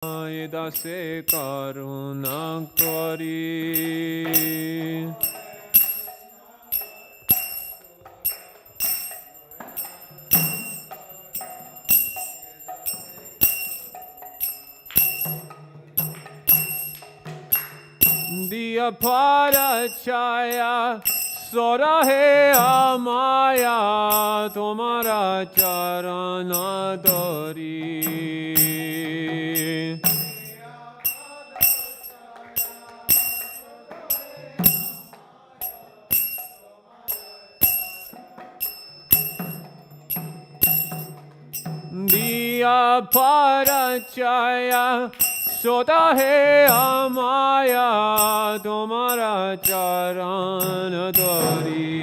দাসে করুণা করি দিয়া পরছায়া সরহে আমায়া তোমারা চরণ দরি দিয়া পরছায়া সোতা হে আমায়া তোমারা চরণ দরি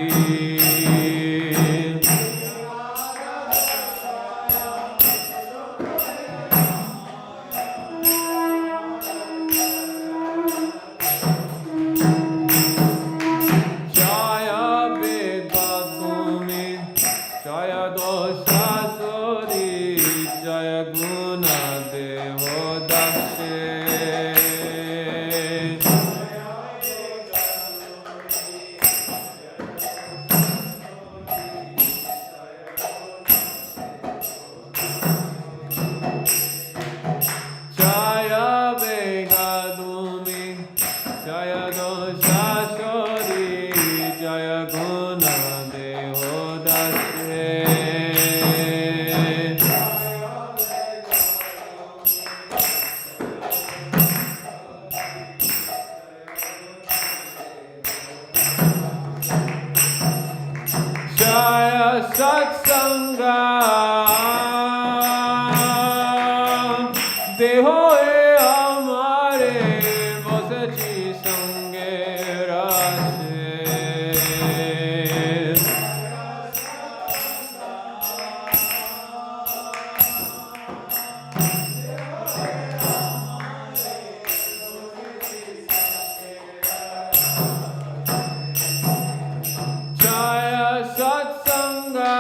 জয় বেদ তুমি জয় দোষা সরি জয় গুণ দেব দাসে জয় বেগা তুমি জয় দোষা সরি জয় গুণ দেব দাসে জয় সৎসঙ্গা দেহ আমারে বসেছি সঙ্গে রাসে জয় সৎসঙ্গা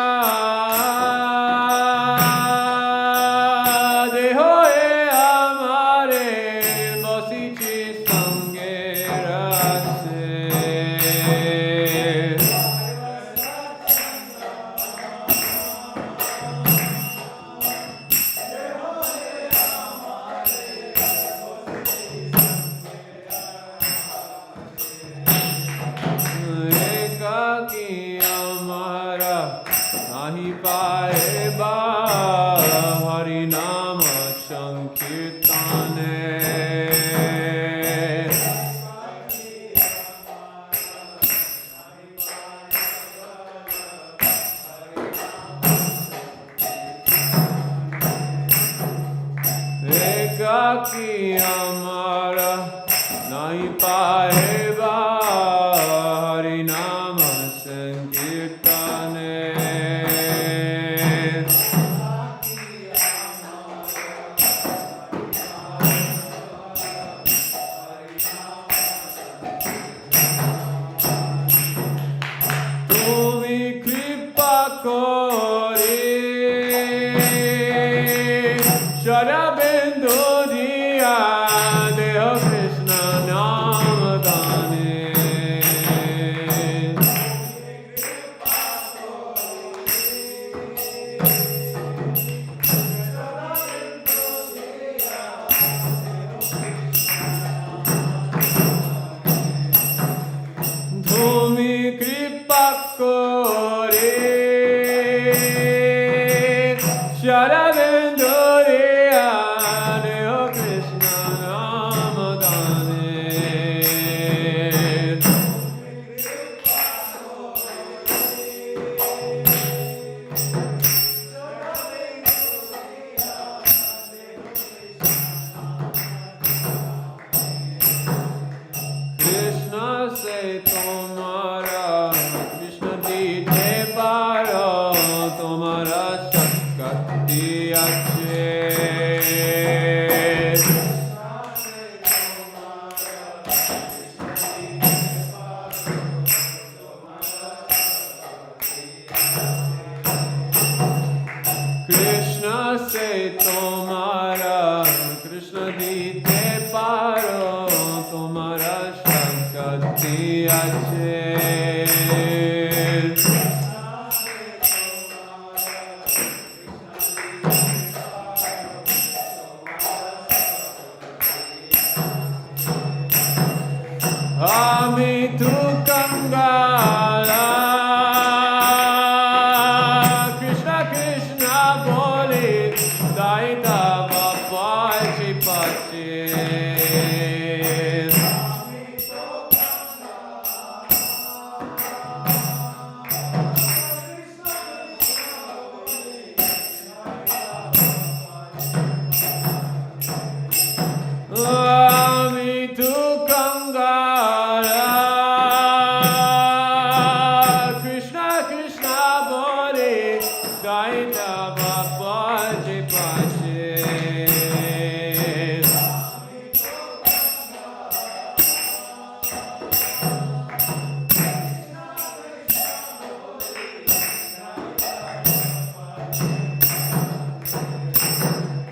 দেহ আমারে বসিছি সঙ্গে রাসে একাকী আমারা নাহি পাইবা হরি নাম সংকীর্তনে একাকী আমারা নাহি পাইবা হরি নাম সংকীর্তনে তুমি কৃপা করে শরবেন্দু দিয়া দেহ কৃষ্ণ নাম গানে তুমি কৃপা করে শরবেন্দু দিয়া দেহ কৃষ্ণ নাম গানে কৃষ্ণ সে তোমারা কৃষ্ণ দিতে পারো তোমারা শক্তি আছে কৃষ্ণ সে তোমারা কৃষ্ণ দিতে পারো তোমারা শক্তি আছে আমি তু কঙ্গালা কৃষ্ণ কৃষ্ণ বলে তাই দাবা পাচি পাচি আমি তু কঙ্গালা কৃষ্ণ কৃষ্ণ বলে তাই দাবা পাচি পাচি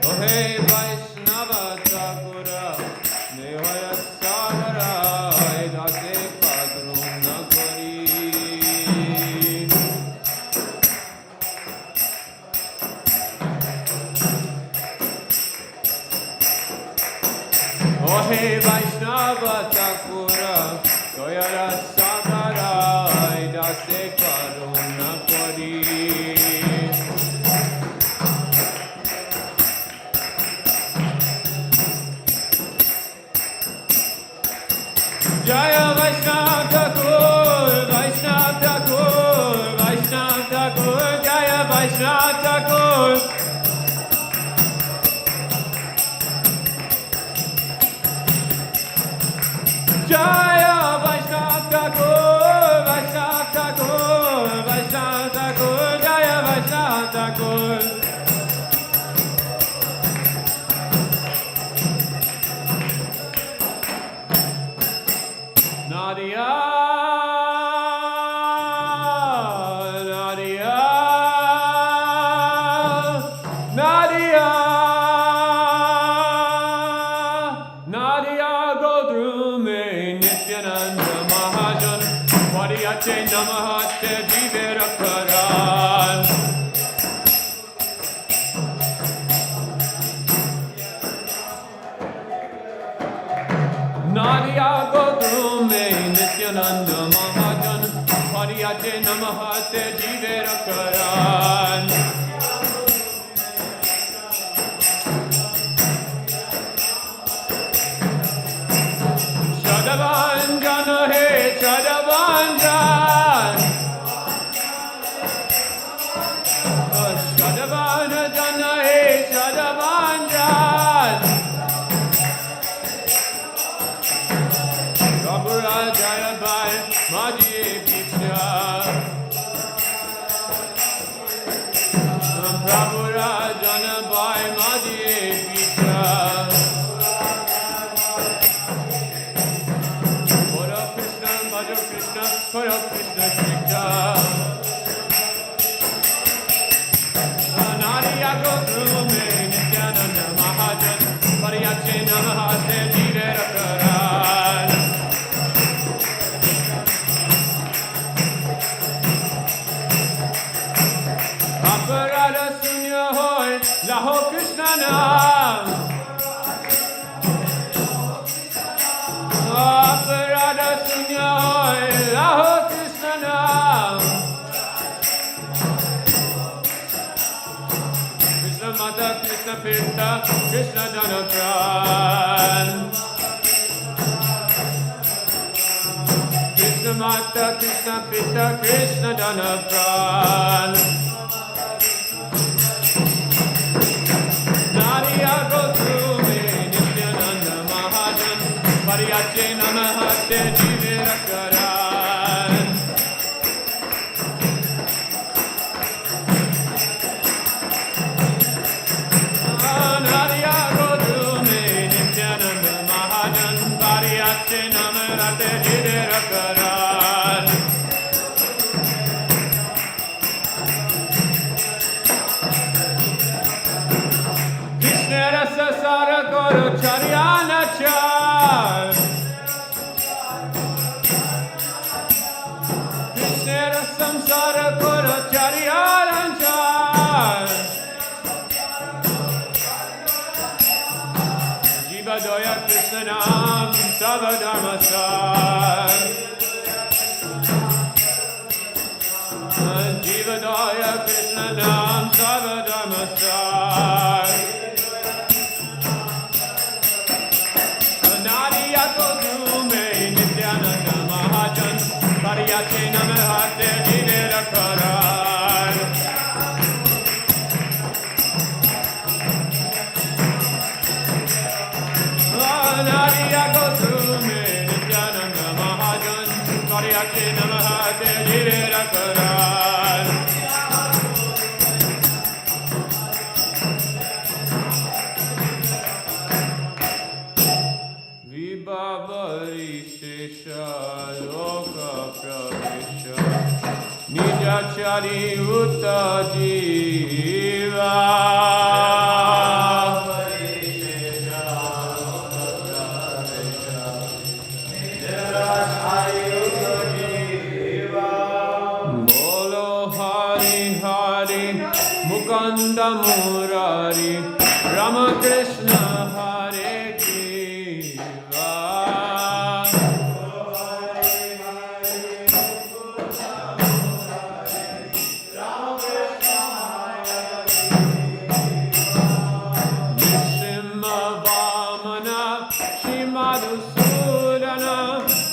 Ohe Vaishnava Thakura Nehoya Sagara Dase Padruna Kori Ohe Vaishnava Thakura Nehoya Sagara Dase Padruna Kori Jaya Vaishnava Thakur, Vaishnava Thakur, Vaishnava Thakur, Jaya Vaishnava Thakur. Jaya Vaishnava Thakur, Vaishnava Thakur, Vaishnava Thakur, Jaya Vaishnava Thakur. Nadia, Nadia, Nadia, Nadia Godrume Nityananda Mahajan Variyache Namahate Jivera Karan Nadia Godrume Nityananda Mahajan Variyache Namahate Jivera Karan Chadavanjan he Chadavanjan Chadavanjan he Chadavanjan Prabhura Jaya Bhai Maji Krishna Prabhura Jaya Bhai Maji Krishna Hare Krishna Bhajo Krishna Hare Krishna Krishna Nariya Godrume Nityananda Mahajan Variyache Namahate Jivera Karan Aparada Sunya Hoy Laho Krishna Nam Aparada Sunya Hoy Laho Krishna Nam Krishna Mata Krishna Pita Krishna Dana Pran Krishna Mata Krishna Pita Krishna Dana Pran Nariya Godrume Nityananda Mahajan Variyache Namahate Jivera Karan Nariya Godrume Nityananda Mahajan Variyache Namahate Jivera Karan Krishna Rasa Sara Guru Chara Kalyanacha Krishna samsara kura charyarancha Jiva doya Krishna nam savadharmasar Jiva doya Krishna nam savadharmasar Pariyate namahate nidera karan Nadiya go through me Nityananda Mahajan Pariyate namahate nidera karan Vibhavari Shesha Loka Pravisha Nijachari Uta Jiva Bolo Hari Hari Mukanda Murari Ramakrishna Hare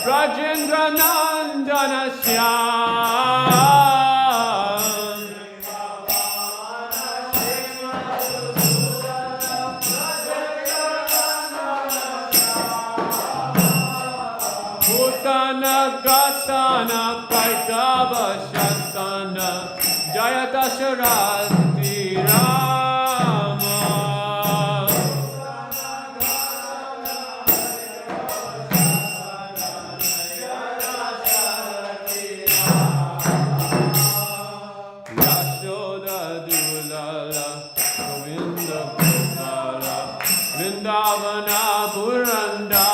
Rajendra Nandana Shyam Bhutana Gatana Kaitava Shastana Jayata Sharati Rama Vrindavana Purandara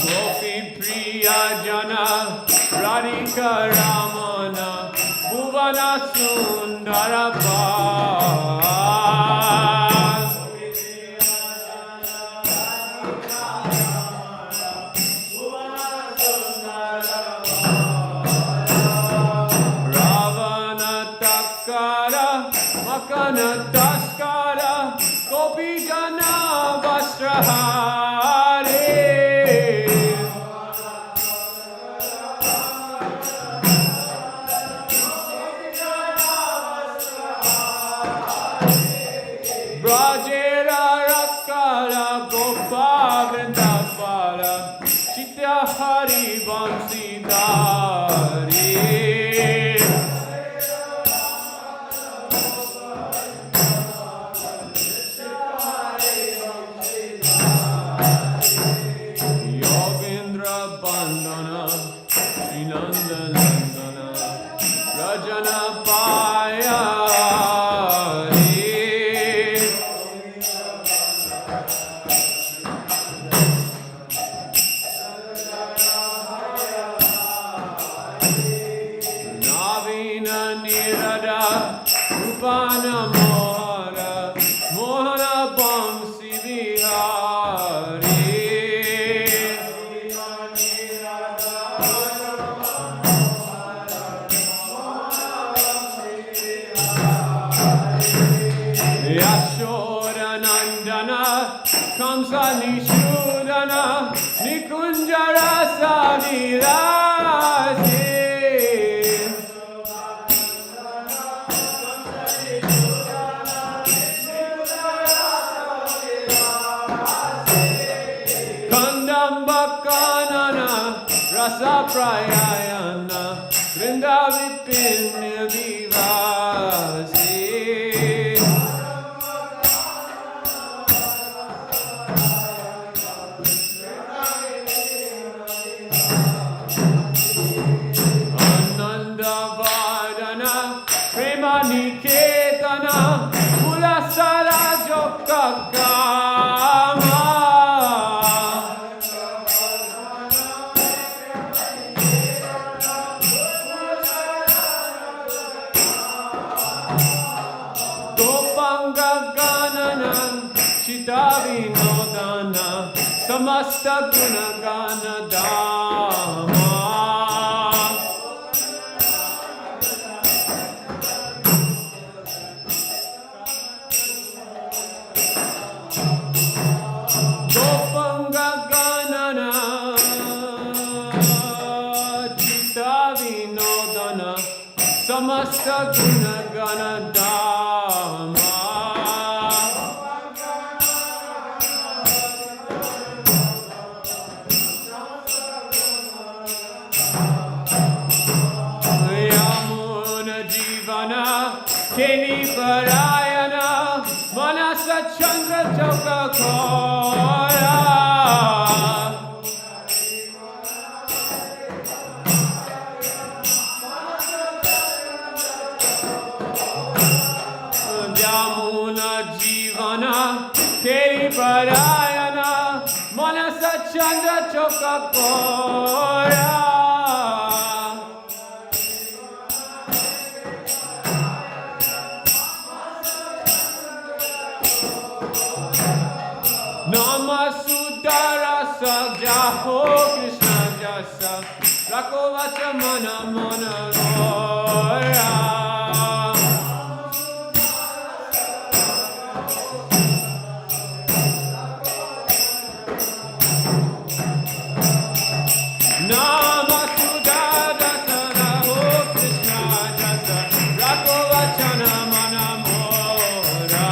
Gopi Priya Jana Radhika Ramana Bhuvana Sundara Makana Taskara Gopi Jana Vastrahare Brajera Rakala Gopa Vrindapala Chitya Hari Vansidari Bandana, Srinanda Nandana, Rajana Paya. Navina Nirada, Rupana Mohara, Mohana Bamsi Vihari. Yashoda Nandana Kamsa Nishudana Nikunjara Savirasi Kandambakanana Rasa Prayayana Vrindavipin Vivasi Anandavardana Premaniketana Ulasara Jokakama Gopanga Ganana Chitavinodana Samasta Gunagana Dama Gopanga Ganana Chitavinodana Samasta Gunagana Dama Keni Parayana Manasa Chandra Joka Kora Yamuna Jivana Keni Parayana Manasa Chandra Joka Kora Namasudharasa Jaho Krishna Jasa Rakovacha Mana Mana Rora Namasudharasa Jaho Krishna Jasa Rakovacha Mana Mora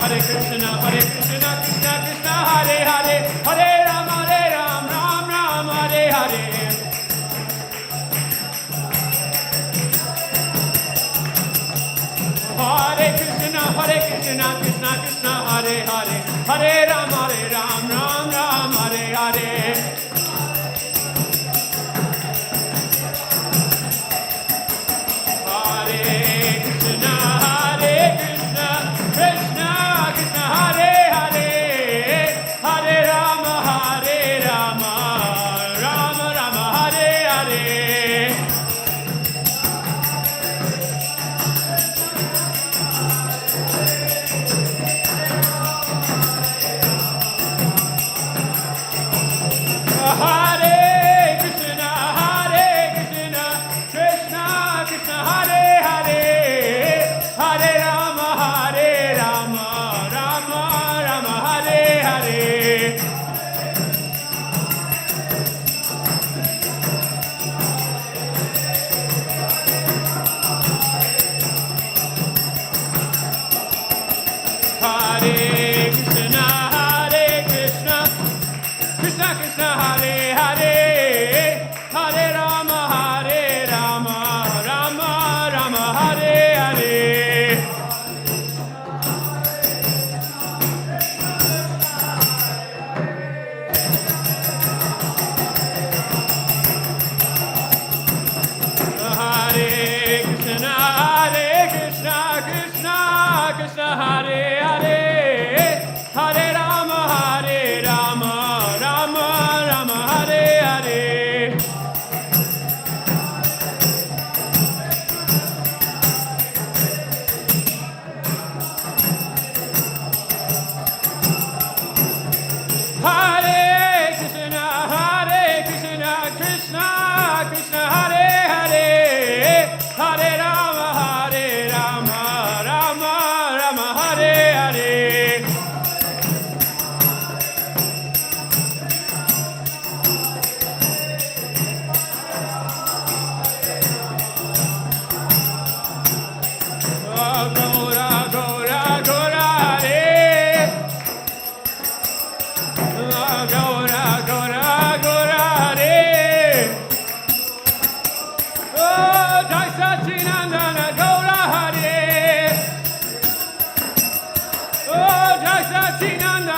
Hare Krishna, Krishna Krishna, Hare Hare, Hare Ram, Ram Ram, Hare Hare. Hare Krishna, Krishna Krishna, Hare Hare, Hare Ram, Ram Ram, Hare Hare.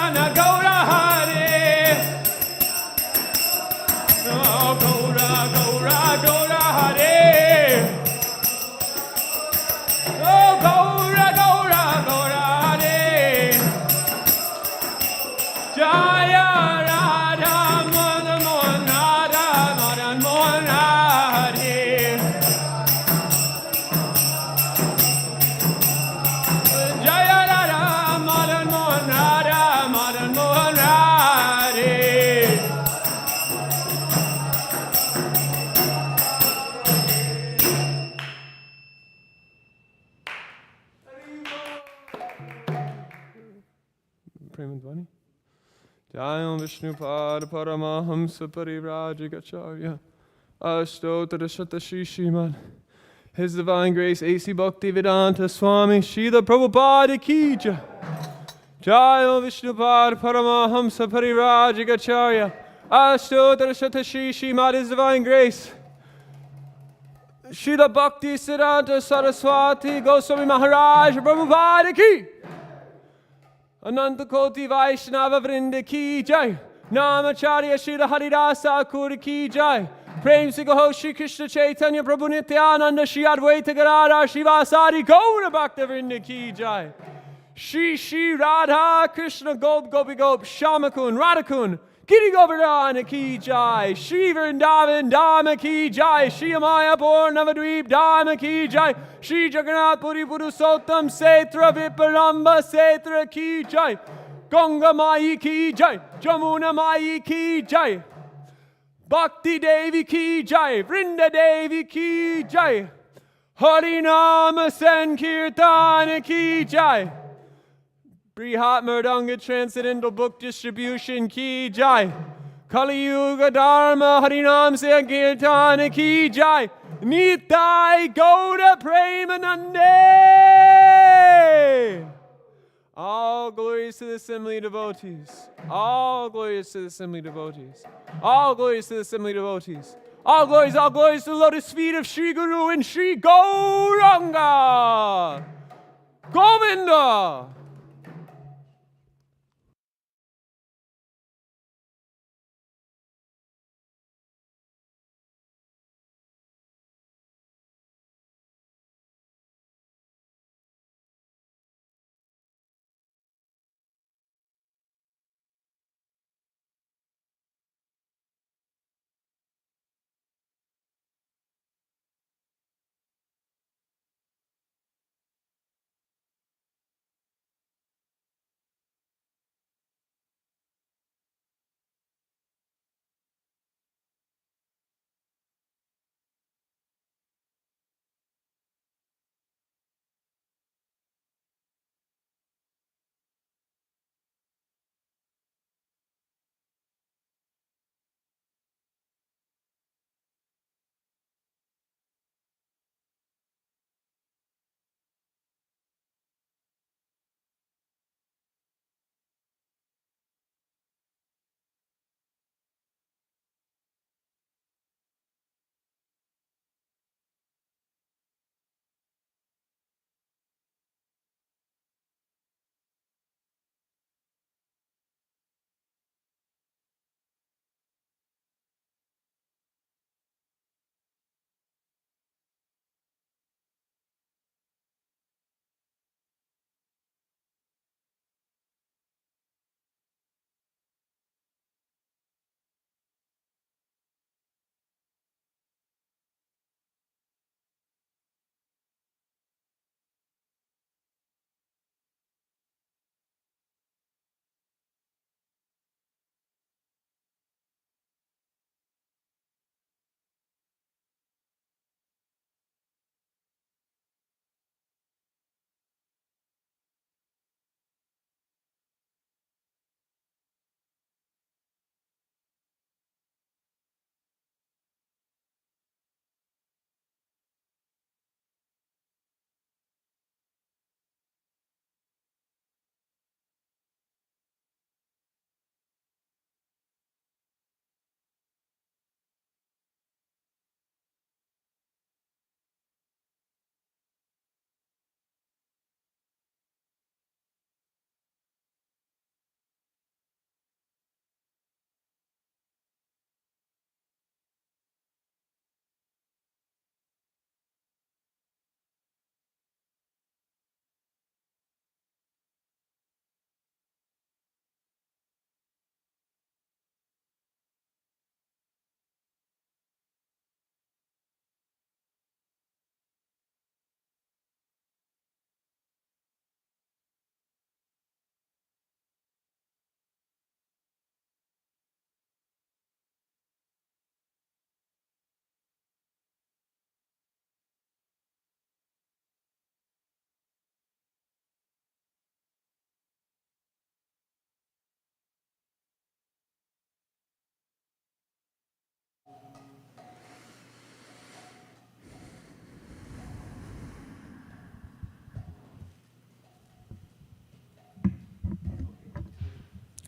Nana Gaura Hare. Oh, Gaura, Gaura, Gaura Hare. Oh, Gaura, Gaura, Gaura Hare. Jaya Radha Madan Mohan Radha Madan Mohan Hare. Jaya Radha Madan Mohan Radha Madan Mohan Hare. Premadvani. Jayam Vishnupad Paramahamsa Parivrajagacharya Ashtotara Shatashishiman. His Divine Grace A.C. Bhaktivedanta Swami Srila Prabhupada Ki Jai. Jayam Vishnupad Paramahamsa Parivrajagacharya Ashtotara Shatashishiman. His Divine Grace Srila Bhakti Siddhanta Saraswati Goswami Maharaj Prabhupada Ki. Ananta Koti Vaishnava Vrinda Ki Jai. Namacharya Srila Haridasa Akur Ki Jai. Prem Se Gaho Shri Krishna Chaitanya Prabhu Nityananda Shri Advaita Gadadhar Shivasari Gaura Bhakta Vrinda Ki Jai. Shri Shri Radha Krishna Gop Gopi Gop Shamakun Radhakun Giri Govardhana Ki Jai. Shri Vrindavan Dhamma Ki Jai. Shri Mayapur Navadweep Dhamma Ki Jai. Shri Jagannath Puri Purusottam Setra Viparamba Setra Ki Jai. Ganga Mai Ki Jai. Jamuna Mai Ki Jai. Bhakti Devi Ki Jai. Vrinda Devi Ki Jai. Harinama Sankirtana Ki Jai. Brihat Murdanga Transcendental Book Distribution Ki Jai. Kali Yuga Dharma Harinam Sankirtana Ki Jai. Nitai Gauda Premanande. All glories to the assembly devotees. All glories to the assembly devotees. All glories to the assembly devotees. All glories to the lotus feet of Sri Guru and Sri Gauranga. Govinda.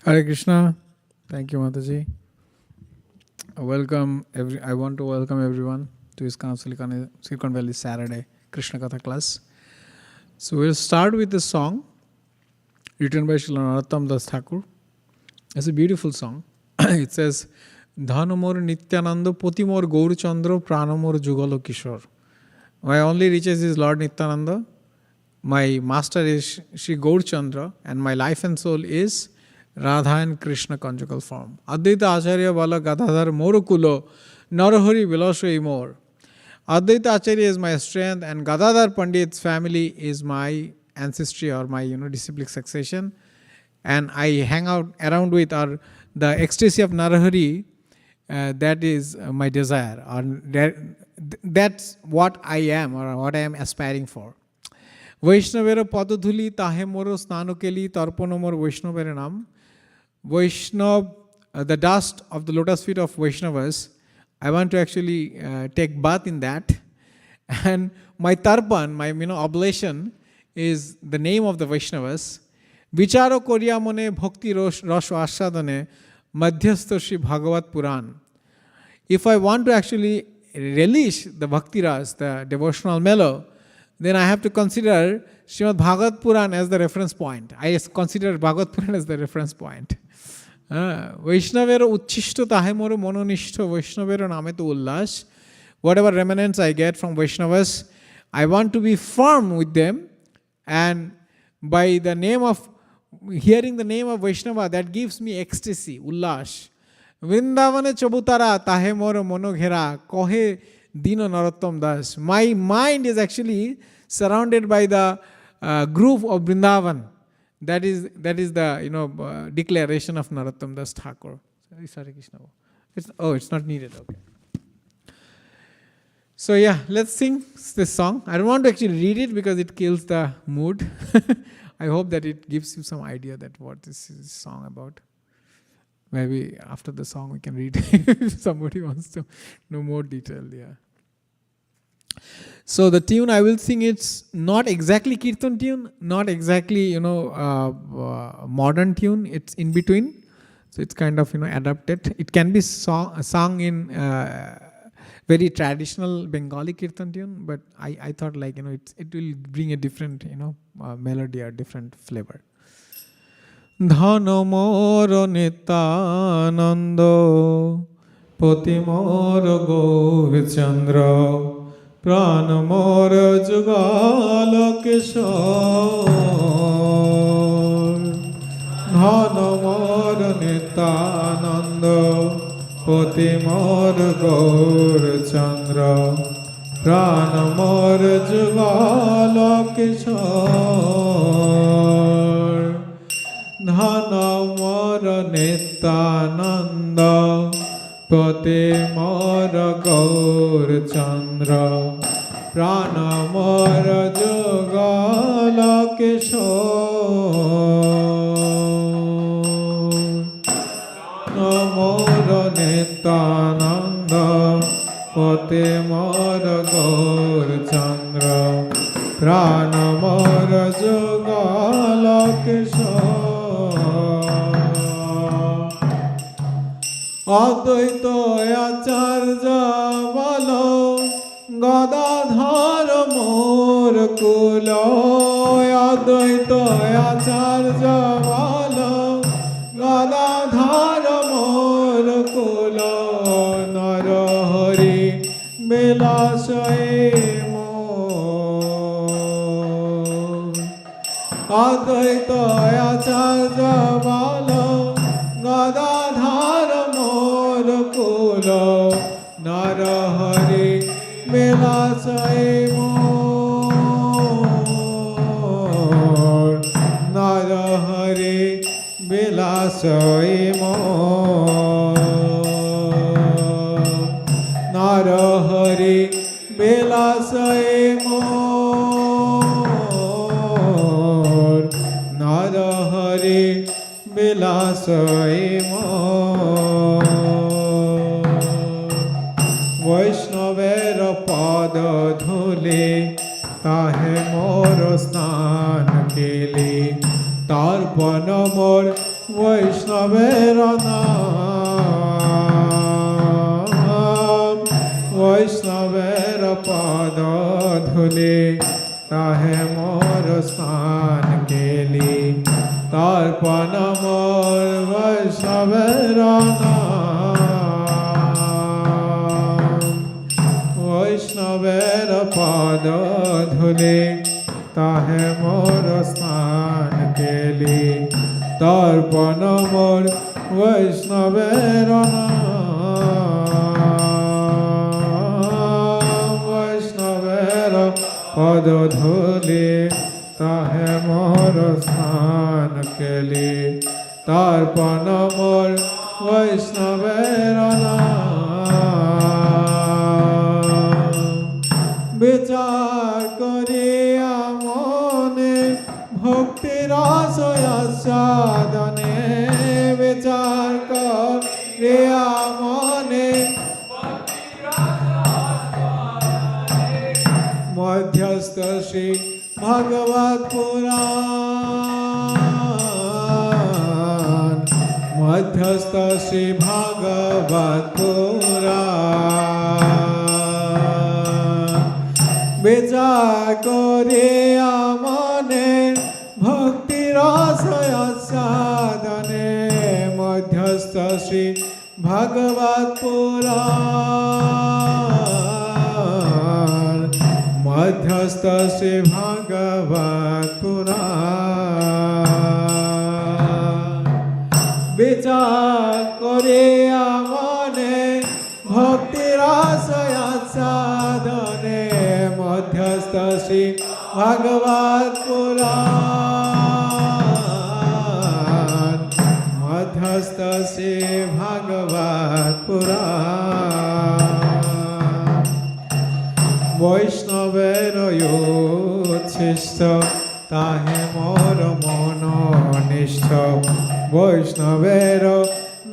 Hare Krishna. Thank you, Mataji. I want to welcome everyone to ISKCON Silicon Valley Saturday Krishna Katha class. So we'll start with a song written by Srila Narottam Das Thakur. It's a beautiful song. It says, Dhanamor Nityananda Potimor Gaurachandra Pranamor Jugalo Kishore. My only riches is Lord Nityananda. My master is Sri Gaurachandra, and my life and soul is Radha and Krishna conjugal form. Advaita Acharya Bala Gadadhar Morukulo Narahari Vilaswai more. Advaita Acharya is my strength, and Gadadhar Pandit's family is my ancestry or my disciplic succession. And I hang out around with the ecstasy of Narahari. That is my desire, or that's what I am, or what I am aspiring for. Vaishnavera padudhuli tahe moro snano keli tarpano mor Vaishnavera nam. Vaishnav, the dust of the lotus feet of Vaishnavas, I want to actually take bath in that. And my tarpan, my oblation, is the name of the Vaishnavas. Vicharo koriya mone bhakti rasha ashadane madhyastha Shri Bhagavat Puran. If I want to actually relish the bhakti ras, the devotional mellow, then I have to consider Srimad Bhagavat Puran as the reference point. I consider Bhagavat Puran as the reference point. Vaishnavera uchishto tahe moro mononishto Vaishnavera nametu ullas. Whatever remnants I get from Vaishnavas, I want to be firm with them, and by the name of hearing the name of Vaishnava, that gives me ecstasy, ullash. Vrindavane chabutara tahe moro monoghera kohe dino narottam das. My mind is actually surrounded by the groove of Vrindavan. That is the declaration of Narottam Das Thakur. Sorry, Krishna. It's not needed. Okay. So yeah, let's sing this song. I don't want to actually read it because it kills the mood. I hope that it gives you some idea that what this is song about. Maybe after the song we can read if somebody wants to know more detail. Yeah. So the tune I will sing, it's not exactly Kirtan tune, not exactly modern tune. It's in between, so it's kind of adapted. It can be sung in very traditional Bengali Kirtan tune, but I thought it will bring a different melody or different flavor. Dhana moro nitanando poti moro gaur chandra Pran mor jugala kishore. Dhana mor nitananda poti mor gaur chandra Pran mor jugala kishore. Dhana mor nitananda poti mor gaur chandra Prana mor jugala kishore. Namor nitananda poti mor gaur chandra Prana mor jugala kishore. Advaita Acharya Balo Gadadhar Mor Kulo. Advaita Acharya Balo Gadadhar Mor Kulo. Narahari Vilaswai more. Advaita Acharya Balo Gadadhar Mor Kulo. Narahari Vilaswai more. Narahari Vilaswai more. Narahari Vilaswai more. Narahari Vilaswai more. Vaishnavera pada dhule tahe mor snan keli tarpana mor বৈষ্ণবের নাম বৈষ্ণবের পদ ধুলি তাহে মোর স্নান কেলি তর্পণ মোর বৈষ্ণবের নাম বৈষ্ণবের পদ ধুলি তাহে মোর স্নান কেলি তর্পণ মোর বৈষ্ণবের নাম বৈষ্ণবের পদ ধুলি তাহে মোর স্নান কেলি তর্পণ মোর বৈষ্ণবের নাম বিচার করিয়া মনে ভক্তির আস্বাদনে বিচার করিয়া মনে মধ্যস্থ শ্রী ভাগবত পুরাণ মধ্যস্থ শ্রী ভাগবত পুরাণ বিচার করিয়া মনে ভক্তির আস্বাদনে মধ্যস্থ শ্রী ভাগবত পুরাণ মধ্যস্থ শ্রী ভাগবত পুরাণ বিচার করিয়া মনে ভক্তির আস্বাদনে মধ্যস্থ শ্রী ভাগবত পুরাণ মধ্যস্থ শ্রী ভাগবত পুরাণ বৈষ্ণবের উচ্ছিষ্ট তাহে মোর মননিষ্ঠ বৈষ্ণবের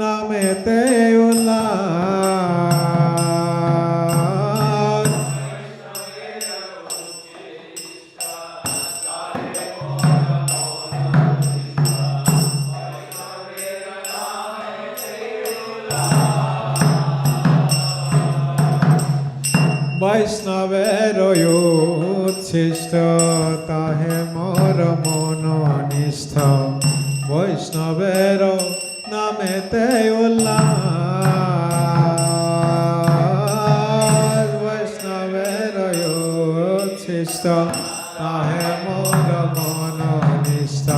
নামেতে উল্লাস বৈষ্ণবের উচ্ছিষ্ট তাহে মোর মননিষ্ঠ বৈষ্ণবের নামেতে উল্লাস বৈষ্ণবের উচ্ছিষ্ট তাহে মোর মননিষ্ঠ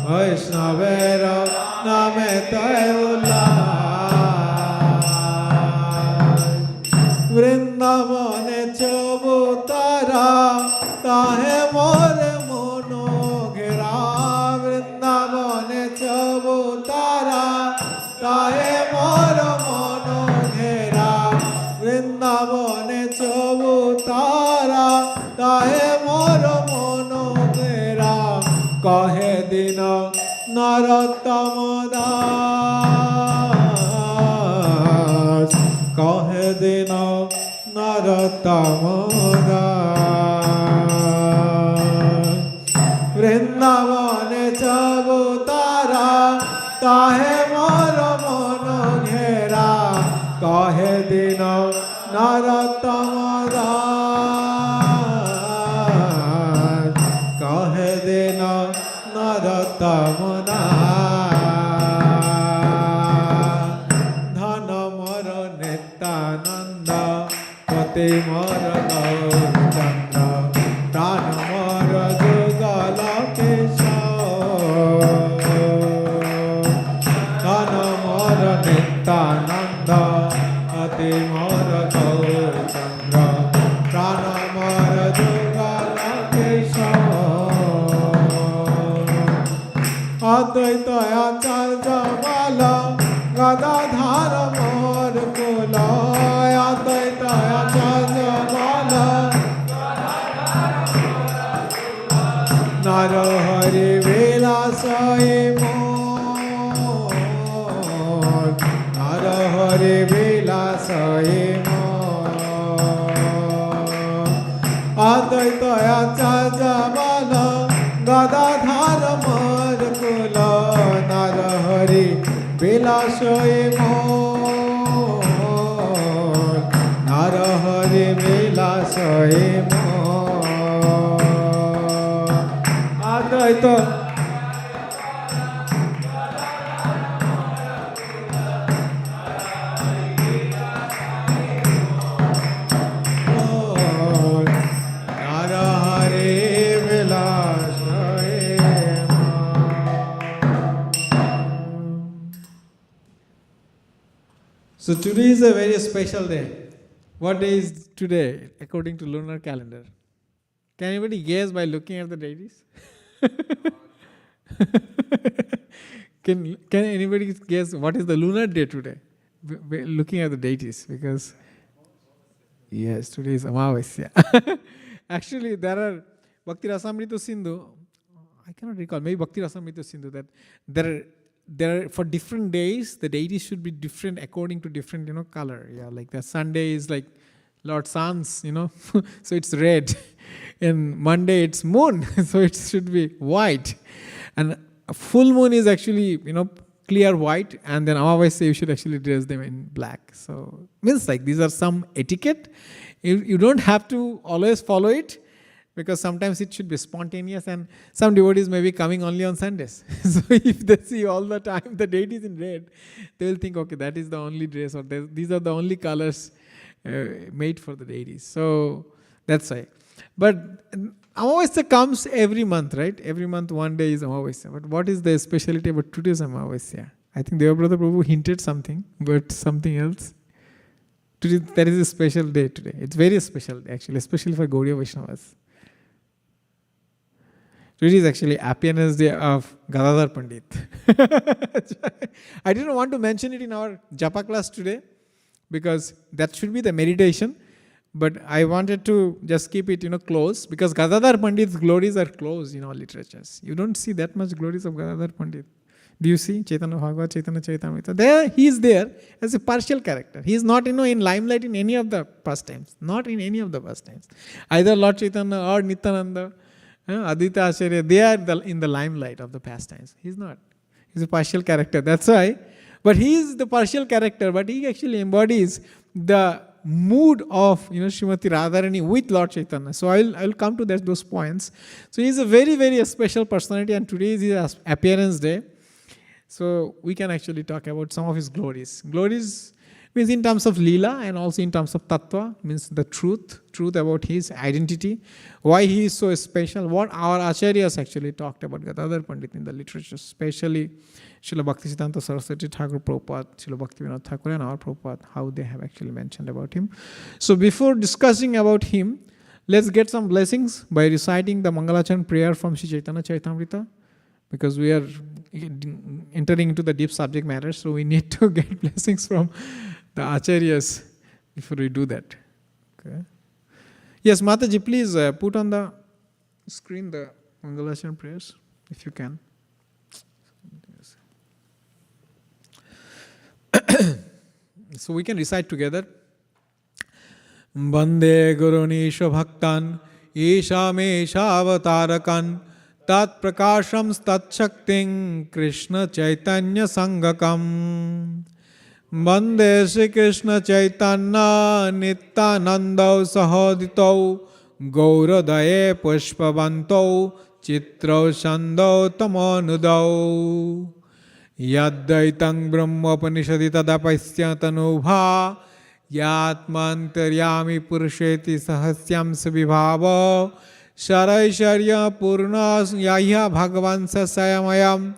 বৈষ্ণবের নামেতে উল্লাস বৃন্দাবনে চবুতারা তাহে মোর মন ঘেরা বৃন্দাবনে চবুতারা তাহে মোর মন ঘেরা বৃন্দাবনে চবুতারা তাহে মোর মন ঘেরা কহে দিন নরোত্তম দাস কহে দিন নরোত্তম দাস বৃন্দাবনে চবুতারা তাহে মোর মন ঘেরা কহে দিন নরোত্তম দাস কহে দিন নরোত্তম দাস ধন মোর নিত্যানন্দ পতি মোর গৌরচন্দ্র প্রাণ মোর যুগল কিশোর ধন মোর নিত্যানন্দ পতি মোর গৌরচন্দ্র প্রাণ মোর যুগল কিশোর অদ্বৈত আচার্য বল গদাধার মোর কুল অদ্বৈত আচার্য বল নর হরি বিলাস মোর নর হরি বিলাস মোর অদ্বৈত আচার্য বল গদাধার মোর কুল নর বেলাশয়ে মন নারহরে বেলাশয়ে মন আদ্বৈত So today is a very special day. What day is today according to lunar calendar? Can anybody guess by looking at the deities? Can anybody guess what is the lunar day today? Looking at the deities, because yes, today is Amavasya. Actually, there are Bhakti Rasamrita Sindhu. I cannot recall. Maybe Bhakti Rasamrita Sindhu, that there are for different days the deities should be different according to different color. Yeah, like the Sunday is like Lord Sun's, so it's red, and Monday it's moon, so it should be white, and a full moon is actually clear white, and then Amavasya you should actually dress them in black. So means like these are some etiquette. You don't have to always follow it, because sometimes it should be spontaneous, and some devotees may be coming only on Sundays. So if they see all the time the deities in red, they will think, okay, that is the only dress, or these are the only colors made for the deities. So that's why. But Amavasya comes every month, right? Every month one day is Amavasya. But what is the speciality about today's Amavasya? I think Devabrata Prabhu hinted something, but something else. Today, there is a special day today. It's very special day, actually, especially for Gaudiya Vaishnavas. Today is actually appearance day of Gadadhar Pandit. I didn't want to mention it in our Japa class today, because that should be the meditation. But I wanted to just keep it, close, because Gadadhar Pandit's glories are close in all literatures. You don't see that much glories of Gadadhar Pandit. Do you see Chaitanya Bhagavad, Chaitanya Charitamrita? There, he is there as a partial character. He is not, in limelight in any of the pastimes. Not in any of the pastimes. Either Lord Chaitanya or Nityananda, Advaita Acharya, they are in the limelight of the pastimes. He is not. He is a partial character. That's why. But he is the partial character, but he actually embodies the mood of Srimati Radharani with Lord Chaitanya. So I will come to those points. So he is a very, very special personality, and today is his appearance day. So we can actually talk about some of his glories. Glories means in terms of Leela and also in terms of Tattva, means the truth about his identity, why he is so special, what our Acharyas actually talked about Gadadhar Pandit in the literature, especially Srila Bhaktisiddhanta Saraswati Thakur Prabhupada, Srila Bhaktivinoda Thakur and our Prabhupada, how they have actually mentioned about him. So before discussing about him, let's get some blessings by reciting the Mangalachan prayer from Sri Chaitanya Charitamrita, because we are entering into the deep subject matter, so we need to get blessings from the Acharyas before we do that. Okay. Yes, Mataji, please put on the screen the Mangalachan prayers, if you can. So we can recite together. Bande Gurunisha Bhaktan Isha Mesha Avatarakan Tat Prakasham Tat Shakting Krishna Chaitanya Sangakam Bande Shri Krishna Chaitanya Nityananda Sahodito Gauradaye Pushpavanto Chitro Shando Tamonudau Yaddaitang Brahma Upanishadi Tadapasya Tanubha Yatmantaryami Purusheti Sahasyam Sabhibhava Sharaisharya Purnas Yahya Bhagavan Sasayamayam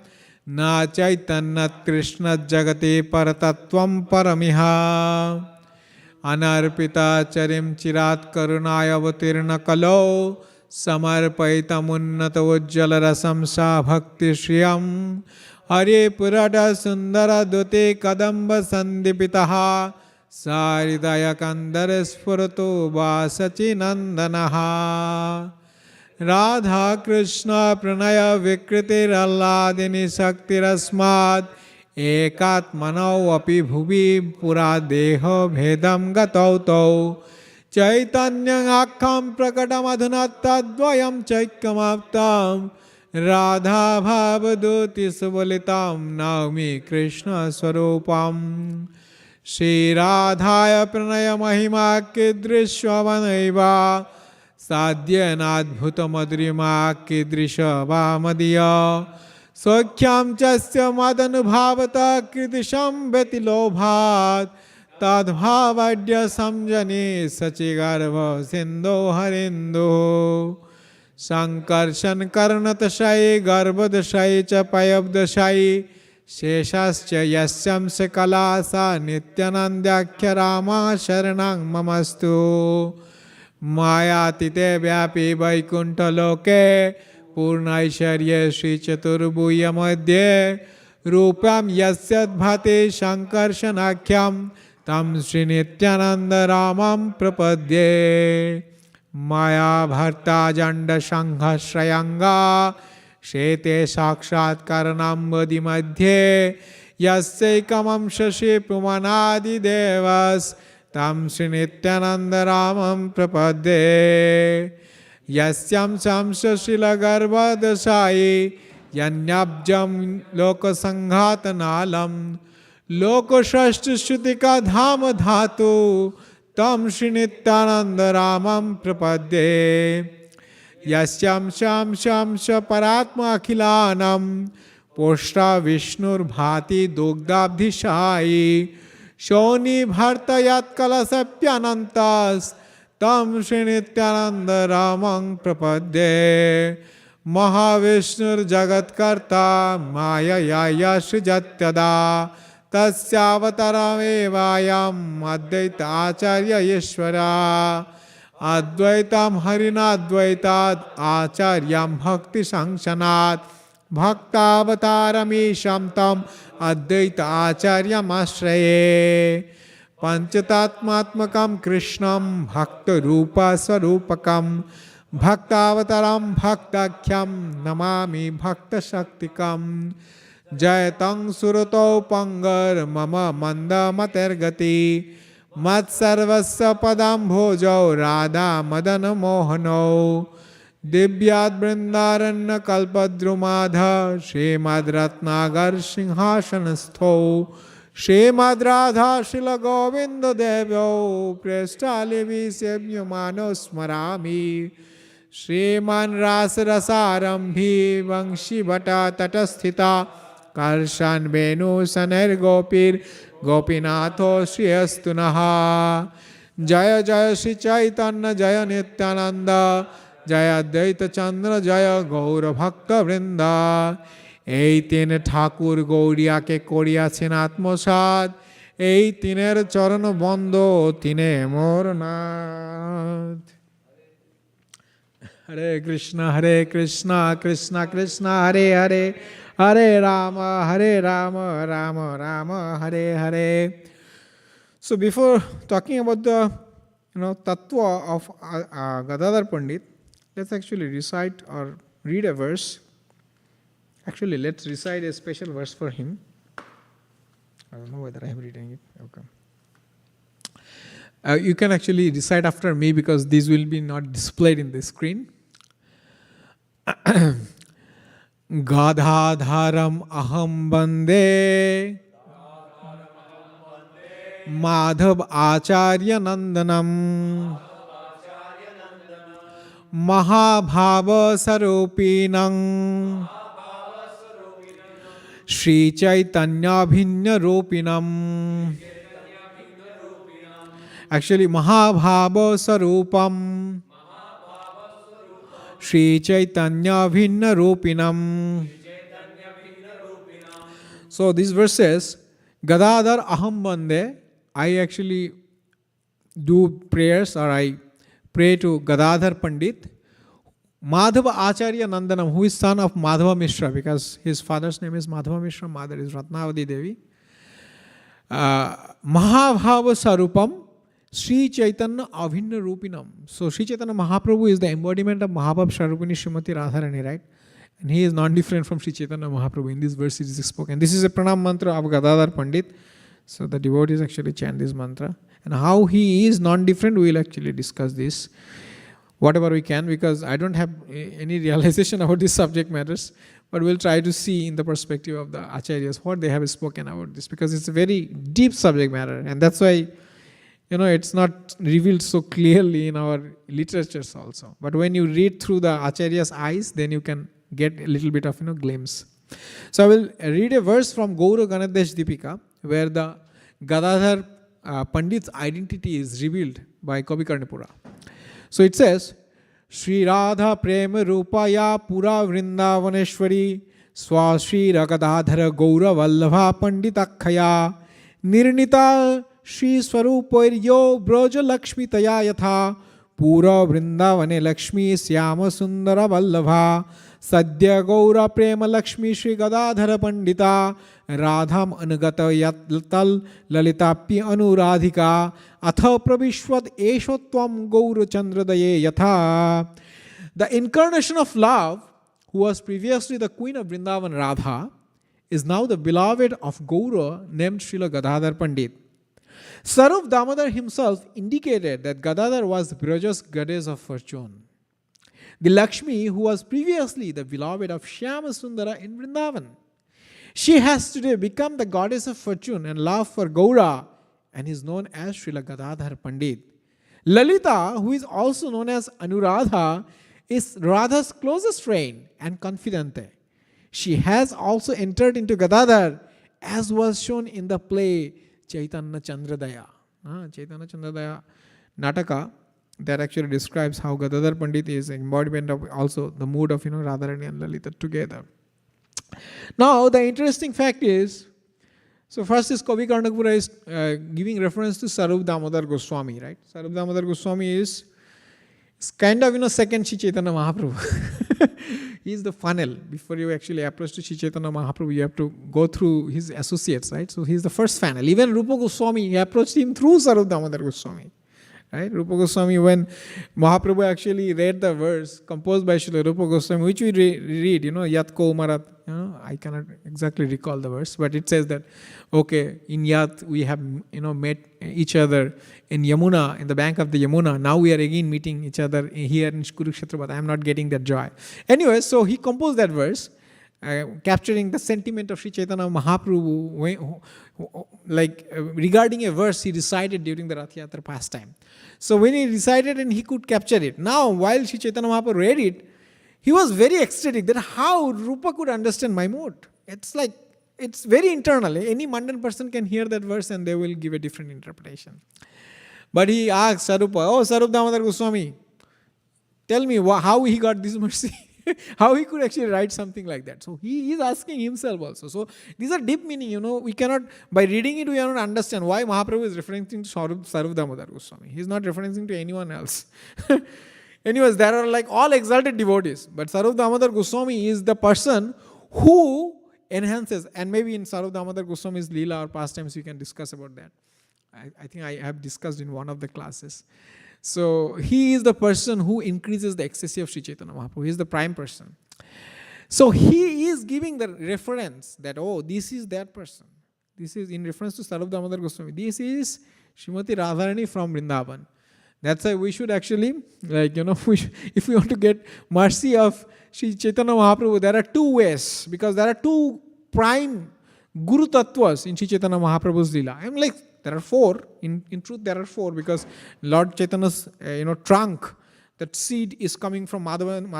Na Chaitannat Krishna Jagate Paratatvam Paramiha Anarpita Charim Chirat Karunaya Vatirna Kalo Samarpaita Munnata Ujjala Rasam Sa Bhakti Shriyam Hare Purada Sundara Dute Kadamba Sandipitaha Saridaya Kandara Sfurato Vasachi Nandanaha Radha Krishna Pranaya Vikriti Ralladini Sakti Rasmad Ekatmanau Api Bhuvi Pura Deho Bhedam Gatauto Chaitanyam Akham Prakatam Adhuna Tadvayam Chaikamaptam Radha Bhavaduti Subalitam Naumi Krishna Swarupam Shri Radhaya Pranaya Mahima Kidrishwavanaiva Sadhya Nadbhuta Madrima Kidrisha Vamadiya Sokhyam Chasya Madanubhavata Kridisham Betilobhat Tadbhavadya Samjani Sachigarva Sindho Harindo Sankarshan Karnatashayi Garbhadashayi Chapayabdashayi Sheshascha Yasyam Sekalasa Nityanandyakhya Rama Sharanang Mamastu Mayatite Vyapi Vaikuntha Loke Purnaisharye Shri Chaturbhuya Madhye Rupam Yasyad Bhate Shankarshanakhyam Tam Shri Nityananda Ramam Prapadye Maya Bharta Janda Shankha Shrayanga Shete Sakshat Karanambadi Madhye Yasaikamam Shashi Pumanadi Devas Tam Shri Nityananda Ramam Prapadye Yasyam Samsa Shila Garbha Dasayi Yanyabjam Lokasanghatanalam Lokashashta Shutika Dhama Dhatu Tam Shri Nityananda Ramam Prapadye Yasyam Sham Sham Paratma Akhilanam Poshta Vishnur Bhati Dugdabdhishayi Shoni Bhartayat Kalasapyanantas Tam Shri Nityananda Ramam Prapadye Mahavishnur Jagatkarta Maya Yaya Srijatyada Tasyavataramevayam Advaita Acharya Yeshwara Advaitam Harina Advaitad Acharyam Bhakti Sangshanat Bhaktavatarami Tam Advaita Acharyam Ashraye Panchatatmatmakam Krishnam Bhakta Rupa Swarupakam Bhaktavataram Bhaktakhyam Namami Bhakta Shaktikam Jayatang Surato Pangar Mama Manda Matergati Mat Sarvasya Padam Bhojau Radha Madana Mohano Divyat Brindaranya Kalpadrumadha Shrimad Ratnagar Sinhasanastho Shrimad Radha Shila Govinda Devyo Prestali Visebhyamano Smarami Shriman Rasa Rasarambhi Vangshi Bhata Tatasthita Karshan Venu Saner Gopir Gopinatho Shri Astunaha Jaya Jaya Shri Chaitanya Jaya Nityananda Jaya Advaita Chandra Jaya Gaura Bhakta Vrinda এই তিন ঠাকুর গৌরিয়াকে করিয়াছেন আত্মসাৎ এই তিনের চরণ বন্দ তিনে মোর নাথ হরে Krishna Krishna Krishna Hare Hare Hare Ram Ram Ram Hare Hare. So before talking about the tattva of Gadadhar Pandit, let's actually recite or read a verse. Actually, let's recite a special verse for him. I don't know whether I am reading it. Okay. You can actually recite after me because these will be not displayed in the screen. Gadadharam aham bande Madhav Acharya Nandanam Mahabhava Sarupinam Shri Chaitanya Bhinna Rupinam. Actually, Mahabhava Sarupam Shri Chaitanya Bhinna Rupinam. So this verse says, Gadadhar Aham Bande. I actually do prayers or I pray to Gadadhar Pandit. Madhava Acharya Nandanam, who is son of Madhava Mishra, because his father's name is Madhava Mishra, mother is Ratnavati Devi. Mahabhava Sarupam, Sri Chaitanya Avinna Rupinam. So Sri Chaitanya Mahaprabhu is the embodiment of Mahabhava Sarupini Srimati Radharani, right? And he is not different from Sri Chaitanya Mahaprabhu. In this verse it is spoken. This is a pranam mantra of Gadadhar Pandit. So the devotees actually chant this mantra. And how he is non-different, we will actually discuss this. whatever we can, because I don't have any realization about these subject matters, but we'll try to see in the perspective of the acharyas what they have spoken about this, because it's a very deep subject matter, and that's why it's not revealed so clearly in our literatures also. But when you read through the acharyas' eyes, then you can get a little bit of glimpse. So I will read a verse from Gaura Ganadesh Deepika, where the Gadadhar Pandit's identity is revealed by Kavi Karnapura. So it says, Shri Radha Prema Rupaya Pura Vrindavaneshwari Swa Shri Ragadadhara Gaura Vallabha Panditakhaya Nirnita Shri Swarupairyo Broja Lakshmi Taya Yatha Pura Vrindavane Lakshmi Syama Sundara Vallabha Sadhya Gaura Prema Lakshmi Shri Gadadhara Pandita Radham Anugata Yatal Lalitapi Anuradhika Atha Pravishwad Eshotvam Gaura Chandradaye Yatha. The incarnation of love, who was previously the queen of Vrindavan Radha, is now the beloved of Gaura named Srila Gadadhar Pandit. Sarup Damodar himself indicated that Gadadhar was Braja's goddess of fortune. The Lakshmi, who was previously the beloved of Shyama Sundara in Vrindavan. She has today become the goddess of fortune and love for Gaura and is known as Srila Gadadhar Pandit. Lalita, who is also known as Anuradha, is Radha's closest friend and confidante. She has also entered into Gadadhar, as was shown in the play Chaitanya Chandradaya. Chaitanya Chandradaya Nataka, that actually describes how Gadadhar Pandit is an embodiment of also the mood of Radharani and Lalita together. Now the interesting fact is, so first is Kavi Karnapura is giving reference to Sarup Damodar Goswami, right? Sarup Damodar Goswami is kind of second Shri Chaitanya Mahaprabhu. He is the funnel. Before you actually approach to Shri Chaitanya Mahaprabhu, you have to go through his associates, right? So he is the first funnel. Even Rupa Goswami, he approached him through Sarup Damodar Goswami. Right? Rupa Goswami, when Mahaprabhu actually read the verse composed by Srila Rupa Goswami, which we read, Yat Ko Umarat, I cannot exactly recall the verse, but it says that, okay, in Yat we have, met each other in Yamuna, in the bank of the Yamuna. Now we are again meeting each other here in Kurukshetra, but I am not getting that joy. Anyway, so he composed that verse, capturing the sentiment of Sri Chaitanya Mahaprabhu, regarding a verse he recited during the Rath Yatra pastime. So when he recited and he could capture it. Now, while Sri Chaitanya Mahaprabhu read it, he was very ecstatic that how Rupa could understand my mood. It's very internal. Any mundane person can hear that verse and they will give a different interpretation. But he asked Sarupa, Sarup Damodar Goswami, tell me how he got this mercy. How he could actually write something like that. So he is asking himself also. So these are deep meaning, we cannot, by reading it, we cannot understand why Mahaprabhu is referring to Sarup Damodar Goswami. He is not referencing to anyone else. Anyways, there are all exalted devotees. But Sarup Damodar Goswami is the person who enhances. And maybe in Sarup Damodar Goswami's Leela or pastimes, we can discuss about that. I think I have discussed in one of the classes. So he is the person who increases the ecstasy of Sri Chaitanya Mahaprabhu. He is the prime person. So he is giving the reference that, this is that person. This is in reference to Sarup Damodar Goswami. This is Srimati Radharani from Vrindavan. That's why we should actually, if we want to get mercy of Sri Chaitanya Mahaprabhu, there are two ways, because there are two prime Guru Tattvas in Sri Chaitanya Mahaprabhu's Leela. I'm there are four. In truth, there are four, because Lord Chaitanya's trunk, that seed is coming from Madhavendra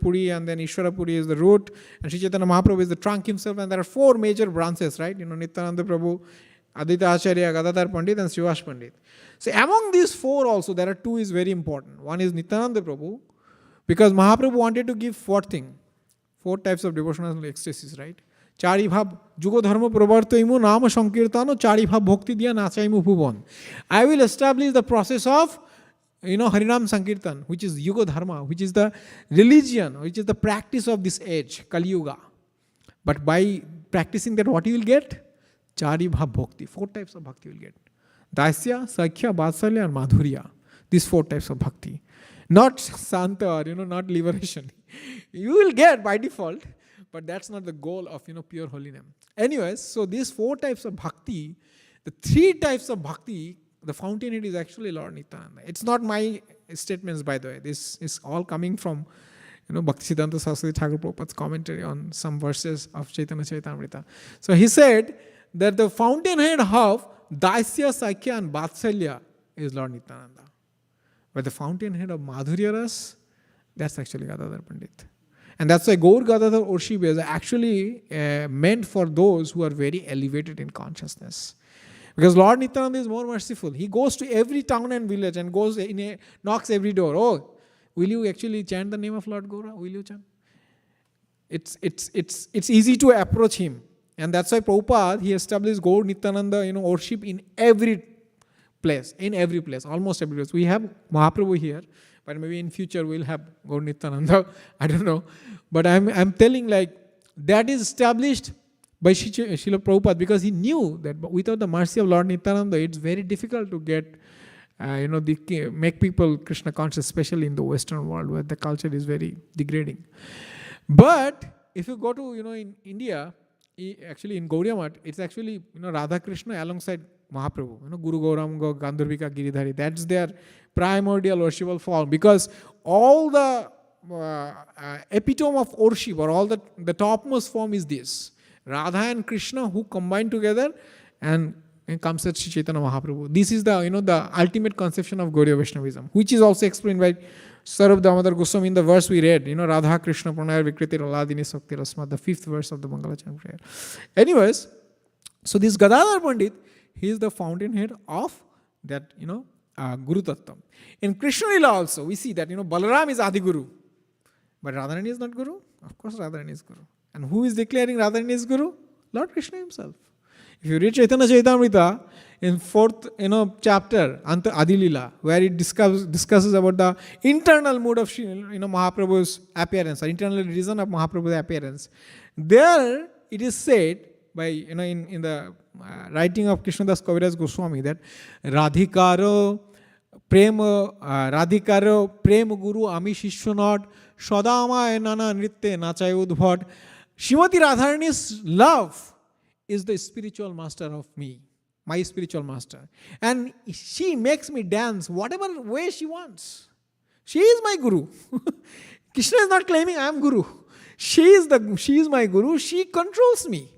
Puri, and then Ishwara Puri is the root, and Sri Chaitanya Mahaprabhu is the trunk himself, and there are four major branches, right? Nityananda Prabhu, Advaita Acharya, Gadadhar Pandit, and Srivas Pandit. So among these four also, there are two is very important. One is Nityananda Prabhu, because Mahaprabhu wanted to give four types of devotional ecstasies, right? Chari bhav jugo dharma pravartaimu nama sankirtano chari bhav bhakti diya nachaimu bhuvan. I will establish the process of Harinam Sankirtan, which is Yuga Dharma, which is the religion, which is the practice of this age, Kali Yuga. But by practicing that, what you will get? Chari bhav bhakti. Four types of bhakti you will get. Daisya, Sakhya, Vatsalya, and Madhurya. These four types of bhakti. Not Santa or not liberation. You will get by default. But that's not the goal of pure holy name. Anyways, so these four types of bhakti, the three types of bhakti the fountainhead is actually Lord Nityananda. It's not my statements, by the way. This is all coming from Bhaktisiddhanta Saraswati Thakur Prabhupada's commentary on some verses of Chaitanya Charitamrita. So he said that the fountainhead of Daisya, Sakya and Vatsalya is Lord Nityananda. But the fountainhead of Madhurya Ras, that's actually Gadadhar Pandit. And that's why Gaur Gadadhar worship is actually meant for those who are very elevated in consciousness. Because Lord Nityananda is more merciful. He goes to every town and village and knocks every door. Oh, will you actually chant the name of Lord Gaura? Will you chant? It's easy to approach him. And that's why Prabhupada, he established Gaur Nityananda, worship in every place, almost every place. We have Mahaprabhu here, but maybe in future we'll have Gaur Nityananda. I don't know. But I'm telling that is established by Srila Prabhupada, because he knew that without the mercy of Lord Nityananda, it's very difficult to get, make people Krishna conscious, especially in the Western world where the culture is very degrading. But if you go to, in India, actually in Gaudiya Math, it's actually, Radha Krishna alongside Mahaprabhu, Guru Gauranga, Gandharvika Giridhari. That's their primordial worshipful form, because all the epitome of worship, or all the topmost form is this. Radha and Krishna who combine together and comes at Sri Chaitanya Mahaprabhu. This is the the ultimate conception of Gaudiya Vaishnavism, which is also explained by Sarab Damodar Goswami in the verse we read, Radha Krishna Pranaya Vikriti Aladini Sakti Rasma, the 5th verse of the Mangalachan prayer. Anyways, so this Gadadhar Pandit, he is the fountainhead of that, Guru Tattva. In Krishna Lila also, we see that, Balaram is Adi Guru. But Radharani is not Guru? Of course Radharani is Guru. And who is declaring Radharani is Guru? Lord Krishna himself. If you read Chaitanya Charitamrita, in 4th chapter, Anta Adi Lila, where it discusses about the internal mood of Mahaprabhu's appearance, or internal reason of Mahaprabhu's appearance, there it is said by, in the writing of Krishnadas Kaviraj Goswami, that Radhikaro Prem Guru Ami Shishyanot Shodama Nana Nritte Nachay Udbhat. Srimati Radharani's love is the spiritual master of me, my spiritual master. And she makes me dance whatever way she wants. She is my Guru. Krishna is not claiming I am Guru. She is my Guru. She controls me.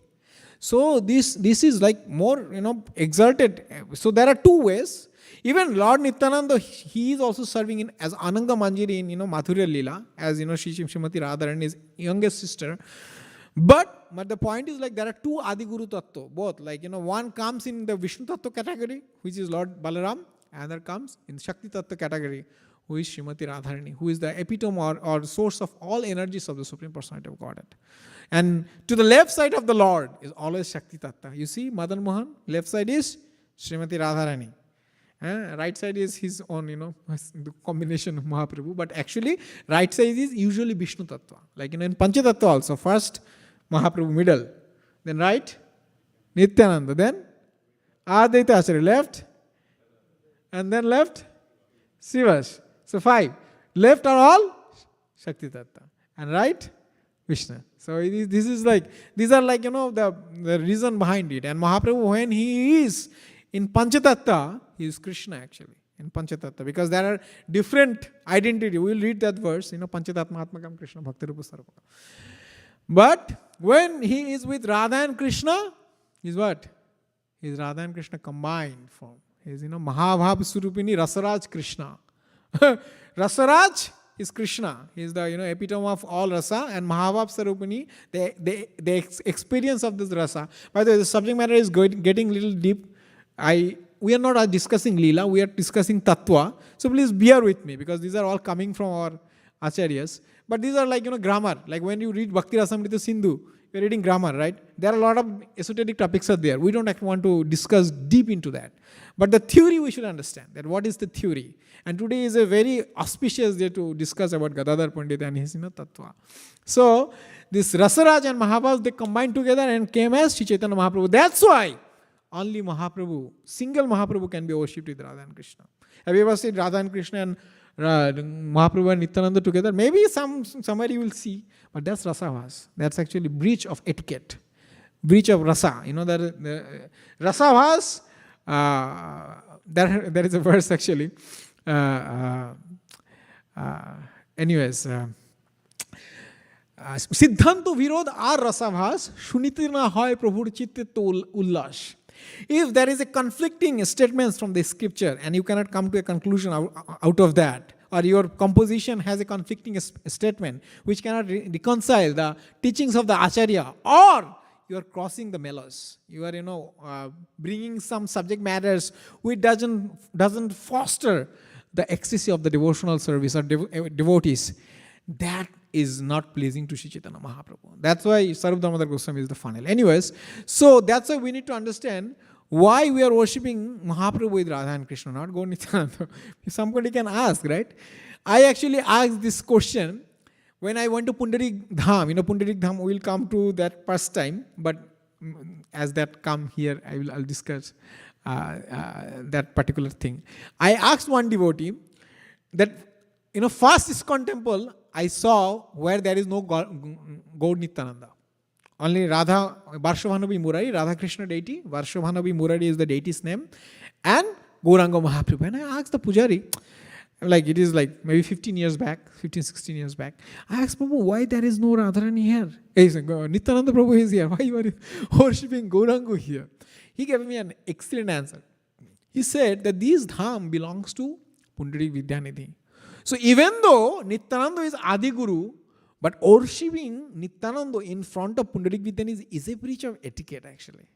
So this is more exalted. So there are two ways. Even Lord Nityananda, he is also serving as Ananga Manjari in Madhurya Lila, as Srimati Radharani's youngest sister. But the point is there are two Adi Guru Tattva, both. One comes in the Vishnu Tattva category, which is Lord Balaram, and another comes in Shakti Tattva category, who is Srimati Radharani, who is the epitome or source of all energies of the Supreme Personality of Godhead. And to the left side of the Lord is always Shakti Tattva. You see, Madan Mohan, left side is Srimati Radharani. Right side is his own, the combination of Mahaprabhu. But actually, right side is usually Vishnu Tattva. In Panchatattva also, first Mahaprabhu middle, then right, Nityananda, then Advaita Acharya left, and then left, Srivas. So 5. Left are all Shakti Tattva, and right, Vishnu. So this is these are the reason behind it. And Mahaprabhu, when he is in Panchatattva, he is Krishna actually, in Panchatattva, because there are different identity. We will read that verse, Panchatatma Atmakam Krishna Bhakti Rupa Sarvaka. But when he is with Radha and Krishna, he is what? He is Radha and Krishna combined form. He is, Mahabhab Surupini Rasaraj Krishna. Rasaraj is Krishna. He is the, epitome of all rasa, and Mahabhab Surupini, the experience of this rasa. By the way, the subject matter is getting a little deep. We are not discussing Leela, we are discussing Tattva. So please bear with me, because these are all coming from our Acharyas. But these are grammar. When you read Bhakti Rasamrita Sindhu, you are reading grammar, right? There are a lot of esoteric topics are there. We don't want to discuss deep into that. But the theory we should understand, that what is the theory. And today is a very auspicious day to discuss about Gadadhar Pandit and his Tattva. So this Rasaraj and Mahabhas, they combined together and came as Sri Chaitanya Mahaprabhu. That's why only Mahaprabhu, single Mahaprabhu can be worshipped with Radha and Krishna. Have you ever seen Radha and Krishna and Mahaprabhu and Nityananda together? Maybe somewhere you will see, but that's Rasavas. That's actually breach of etiquette, breach of rasa. The Rasavas There is a verse actually. Anyways, সিদ্ধান্ত বিরোধ আর রসাভাস শুনিতে না হয় প্রভুর চিত্তে তো উল্লাস. If there is a conflicting statements from the scripture and you cannot come to a conclusion out of that, or your composition has a conflicting statement which cannot reconcile the teachings of the acharya, or you are crossing the melos, you are bringing some subject matters which doesn't foster the ecstasy of the devotional service or devotees, that is not pleasing to Sri Chaitanya Mahaprabhu. That's why Sarup Damodar Goswami is the funnel. Anyways, so that's why we need to understand why we are worshipping Mahaprabhu with Radha and Krishna, not Gaur Nityananda. Somebody can ask, right? I actually asked this question when I went to Pundarik Dham. Pundarik Dham, we will come to that first time, but as that come here, I'll discuss that particular thing. I asked one devotee that, first ISKCON temple I saw where there is no Gaur Nityananda. Only Radha, Varshavanabi Murari, Radha Krishna deity, Varshavanabi Murari is the deity's name, and Gauranga Mahaprabhu. And I asked the pujari, it is maybe 15 years back, 15, 16 years back. I asked Prabhu, why there is no Radharani here? He said, Nityananda Prabhu is here. Why you are worshipping Gauranga here? He gave me an excellent answer. He said that this dham belongs to Pundarik Vidyanidhi. So even though Nityananda is Adi Guru, but worshipping Nityananda in front of Pundarik Vidyanidhi is a breach of etiquette actually.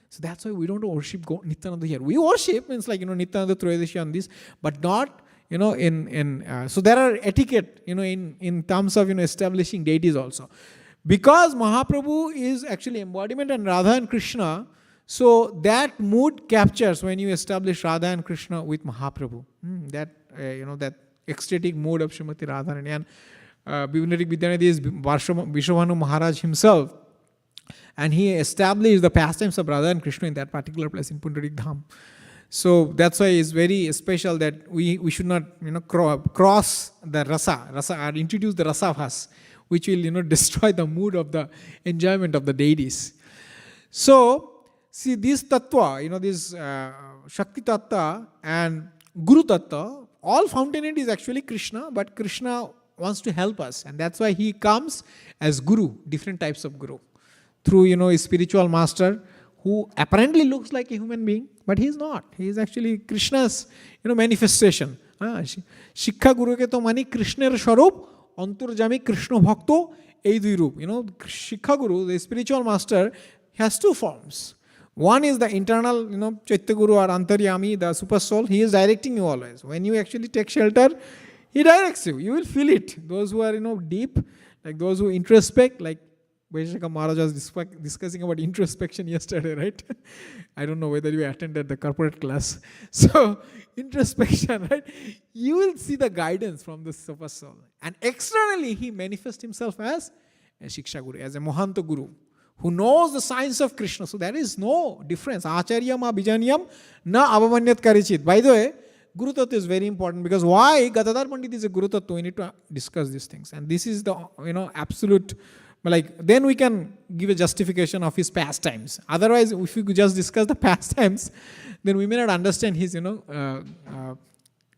So that's why we don't worship Nityananda here. We worship, means Nityananda Troyadashi on this, but not, so there are etiquette, in terms of, establishing deities also. Because Mahaprabhu is actually embodiment and Radha and Krishna, so that mood captures when you establish Radha and Krishna with Mahaprabhu. That ecstatic mood of Srimati Radharani. And Pundarik Vidyanidhi is Vishwabhanu Maharaj himself. And he established the pastimes of Radha and Krishna in that particular place in Pundarik Dham. So that's why it's very special that we should not cross the rasa or introduce the rasa vas, which will destroy the mood of the enjoyment of the deities. So see, this tattva, this Shakti tattva and Guru tattva, all fountainhead is actually Krishna, but Krishna wants to help us, and that's why he comes as Guru, different types of Guru, through a spiritual master who apparently looks like a human being, but he is not. He is actually Krishna's manifestation. Shikha Guru ke to mani Krishner Swarup, Anturjami Krishna Bhakto, ei dui roop. Shikha Guru, the spiritual master, has two forms. One is the internal, Chaitya Guru or Antaryami, the super soul. He is directing you always. When you actually take shelter, he directs you. You will feel it. Those who are, deep, like those who introspect, like Vaishaka Maharaj was discussing about introspection yesterday, right? I don't know whether you attended the corporate class. So, introspection, right? You will see the guidance from the super soul. And externally, he manifests himself as a Shiksha Guru, as a Mohanta Guru, who knows the science of Krishna. So there is no difference. Acharya ma bijaniyam na avamanyat karichit. By the way, Guru Tattva is very important, because why Gadadhar Pandit is a Guru Tattva, we need to discuss these things. And this is the absolute, then we can give a justification of his pastimes. Otherwise, if we could just discuss the pastimes, then we may not understand his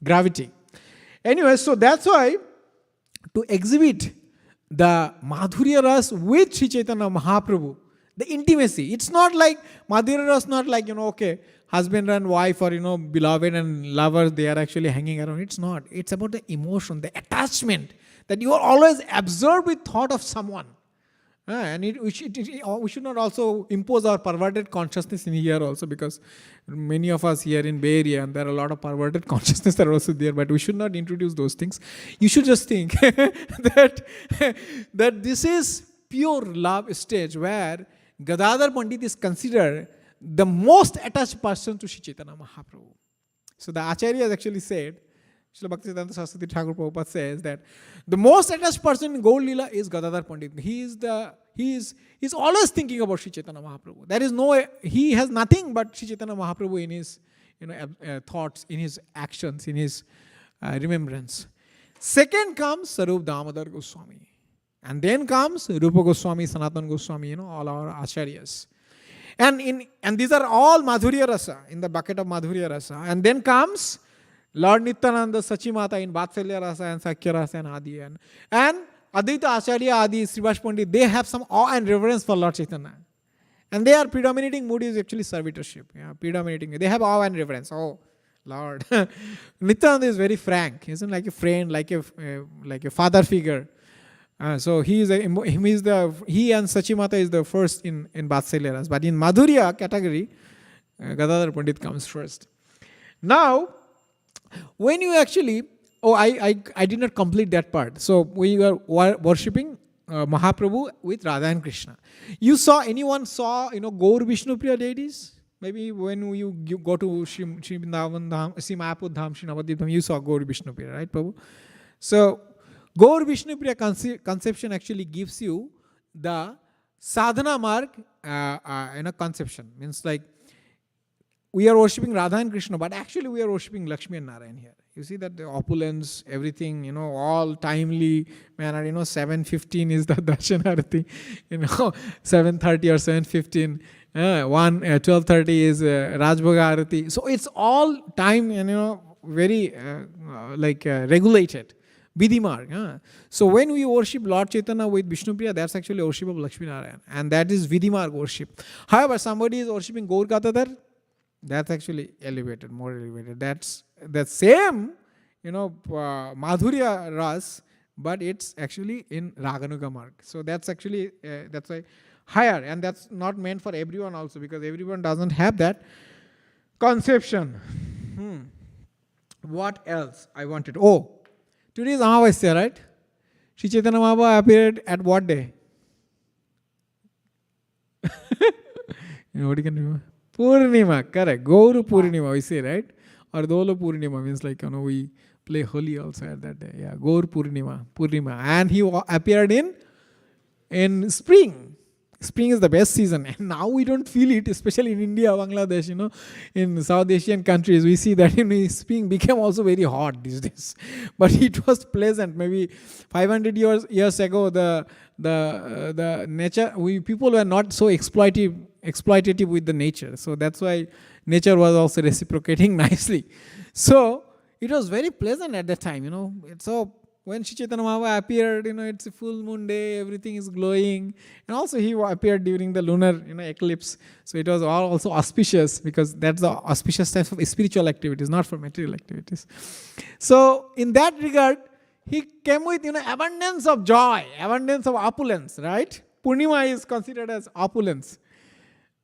gravity. Anyway, so that's why to exhibit the Madhurya Ras with Sri Chaitanya Mahaprabhu, the intimacy. It's not like Madhurya Ras, not like, okay, husband and wife or, beloved and lover, they are actually hanging around. It's not. It's about the emotion, the attachment, that you are always absorbed with thought of someone. And we should not also impose our perverted consciousness in here also, because many of us here in Bay Area, and there are a lot of perverted consciousness that are also there, but we should not introduce those things. You should just think that this is pure love stage where Gadadhar Pandit is considered the most attached person to Sri Chaitanya Mahaprabhu. So the Acharya has actually said, Srila Bhaktisiddhanta Saraswati Thakur Prabhupada says that the most attached person in Gaur Leela is Gadadhar Pandit. He is always thinking about Sri Chaitanya Mahaprabhu. There is he has nothing but Sri Chaitanya Mahaprabhu in his thoughts, in his actions, in his remembrance. Second comes Sarup Damodar Goswami. And then comes Rupa Goswami, Sanatana Goswami, all our acharyas. And these are all Madhurya Rasa, in the bucket of Madhurya Rasa. And then comes Lord Nityananda, Sachimata in Vatsalya Rasa and Sakya Rasa and Adi. And Advaita Acharya Adi, Srivas Pandit, they have some awe and reverence for Lord Chaitanya. And their predominating mood is actually servitorship. Yeah, predominating. They have awe and reverence. Oh, Lord. Nityananda is very frank. He isn't like a friend, like a father figure. So he and Sachimata is the first in Vatsalya Rasa. But in Madhurya category, Gadadhar Pandit comes first. Now, when you actually, I did not complete that part. So we were worshipping Mahaprabhu with Radha and Krishna. Anyone saw, Gaur Vishnupriya deities? Maybe when you go to Sri Vrindavan Dham, Sri Mayapur Dham, Sri Navadvip Dham, you saw Gaur Vishnupriya, right, Prabhu? So, Gaur Vishnupriya conception actually gives you the sadhana mark conception. Means like, we are worshipping Radha and Krishna, but actually we are worshipping Lakshmi and Narayan here. You see that the opulence, everything, all timely manner, 7:15 is the Darshan Arati, 7:30 or 7:15, 12:30 is Rajbhoga Arati. So it's all time, very regulated. Vidhimarg. So when we worship Lord Chaitanya with Vishnupriya, that's actually worship of Lakshmi Narayan. And that is Vidhimarg worship. However, somebody is worshipping Gaur Katha, that's actually elevated, more elevated. That's the same, Madhurya Ras, but it's actually in Raganuga mark. So that's actually, that's why higher. And that's not meant for everyone also, because everyone doesn't have that conception. What else I wanted? Oh, today is Amavasya, right? Sri Chaitanya Mahaprabhu appeared at what day? What you can remember? Purnima, correct. Gauru Purnima, we say, right? Or Dolo Purnima means like, we play Holi also at that day. Yeah, Gaur Purnima. And he appeared in spring. Spring is the best season. And now we don't feel it, especially in India, Bangladesh, in South Asian countries. We see that spring became also very hot these days. But it was pleasant. Maybe 500 years ago, the nature, people were not so exploitative with the nature. So that's why nature was also reciprocating nicely. So it was very pleasant at that time, So when Sri Chaitanya Mahaprabhu appeared, it's a full moon day, everything is glowing. And also he appeared during the lunar, eclipse. So it was all also auspicious, because that's the auspicious time for spiritual activities, not for material activities. So in that regard, he came with, abundance of joy, abundance of opulence, right? Purnima is considered as opulence.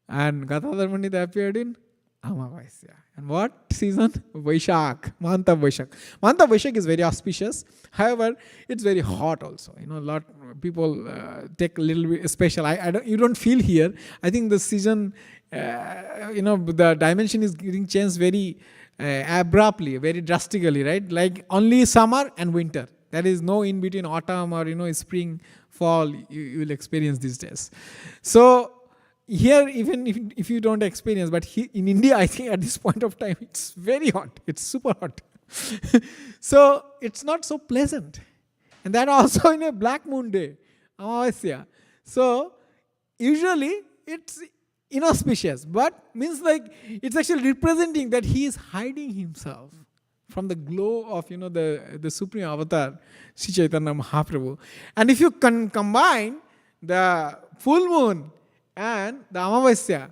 And Gadadhar Pandit appeared in Amavasya. And what season? Vaishak, month of Vaishak. Month of Vaishak is very auspicious. However, it's very hot also. A lot of people take a little bit special. You don't feel here. I think the season, the dimension is getting changed very abruptly, very drastically, right? Like only summer and winter. There is no in between autumn or spring, fall. You will experience these days. So here, even if you don't experience, but in India, I think at this point of time, it's very hot. It's super hot. So it's not so pleasant. And that also in a black moon day, Amavasya. So usually it's inauspicious, but means like it's actually representing that he is hiding himself from the glow of the supreme avatar, Sri Chaitanya Mahaprabhu. And if you can combine the full moon and the Amavasya,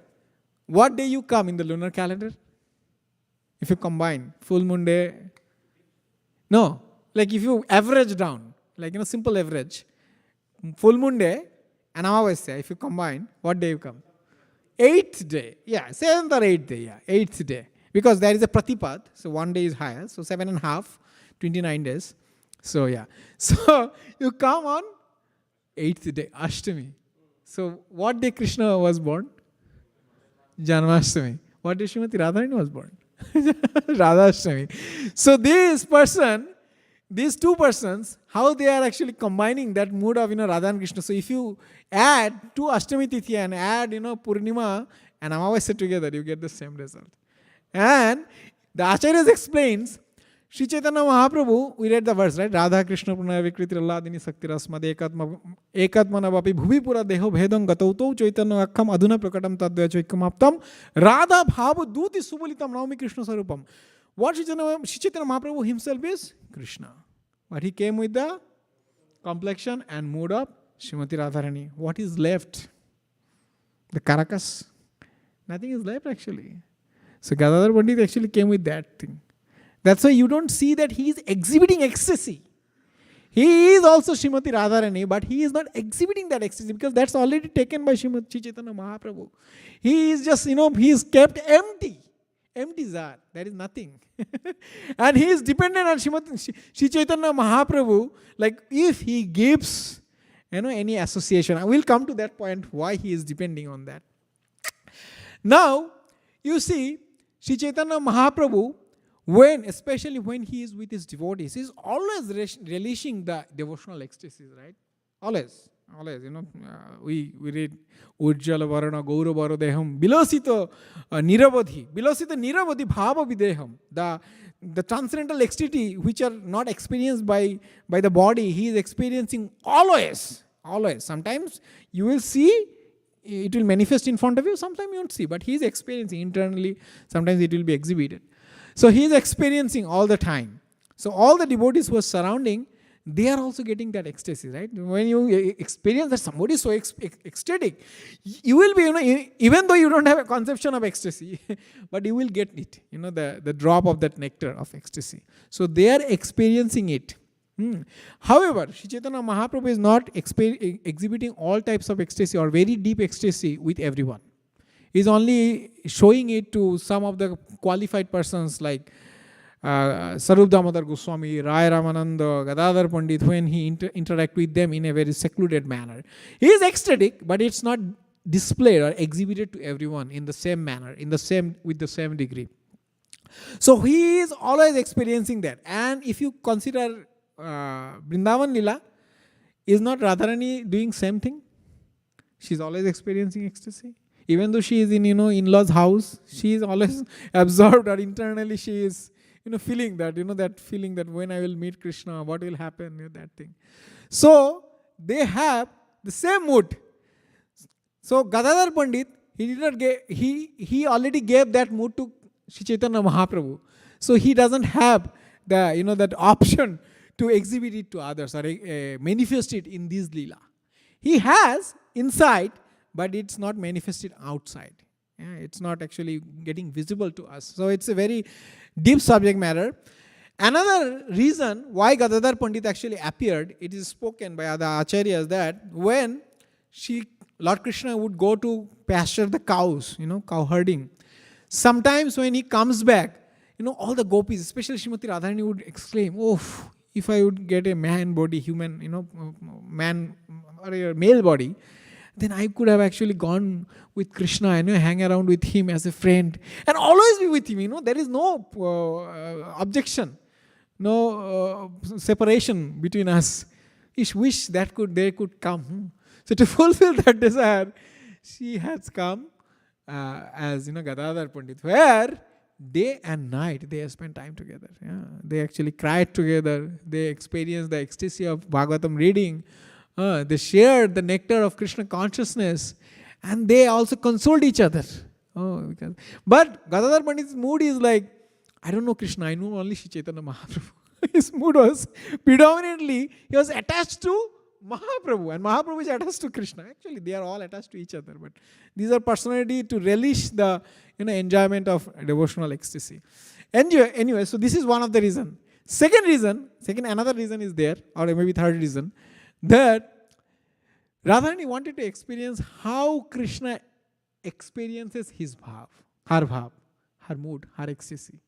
what day you come in the lunar calendar? If you combine full moon day, no, like if you average down, like simple average, full moon day and Amavasya, if you combine, what day you come? 8th day, 7th or 8th day, 8th day. Because there is a pratipad, so one day is higher, so 7.5, 29 days. So so you come on 8th day, Ashtami. So what day Krishna was born? Janmashtami. What day Srimati Radharani was born? Radhashtami. So these two persons, how they are actually combining that mood of Radha and Krishna. So if you add two Ashtami Tithi and add Purnima and Amavasya together, you get the same result. And the Acharyas explains, Sri Chaitanya Mahaprabhu, we read the verse, right? Radha Krishna Pranaya Vikriti Alladini Sakti Rasmad Ekatmana Vapi Bhuvi Pura Deho Bhedam Gatauto Chaitanya Akham Adhuna Prakatam Tadvaya Chaikam Aptam Radha Bhava Duti Subulitam Naumi Krishna Sarupam. What Sri Chaitanya Mahaprabhu himself is? Krishna. But he came with the complexion and mood of Srimati Radharani. What is left? The carcass. Nothing is left actually. So Gadadhar Pandit actually came with that thing. That's why you don't see that he is exhibiting ecstasy. He is also Srimati Radharani, but he is not exhibiting that ecstasy because that's already taken by Srimati Chaitanya Mahaprabhu. He is just, he is kept empty. Empty zar. There is nothing. And he is dependent on Sri Chaitanya Mahaprabhu. Like if he gives, any association. I will come to that point why he is depending on that. Now, you see, Sri Chaitanya Mahaprabhu, especially when he is with his devotees, he is always relishing the devotional ecstasies, right? Always, we read Ujjala Varana Gaura Varadeham Bilasita Niravadhi Bhava Videham, the transcendental ecstasy which are not experienced by the body, he is experiencing always. Sometimes you will see it will manifest in front of you, sometimes you won't see, but he is experiencing internally, sometimes it will be exhibited. So he is experiencing all the time. So all the devotees who are surrounding, they are also getting that ecstasy, right? When you experience that somebody is so ecstatic, you will be, even though you don't have a conception of ecstasy, but you will get it, the drop of that nectar of ecstasy. So they are experiencing it. However, Sri Chaitanya Mahaprabhu is not exhibiting all types of ecstasy or very deep ecstasy with everyone. He is only showing it to some of the qualified persons like Sarup Damodar Goswami, Rai Ramananda, Gadadhar Pandit, when he interact with them in a very secluded manner. He is ecstatic, but it's not displayed or exhibited to everyone in the same manner, with the same degree. So he is always experiencing that. And if you consider Vrindavan Lila, is not Radharani doing same thing? She is always experiencing ecstasy. Even though she is in, in-laws' house, she is always absorbed, or internally she is, feeling that, that feeling that when I will meet Krishna, what will happen, that thing. So, they have the same mood. So, Gadadhar Pandit, he already gave that mood to Sri Chaitanya Mahaprabhu. So, he doesn't have the, that option to exhibit it to others or manifest it in this Leela. He has inside, but it's not manifested outside. It's not actually getting visible to us. So it's a very deep subject matter. Another reason why Gadadhar Pandit actually appeared, it is spoken by other acharyas that when Lord Krishna would go to pasture the cows, cow herding, sometimes when he comes back, all the gopis, especially Srimati Radharani, would exclaim, "Oh, if I would get a man body, man or a male body, then I could have actually gone with Krishna and hang around with him as a friend and always be with him. There is no objection, no separation between us. I wish that they could come." So to fulfill that desire, she has come as Gadadhar Pandit, where day and night they spend time together. They actually cried together. They experienced the ecstasy of Bhagavatam reading. They shared the nectar of Krishna consciousness, and they also consoled each other. But Gadadhar Pandit's mood is like, I don't know Krishna, I know only Sri Chaitanya Mahaprabhu. His mood was predominantly, he was attached to Mahaprabhu, and Mahaprabhu is attached to Krishna. Actually, they are all attached to each other, but these are personality to relish the enjoyment of devotional ecstasy. Anyway, so this is one of the reasons. Another reason is there, or maybe third reason, that Radharani wanted to experience how Krishna experiences his bhav, her mood, her ecstasy.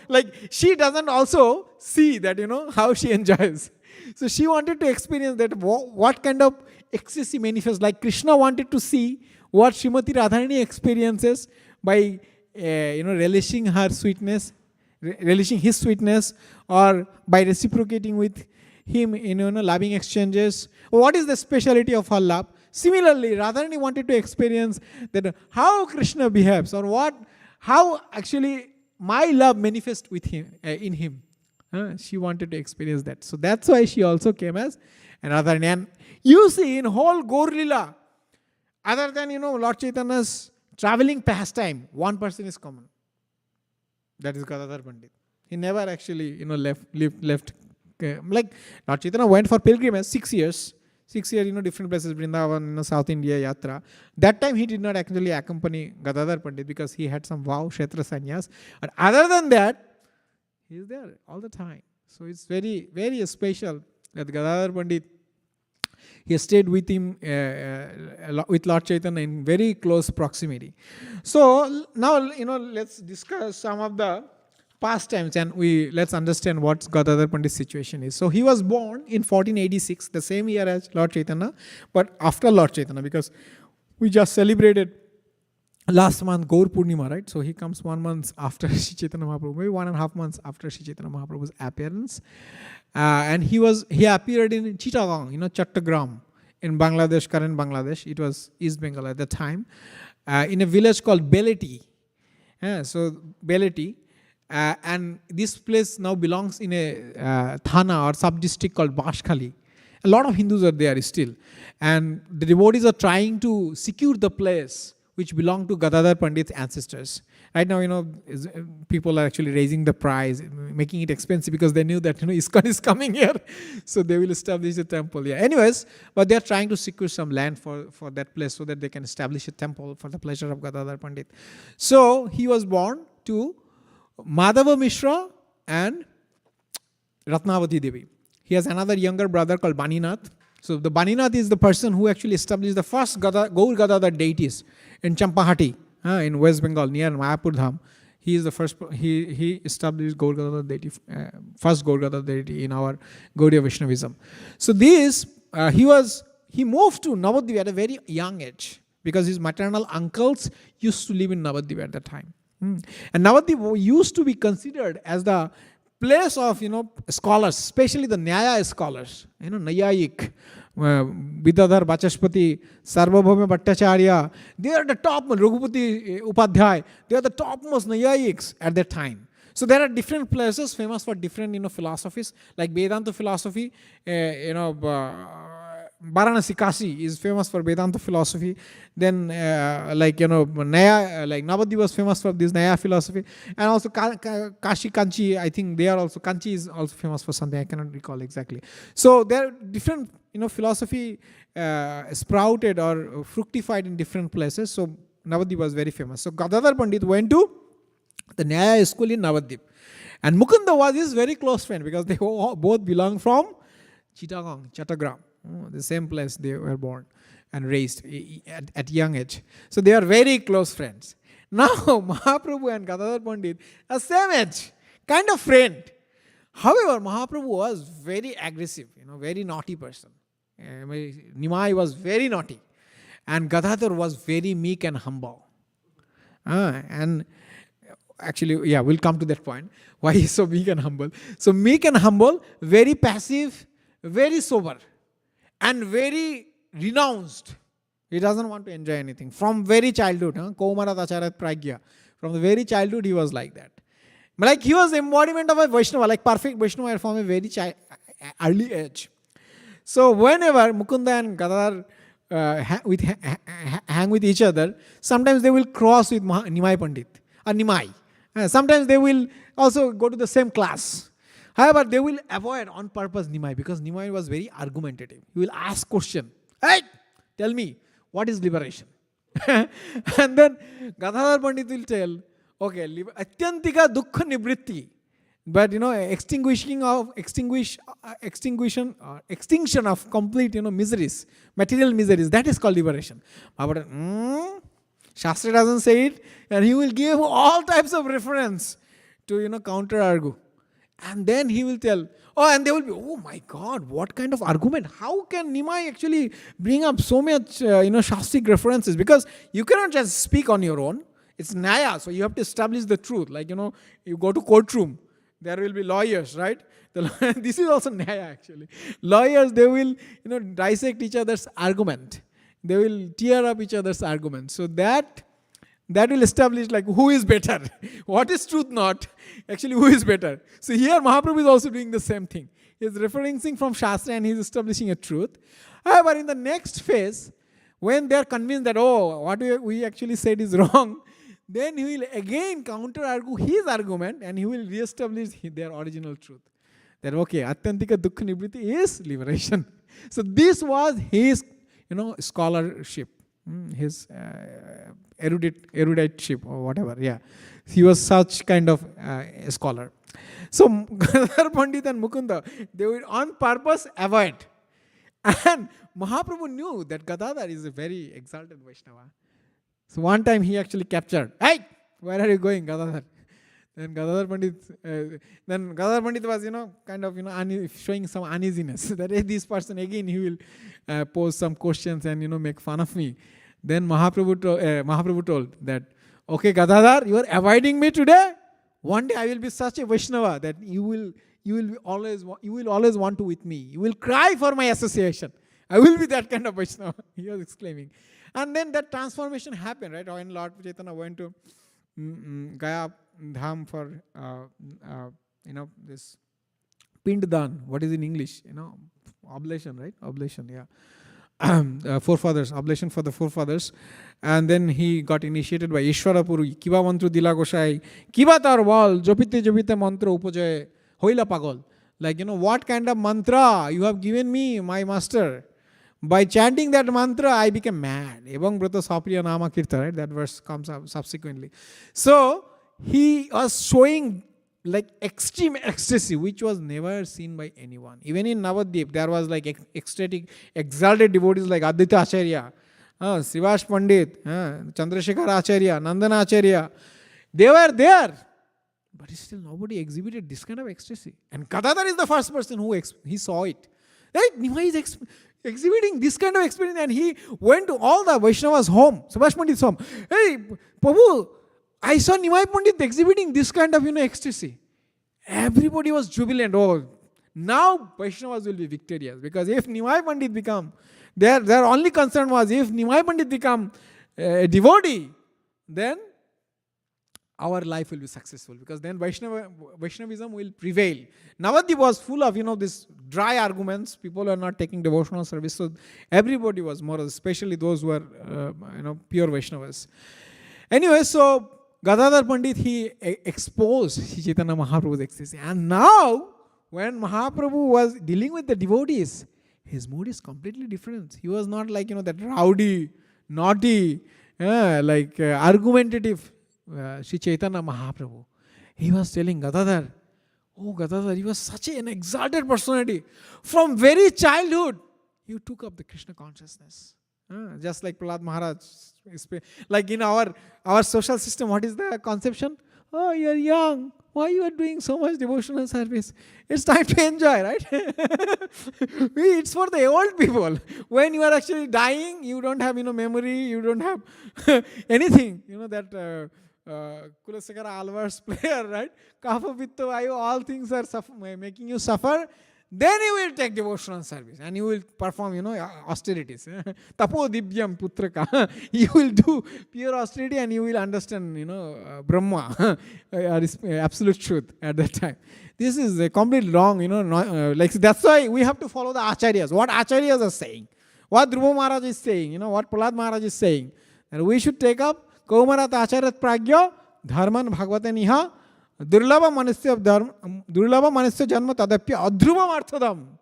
Like she doesn't also see that, how she enjoys. So she wanted to experience that, what kind of ecstasy manifests. Like Krishna wanted to see what Srimati Radharani experiences by, relishing her sweetness, relishing his sweetness, or by reciprocating with him in loving exchanges. What is the speciality of her love? Similarly, Radharani wanted to experience that how Krishna behaves, or how actually my love manifest with him, in him. She wanted to experience that. So that's why she also came as another. And you see, in whole Gaur Lila, other than, Lord Chaitanya's traveling pastime, one person is common. That is Gadadhar Pandit. He never actually, left. Like Lord Chaitanya went for pilgrimage 6 years. 6 years, different places, Vrindavan, South India, Yatra. That time he did not actually accompany Gadadhar Pandit because he had some vow, Kshetra Sannyas. But other than that, he is there all the time. So it's very, very special that Gadadhar Pandit, he stayed with him, with Lord Chaitanya in very close proximity. So now, let's discuss some of the pastimes and let's understand what Gadadhar Pandit's situation is. So he was born in 1486, the same year as Lord Chaitanya, but after Lord Chaitanya, because we just celebrated last month Gaur Purnima, right? So he comes 1 month after Sri Chaitanya Mahaprabhu, maybe 1.5 months after Sri Chaitanya Mahaprabhu's appearance. And he appeared in Chittagong, Chattogram, in Bangladesh, current Bangladesh. It was East Bengal at the time, in a village called Beleti. So Beleti. And this place now belongs in a thana or sub-district called Bashkhali. A lot of Hindus are there still. And the devotees are trying to secure the place which belonged to Gadadhar Pandit's ancestors. Right now, people are actually raising the price, making it expensive because they knew that, ISKCON is coming here. So they will establish a temple. Yeah. Anyways, but they are trying to secure some land for that place so that they can establish a temple for the pleasure of Gadadhar Pandit. So he was born to Madhava Mishra and Ratnavati Devi. He has another younger brother called Baninath. So the Baninath is the person who actually established the first Gaur Gadadhar deities in Champahati, in West Bengal, near Mayapur Dham. He is the first, he established Gaur Gadadhar deity, first Gaur Gadadhar deity in our Gaudiya Vaishnavism. So he moved to Navadvip at a very young age because his maternal uncles used to live in Navadvip at that time. And Navadvip used to be considered as the place of, scholars, especially the Nyaya scholars, Nayayik, Vidadhar Bachashpati, Sarvabhauma Bhattacharya. They are the top, Raghupati Upadhyay, they are the topmost Nayayiks at that time. So there are different places famous for different, philosophies, like Vedanta philosophy, Varanasi, Kashi is famous for Vedanta philosophy. Then, Naya, like Navadvip was famous for this Naya philosophy. And also Kashi, Kanchi, I think they are also, Kanchi is also famous for something, I cannot recall exactly. So there are different, philosophy sprouted or fructified in different places. So Navadvip was very famous. So Gadadhar Pandit went to the Nyaya school in Navadvip. And Mukunda was his very close friend because they both belong from Chittagong, Chattogram. The same place they were born and raised at young age. So they are very close friends. Now Mahaprabhu and Gadadhar Pandit are same age, kind of friend. However, Mahaprabhu was very aggressive, very naughty person. Nimai was very naughty. And Gadadhar was very meek and humble. And actually, yeah, we'll come to that point. Why he's so meek and humble. So meek and humble, very passive, very sober. And very renounced. He doesn't want to enjoy anything. From very childhood, Kaumarat Acharat Pragya. From the very childhood, he was like that. Like he was embodiment of a Vaishnava, like perfect Vaishnava from a very early age. So whenever Mukunda and Gadadhar hang with each other, sometimes they will cross with Nimai Pandit or Nimai. Sometimes they will also go to the same class. However, they will avoid on purpose Nimai because Nimai was very argumentative. He will ask question. Hey, tell me, what is liberation? And then Gadadhar Pandit will tell, okay, Atyantika Dukkha Nivritti. But extinction of complete complete material miseries, that is called liberation. But Shastra doesn't say it, and he will give all types of reference to counter argue. And then he will tell, and they will be, oh my God, what kind of argument? How can Nimai actually bring up so much, Shastric references? Because you cannot just speak on your own. It's Nyaya, so you have to establish the truth. Like, you go to courtroom, there will be lawyers, right? This is also Nyaya actually. Lawyers, they will, dissect each other's argument. They will tear up each other's argument. So that that will establish like who is better. What is truth not? Actually, who is better? So here Mahaprabhu is also doing the same thing. He is referencing from Shastra and he is establishing a truth. However, in the next phase, when they are convinced that, oh, what we actually said is wrong, then he will again counter-argue his argument and he will re-establish their original truth. That, okay, Atyantika Dukkha Nivriti is liberation. So this was his, scholarship, his eruditeship or whatever, yeah. He was such kind of a scholar. So Gadadhar Pandit and Mukunda, they would on purpose avoid. And Mahaprabhu knew that Gadadhar is a very exalted Vaishnava. So one time he actually captured, hey, where are you going, Gadadhar? Then Gadadhar Pandit was, showing some uneasiness. That this person again, he will pose some questions and, make fun of me. Then Mahaprabhu told that, okay, Gadadhar, you are avoiding me today. One day I will be such a Vaishnava that you will always want to with me. You will cry for my association. I will be that kind of Vaishnava. He was exclaiming. And then that transformation happened, right? When Lord Chaitanya went to Gaya Dham for, this Pinddan. What is in English? Oblation, right? Oblation, yeah. Forefathers, oblation for the forefathers. And then he got initiated by Ishwarapuri. Kiba mantra dila goshai. Kiba tar wal. Jopite mantra upajaye. Hoila pagol. Like, what kind of mantra you have given me, my master? By chanting that mantra, I became mad. Ebang brata sapriya nama kirta, right? That verse comes up subsequently. So, he was showing like extreme ecstasy, which was never seen by anyone. Even in Navadvip, there was like ecstatic, exalted devotees like Aditya Acharya, Sivash Pandit, Chandrasekhar Acharya, Nandana Acharya. They were there. But still nobody exhibited this kind of ecstasy. And Gadadhar is the first person who he saw it. Right? Nimai is exhibiting this kind of experience, and he went to all the Vaishnavas' home, Subhash Pandit's home. Hey, Prabhu, I saw Nimai Pandit exhibiting this kind of, ecstasy. Everybody was jubilant. Oh, now Vaishnavas will be victorious. Because if Nimai Pandit become, their only concern was if Nimai Pandit become a devotee, then our life will be successful. Because then Vaishnavism will prevail. Navadvip was full of, this dry arguments. People are not taking devotional service. So everybody was more, especially those who are, pure Vaishnavas. Anyway, so Gadadhar Pandit, he exposed Chaitanya Mahaprabhu's ecstasy. And now, when Mahaprabhu was dealing with the devotees, his mood is completely different. He was not like, that rowdy, naughty, argumentative Sri Chaitanya Mahaprabhu. He was telling Gadadhar, oh Gadadhar, you are such an exalted personality. From very childhood, you took up the Krishna consciousness. Just like Prahlad Maharaj. Like in our social system, what is the conception? Oh, you are young. Why you are doing so much devotional service? It's time to enjoy, right? It's for the old people. When you are actually dying, you don't have, memory, you don't have anything. That Kulasekara Alvar's prayer, right? Kapha, Pitta, Vayu, all things are making you suffer. Then you will take devotional service and you will perform, austerities. Tapo Dibyam Putraka. You will do pure austerity and you will understand, Brahma, absolute truth at that time. This is a complete wrong, that's why we have to follow the acharyas. What acharyas are saying. What Dhruva Maharaj is saying, what Prahlad Maharaj is saying. And we should take up Kaumarat Acharat Pragya, Dharman Bhagavate Niha, Durlabha Manasya Janma Tadapya Adhrubam Arthadam.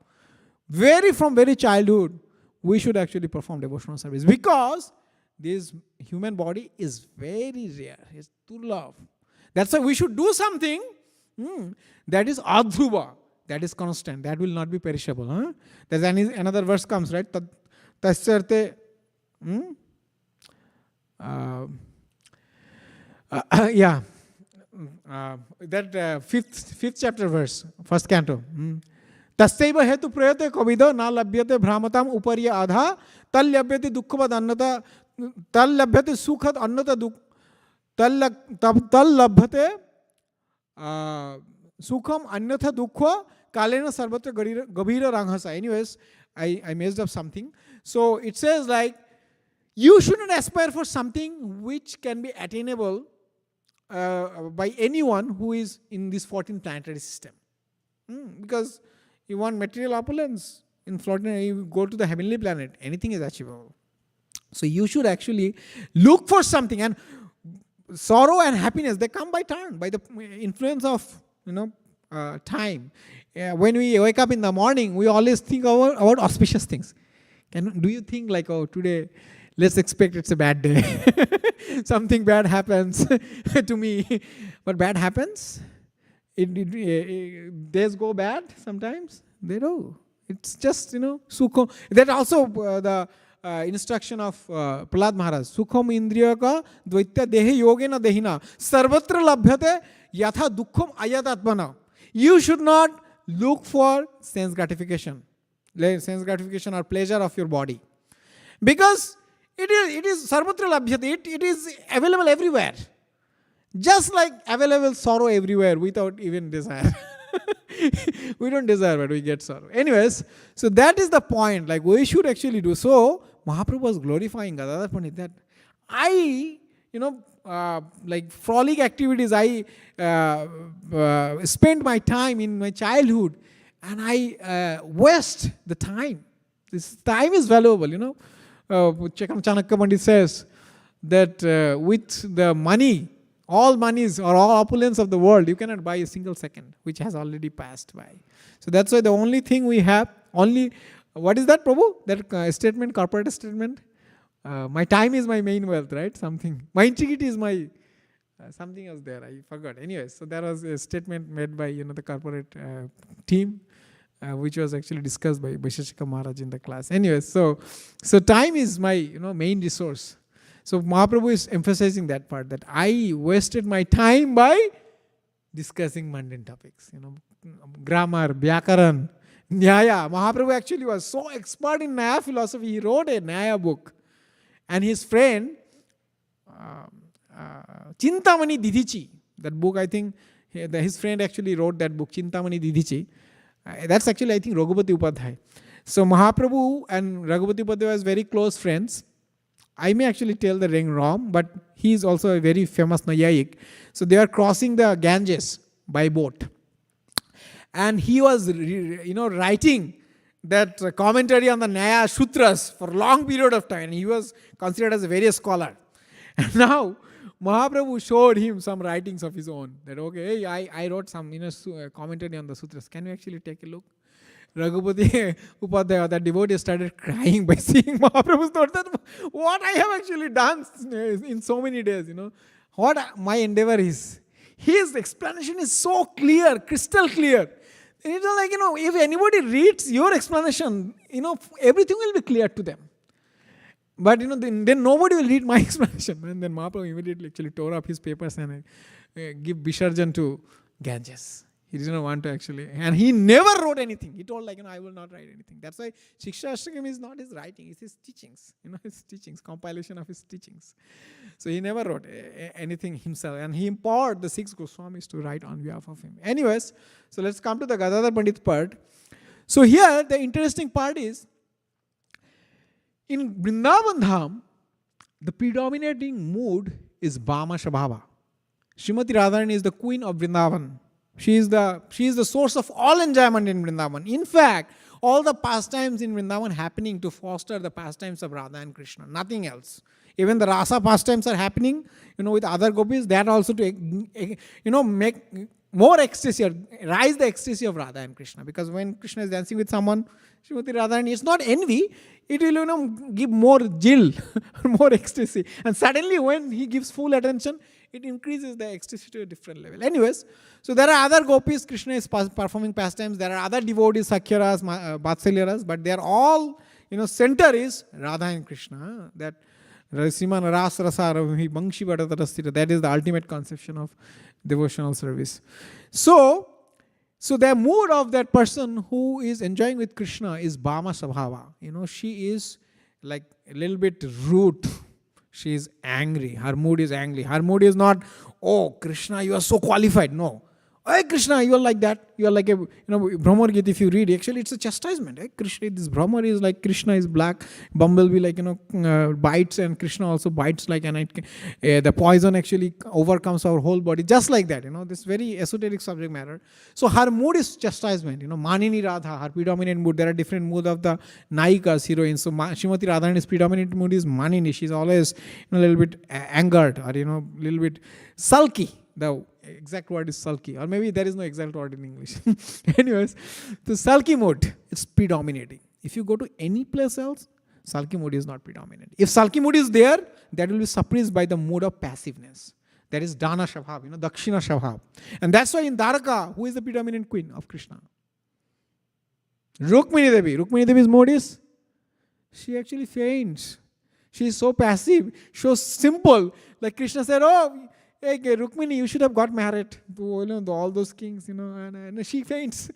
From very childhood, we should actually perform devotional service. Because this human body is very rare. It's durlabh. That's why we should do something that is adhruva, that is constant, that will not be perishable. There's another verse comes, right? Tasyarte. That fifth chapter verse, first canto. Tasyaiva hetu prayate kavido na labhyate bhramatam uparya adha tal labhyate dukkavad annata tal labhyate sukhat annata dukh tal labhyate sukham annatha dukkha kalena sarvatra gabhira ranghasa. Anyways, I messed up something. So it says like, You shouldn't aspire for something which can be attainable by anyone who is in this 14 planetary system. Because you want material opulence, in floating, you go to the heavenly planet, anything is achievable. So you should actually look for something, and sorrow and happiness, they come by turn, by the influence of time. When we wake up in the morning, we always think about auspicious things. Do you think like, oh, today, let's expect it's a bad day. Something bad happens to me. But bad happens. Days go bad sometimes. They do. It's just, sukho. That also the instruction of Prahlad Maharaj. Sukham indriya ka dvaitya dehe yogena dehina sarvatra labhyate yatha dukkham ayatatmana. You should not look for sense gratification. Sense gratification or pleasure of your body. Because it is sarvatra labhyate. It is available everywhere. Just like available sorrow everywhere without even desire. We don't desire, but we get sorrow. Anyways, so that is the point. Like we should actually do. So Mahaprabhu was glorifying Gadadhar Pandit that I, like frolic activities, I spend my time in my childhood and I waste the time. This time is valuable, Chanakya Pandit says that with the money, all monies or all opulence of the world, you cannot buy a single second, which has already passed by. So that's why the only thing we have, what is that, Prabhu? That statement, corporate statement? My time is my main wealth, right? Something. My integrity is my, something else there, I forgot. Anyways, so there was a statement made by, the corporate team, which was actually discussed by Vaisheshika Maharaj in the class. Anyways, so time is my, main resource. So Mahaprabhu is emphasizing that part, that I wasted my time by discussing mundane topics, grammar, Vyakaran, Nyaya. Mahaprabhu actually was so expert in Nyaya philosophy, he wrote a Nyaya book. And his friend, Chintamani Didhichi, that book I think, his friend actually wrote that book, Chintamani Didhichi. That's actually I think Raghupati Upadhyay. So Mahaprabhu and Raghupati Upadhyay was very close friends. I may actually tell the ring wrong, but he is also a very famous Nayayik. So they are crossing the Ganges by boat. And he was, writing that commentary on the Nyaya Sutras for a long period of time. And he was considered as a very scholar. And now Mahaprabhu showed him some writings of his own. That, okay, I wrote some commentary on the Sutras. Can you actually take a look? Raghupati Upadhyaya, the devotee, started crying by seeing Mahaprabhu's notes. That what I have actually done in so many days, what my endeavor is. His explanation is so clear, crystal clear. It's like, if anybody reads your explanation, everything will be clear to them. But, then nobody will read my explanation. And then Mahaprabhu immediately actually tore up his papers and give Visarjan to Ganges. He didn't want to actually, and he never wrote anything. He told I will not write anything. That's why Shiksha Ashtakam is not his writing, it's his teachings. His teachings, compilation of his teachings. So he never wrote anything himself. And he empowered the 6 Goswamis to write on behalf of him. Anyways, so let's come to the Gadadhar Pandit part. So here, the interesting part is, in Vrindavan Dham, the predominating mood is Bhama Shabhava. Srimati Radharani is the queen of Vrindavan. She is the source of all enjoyment in Vrindavan. In fact, all the pastimes in Vrindavan happening to foster the pastimes of Radha and Krishna, nothing else. Even the rasa pastimes are happening, with other gopis, that also to, make more ecstasy, or rise the ecstasy of Radha and Krishna. Because when Krishna is dancing with someone, Srimati Radharani, it's not envy, it will, give more jill, more ecstasy. And suddenly when he gives full attention, it increases the ecstasy to a different level. Anyways, so there are other gopis, Krishna is performing pastimes, there are other devotees, Sakhyaras, Vatsalyaras, but they are all, center is Radha and Krishna. That Rasiman Ras Rasa Ravi Bangshi Bhattatarastira, that is the ultimate conception of devotional service. So the mood of that person who is enjoying with Krishna is Bhama Sabhava. She is like a little bit rude. She is angry. Her mood is angry. Her mood is not, oh, Krishna, you are so qualified. No. Hey Krishna, you are like that. You are like a, Brahmar Gita, if you read, actually it's a chastisement. Hey Krishna, this Brahmar is like, Krishna is black, bumblebee like, bites, and Krishna also bites like, and the poison actually overcomes our whole body. Just like that, this very esoteric subject matter. So her mood is chastisement, Manini Radha, her predominant mood. There are different moods of the Naikas, heroines. So Srimati Radharani's predominant mood is Manini. She's always a little bit angered, or, little bit sulky. The exact word is sulky, or maybe there is no exact word in English. Anyways, the sulky mode, it's predominating. If you go to any place else, sulky mode is not predominant. If sulky mode is there, that will be suppressed by the mode of passiveness. That is Dana Shabhav, Dakshina Shabhav. And that's why in Dwaraka, who is the predominant queen of Krishna? Rukmini Devi. Rukmini Devi's mode is, she actually faints. She is so passive, so simple. Like Krishna said, oh, hey, Rukmini, you should have got married to all those kings, and she faints.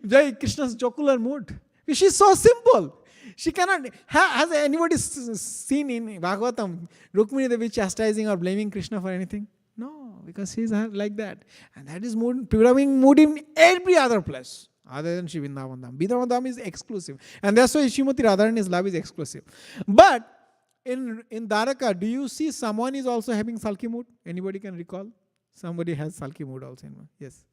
Jai Krishna's jocular mood. She's so simple. She cannot. Has anybody seen in Bhagavatam Rukmini Devi chastising or blaming Krishna for anything? No, because she's like that. And that is predominating mood in every other place other than Shri Vrindavan Dham. Vrindavan Dham is exclusive. And that's why Srimati Radharani's love is exclusive. But in Dwaraka, do you see someone is also having sulky mood? Anybody can recall? Somebody has sulky mood also. Yes.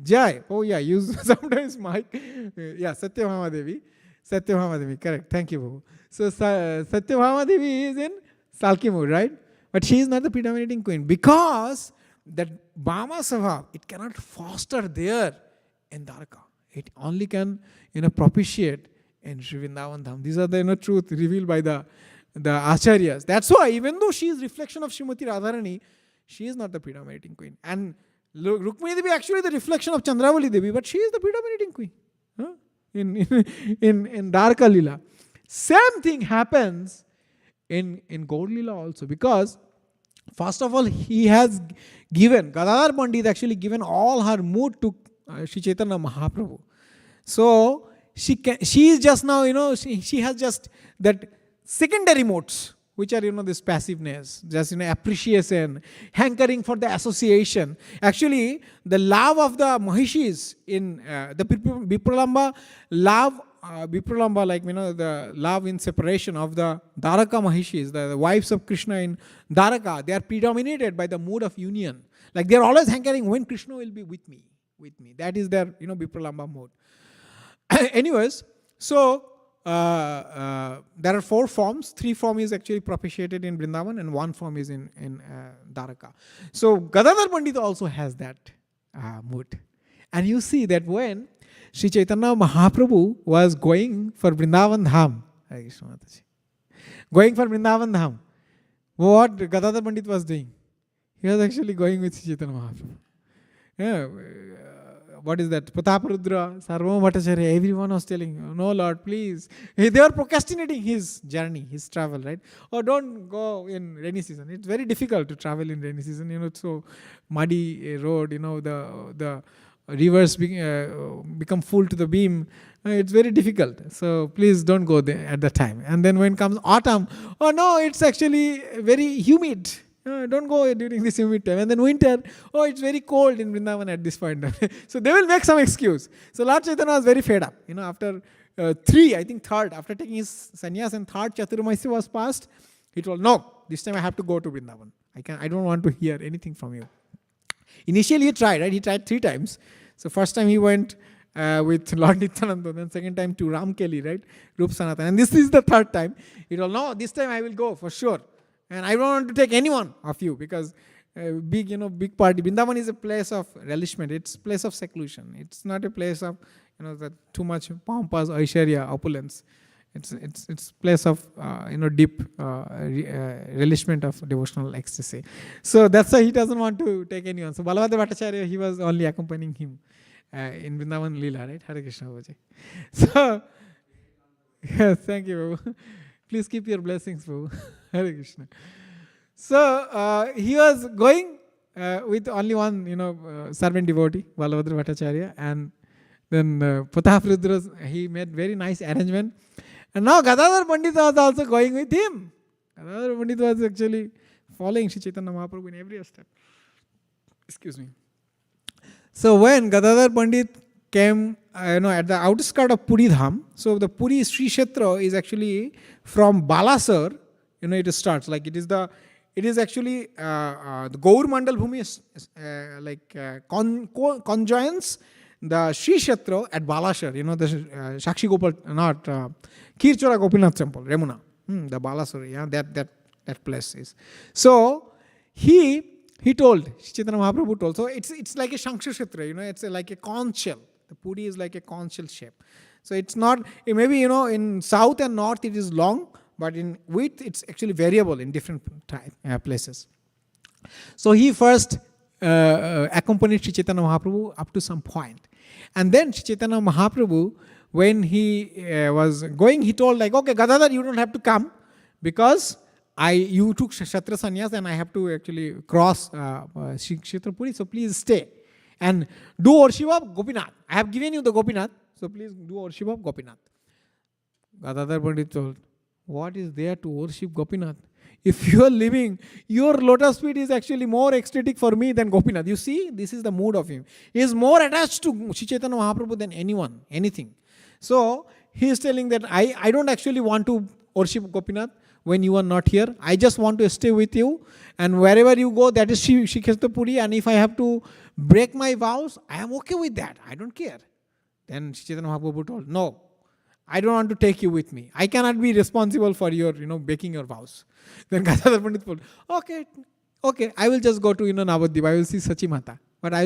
Jai. Oh yeah, use sometimes mic. Yeah, Satyabhama Devi. Satyabhama Devi, correct. Thank you, Babu. So Satyabhama Devi is in sulky mood, right? But she is not the predominating queen, because that Bhama Sabha, it cannot foster there in Dwaraka. It only can, propitiate in Shri Vrindavan Dham. These are the truth revealed by the Acharyas. That's why even though she is reflection of Srimati Radharani, she is not the predominating queen. And Rukmini Devi actually the reflection of Chandravali Devi, but she is the predominating queen. In Dwaraka Lila. Same thing happens in Gaur Lila also, because first of all, he has given, Gadadhar Pandit actually given all her mood to Sri Chaitanya Mahaprabhu. So she is just now, she has just that secondary modes, which are, this passiveness, just, appreciation, hankering for the association. Actually, the love of the Mahishis in the Vipralamba, like, the love in separation of the Dwaraka Mahishis, the wives of Krishna in Dwaraka, they are predominated by the mood of union. Like, they are always hankering when Krishna will be with me. That is their, Vipralamba mode. Anyways, so, there are 4 forms. 3 forms is actually propitiated in Vrindavan, and 1 form is in Dwaraka. So Gadadhar Pandit also has that mood. And you see that when Sri Chaitanya Mahaprabhu was going for Vrindavan Dham, what Gadadhar Pandit was doing? He was actually going with Sri Chaitanya Mahaprabhu. Yeah. What is that? Pataparudra, Sarvama Bhattacharya, everyone was telling, no Lord, please. They were procrastinating his journey, his travel, right? Or don't go in rainy season. It's very difficult to travel in rainy season, it's so muddy road, the rivers become full to the beam. It's very difficult. So please don't go there at the time. And then when comes autumn, oh no, it's actually very humid. Don't go during this humid time. And then winter, oh, it's very cold in Vrindavan at this point. So they will make some excuse. So Lord Chaitanya was very fed up. After third, after taking his sannyas and third Chaturmasya was passed, he told, no, this time I have to go to Vrindavan. I don't want to hear anything from you. Initially he tried, right? He tried 3 times. So first time he went with Lord Nityananda, then second time to Ramkeli, right? Rup Sanatana. And this is the 3rd time. He told, no, this time I will go for sure. And I don't want to take anyone of you, because big party. Vrindavan is a place of relishment. It's a place of seclusion. It's not a place of, that too much pompas, aishwarya, opulence. It's place of, deep relishment of devotional ecstasy. So that's why he doesn't want to take anyone. So Balabhadra Bhattacharya, he was only accompanying him in Vrindavan Leela, right? Hare Krishna Bhaji. So, yes, thank you, Babu. Please keep your blessings, Babu. Hare Krishna. So he was going with only one, servant devotee, Balabhadra Bhattacharya, and then Pataparudra, he made very nice arrangement. And now Gadadhar Pandit was also going with him. Gadadhar Pandit was actually following Sri Chaitanya Mahaprabhu in every step. Excuse me. So when Gadadhar Pandit came, at the outskirts of Puri Dham, so the Puri Sri Kshetra is actually from Balasar, it starts, like it is actually the Gaur Mandal Bhumi is conjoins the Sri Kshetra at Balasar, the Shakshi Gopal, not Kirchora Gopinath temple, Remuna, the Balasar, that place is. So he told, Chaitanya Mahaprabhu told, so it's like a Shanksha Kshetra, it's like a conch shell. The Puri is like a conch shell shape. So it's not, maybe, in south and north it is long, but in width it's actually variable in different places. So he first accompanied Sri Chaitanya Mahaprabhu up to some point. And then Sri Chaitanya Mahaprabhu, when he was going, he told like, okay, Gadadhar, you don't have to come because you took Kshatriya Sannyas and I have to actually cross Sri Kshetra Puri, so please stay. And do worship of Gopinath. I have given you the Gopinath, so please do worship of Gopinath. Gadadhar Pandit told, what is there to worship Gopinath? If you are living, your lotus feet is actually more ecstatic for me than Gopinath. You see, this is the mood of him. He is more attached to Sri Chaitanya Mahaprabhu than anything. So, he is telling that I don't actually want to worship Gopinath when you are not here. I just want to stay with you. And wherever you go, that is Sri Kshetra Puri. And if I have to break my vows, I am okay with that. I don't care. Then Sri Chaitanya Mahaprabhu told, no, I don't want to take you with me. I cannot be responsible for your, breaking your vows. Then Gadadhar Pandit told, okay, I will just go to, Navadvip. I will see Sachi Mata. But I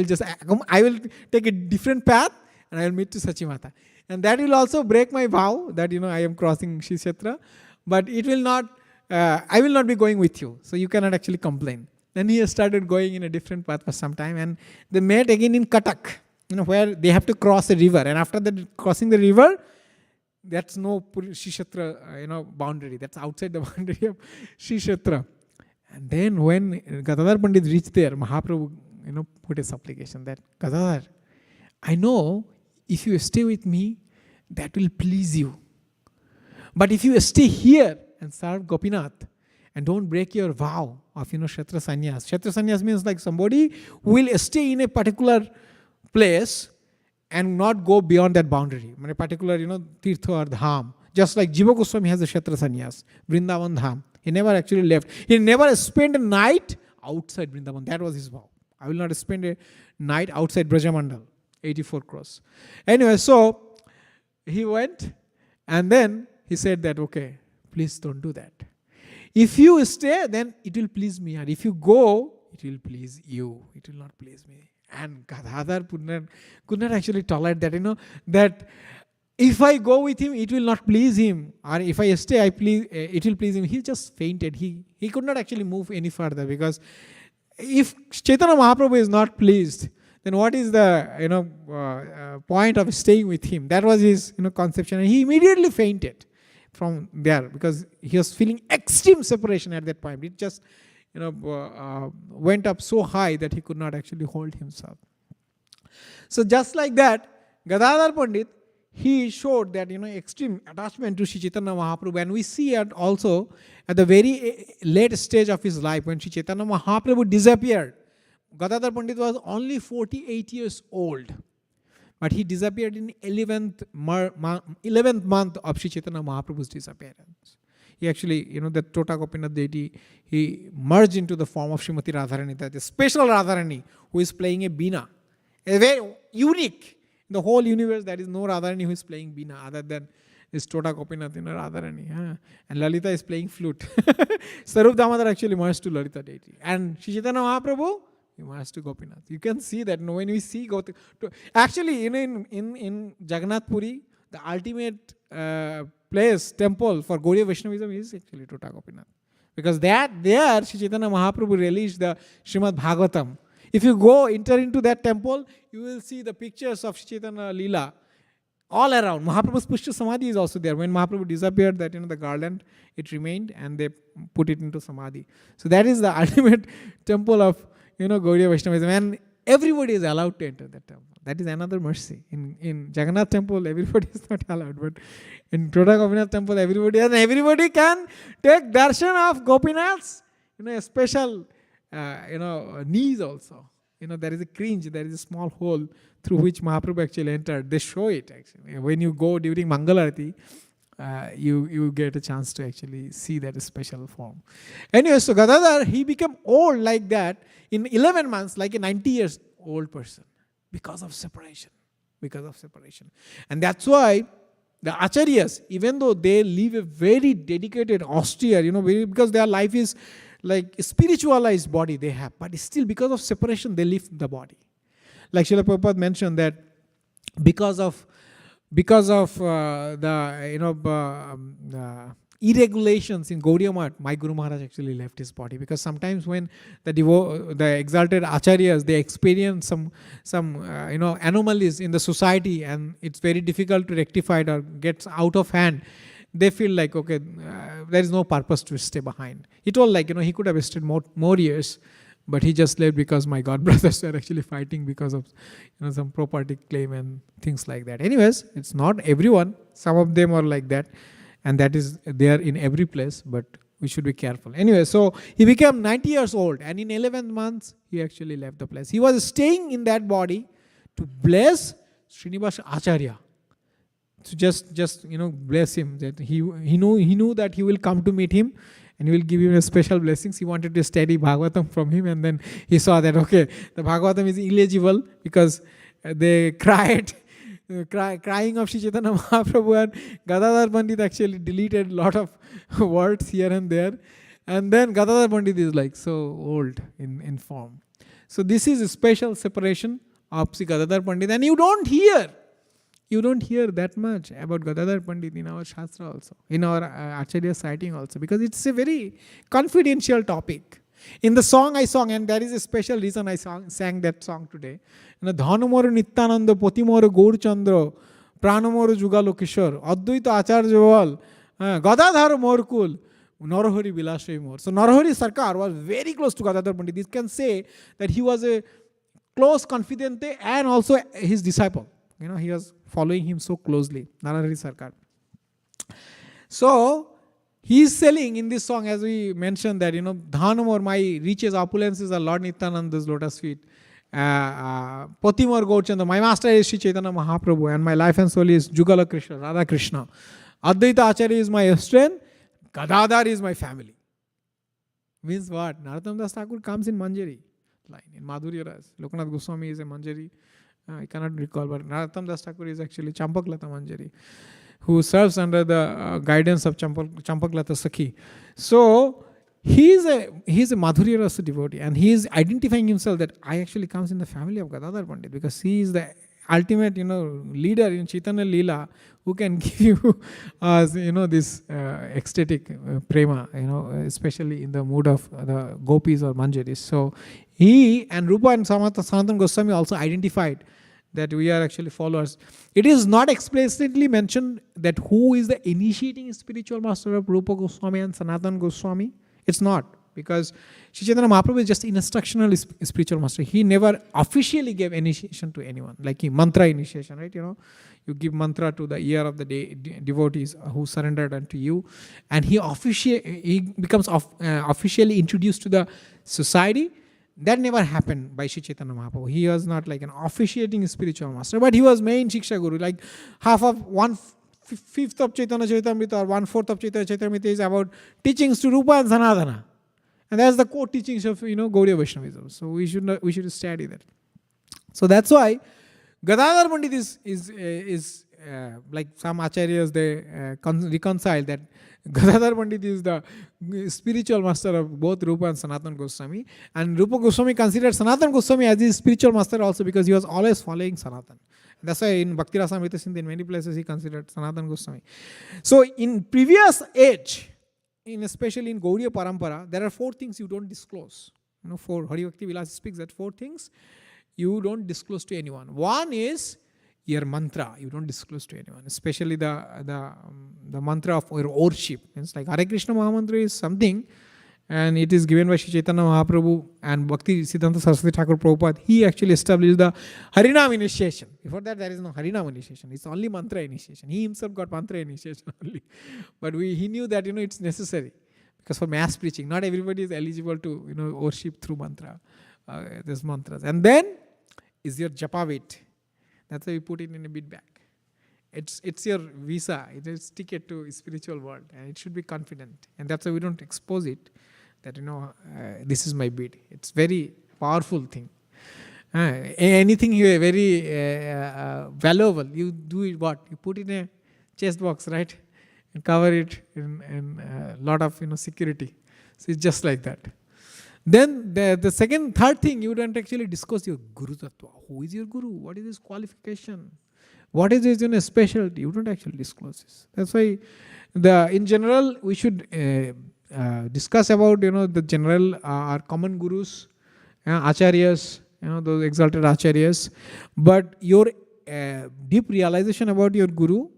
will take a different path and I will meet to Sachi Mata. And that will also break my vow that, I am crossing Sri Kshetra. But it will not, I will not be going with you. So you cannot actually complain. Then he started going in a different path for some time. And they met again in Katak, where they have to cross a river. And after that, crossing the river, that's no Sri Kshetra, boundary. That's outside the boundary of Sri Kshetra. And then when Gadadhar Pandit reached there, Mahaprabhu, put a supplication that, Gadadhar, I know if you stay with me, that will please you. But if you stay here and serve Gopinath and don't break your vow of, Kshetra Sannyas. Kshetra Sannyas means like somebody who will stay in a particular place and not go beyond that boundary. In a particular, Tirtha or Dham. Just like Jiva Goswami has a Kshetra Sannyas, Vrindavan Dham. He never actually left. He never spent a night outside Vrindavan. That was his vow. I will not spend a night outside Brajamandal, 84 crores. Anyway, so he went and then he said that, okay, please don't do that. If you stay, then it will please me. And if you go, it will please you. It will not please me. And Gadadhar could not actually tolerate that, that if I go with him, it will not please him. Or if I stay, it will please him. He just fainted. He could not actually move any further because if Chaitanya Mahaprabhu is not pleased, then what is the point of staying with him? That was his conception. And he immediately fainted from there because he was feeling extreme separation at that point. It just went up so high that he could not actually hold himself. So just like that, Gadadhar Pandit, he showed that extreme attachment to Sri Chaitanya Mahaprabhu, and we see it also at the very late stage of his life when Sri Chaitanya Mahaprabhu disappeared. Gadadhar Pandit was only 48 years old, but he disappeared in 11th month of Sri Chaitanya Mahaprabhu's disappearance. He actually, the Tota Gopinath deity, he merged into the form of Srimati Radharani, that is special Radharani who is playing a Veena. A very unique. In the whole universe, there is no Radharani who is playing Veena other than this Tota Gopinath, Radharani. And Lalita is playing flute. Sarup Damodar actually merged to Lalita deity. And Sri Chaitanya Mahaprabhu, he merged to Gopinath. You can see that when we see actually, in Jagannath Puri, the ultimate place, temple for Gaudiya Vaishnavism is actually Tota Gopinath. Because there Sri Chaitanya Mahaprabhu released the Srimad Bhagavatam. If you enter into that temple, you will see the pictures of Sri Chaitanya Leela all around. Mahaprabhu's Pushta Samadhi is also there. When Mahaprabhu disappeared, that the garland, it remained and they put it into Samadhi. So that is the ultimate temple of Gaudiya Vaishnavism. And everybody is allowed to enter that temple. That is another mercy. In Jagannath temple, everybody is not allowed. But in Tota Gopinath temple, everybody can take darshan of Gopinath's, special, knees also. there is a cringe, there is a small hole through which Mahaprabhu actually entered. They show it actually. When you go during Mangalarati, you get a chance to actually see that special form. Anyway, so Gadadhar, he became old like that in 11 months, like a 90 years old person, because of separation. Because of separation. And that's why the acharyas, even though they live a very dedicated, austere, because their life is like a spiritualized body they have, but still because of separation they leave the body. Like Srila Prabhupada mentioned that because of the irregulations in Gaudiya Math, my Guru Maharaj actually left his body, because sometimes when the exalted acharyas, they experience some anomalies in the society, and it's very difficult to rectify it or gets out of hand, they feel like, okay, there is no purpose to stay behind. He told he could have stayed more years, but he just left because my god brothers were actually fighting because of some property claim and things like that. Anyways, it's not everyone. Some of them are like that, and that is there in every place, but we should be careful. Anyway, so he became 90 years old, and in 11 months he actually left the place. He was staying in that body to bless Srinivas Acharya. So just bless him, that he knew that he will come to meet him and he will give him a special blessings. He wanted to study Bhagavatam from him, and then he saw that, okay, the Bhagavatam is illegible because they cried. Crying of Sri Chaitanya Mahaprabhu, and Gadadhar Pandit actually deleted a lot of words here and there. And then Gadadhar Pandit is like so old in form. So this is a special separation of Sri Gadadhar Pandit. And you don't hear that much about Gadadhar Pandit in our Shastra also, in our Acharya sighting also, because it's a very confidential topic. In the song I sang, and there is a special reason I sang that song today. Dhanamoru Nityananda Potimoru Gaurchandra Pranamoru Jugalo Kishore Advaita Acharya Val Gadadhar Morkul Narahari Bilashai Mor. So Narahari Sarkar was very close to Gadadhar Pandit. This can say that he was a close confidante and also his disciple. He was following him so closely, Narahari Sarkar. So he is selling in this song, as we mentioned, that Dhanamor, my riches, opulences are Lord Nityananda's lotus feet. Potimor Gaurchandra, my master is Sri Chaitanya Mahaprabhu, and my life and soul is Jugala Krishna, Radha Krishna. Advaita Acharya is my strength, Gadadhar is my family. Means what? Narottam Das Thakur comes in Manjari line, in Madhurya Ras. Lokanath Goswami is a Manjari. I cannot recall, but Narottam Das Thakur is actually Champaklata Manjari, who serves under the guidance of Champaklata Sakhi. So he is a Madhurya Rasa devotee, and he is identifying himself that I actually comes in the family of Gadadhar Pandit, because he is the ultimate leader in Chaitanya Leela, who can give you this ecstatic prema, especially in the mood of the gopis or manjaris. So he and Rupa and Sanatana Goswami also identified that we are actually followers. It is not explicitly mentioned that who is the initiating spiritual master of Rupa Goswami and Sanatana Goswami. It's not, because Sri Chaitanya Mahaprabhu is just instructional spiritual master. He never officially gave initiation to anyone, like mantra initiation, right? You give mantra to the ear of the devotees who surrendered unto you, and he becomes officially introduced to the society. That never happened by Sri Chaitanya Mahaprabhu. He was not like an officiating spiritual master, but he was main Shiksha Guru. Like half of 1/5 of Chaitanya Charitamrita or 1/4 of Chaitanya Charitamrita is about teachings to Rupa and Sanatana. And that's the core teachings of Gaudiya Vaishnavism. So we should study that. So that's why Gadadhar Pandit is like some acharyas, they reconcile that Gadadhar Pandit is the spiritual master of both Rupa and Sanatana Goswami. And Rupa Goswami considered Sanatana Goswami as his spiritual master also, because he was always following Sanatana. That's why in Bhakti Rasamrita Sindhu, in many places he considered Sanatana Goswami. So in previous age, especially in Gaudiya Parampara, there are 4 things you don't disclose. For Hari Bhakti Vilas speaks that 4 things you don't disclose to anyone. One is your mantra, you don't disclose to anyone, especially the mantra of your worship. It's like Hare Krishna Mahamantra is something, and it is given by Sri Chaitanya Mahaprabhu and Bhakti Siddhanta Saraswati Thakur Prabhupada. He actually established the Harinam initiation. Before that, there is no Harinam initiation. It's only mantra initiation. He himself got mantra initiation only. But he knew that it's necessary, because for mass preaching, not everybody is eligible to worship through mantra This mantras. And then is your japa weight. That's why we put it in a bead bag. It's your visa. It is ticket to spiritual world, and it should be confident. And that's why we don't expose it. That this is my bead. It's very powerful thing. Anything you are very valuable, you do it what? You put in a chest box, right? And cover it in a lot of security. So it's just like that. Then the third thing, you don't actually discuss your Guru Tattva. Who is your Guru? What is his qualification? What is his specialty? You don't actually disclose this. That's why in general we should discuss about the general our common gurus, acharyas, those exalted acharyas. But your deep realization about your guru,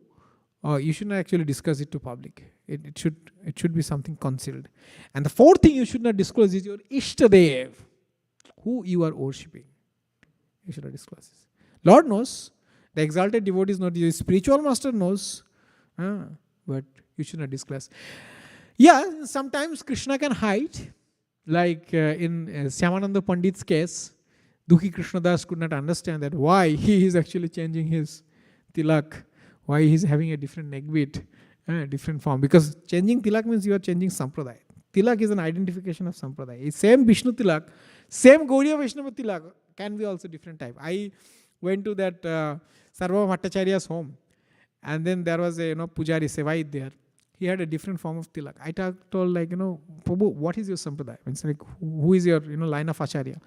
you should not actually discuss it to public. It should be something concealed. And the fourth thing you should not disclose is your Ishtadev, who you are worshipping. You should not disclose this. Lord knows. The exalted devotee is not, your spiritual master knows. But you should not disclose. Yeah, sometimes Krishna can hide. Like in Syamananda Pandit's case, Dukhi Krishnadas could not understand that why he is actually changing his tilak, why he is having a different neck beat, different form. Because changing tilak means you are changing sampradaya. Tilak is an identification of sampradaya. Same Vishnu tilak, same Gauriya Vaishnava tilak can be also different type. I went to that Sarva Bhattacharya's home, and then there was a Pujari Sevait there. He had a different form of tilak. I told like, Prabhu, what is your sampradaya? Means like, who is your line of acharya?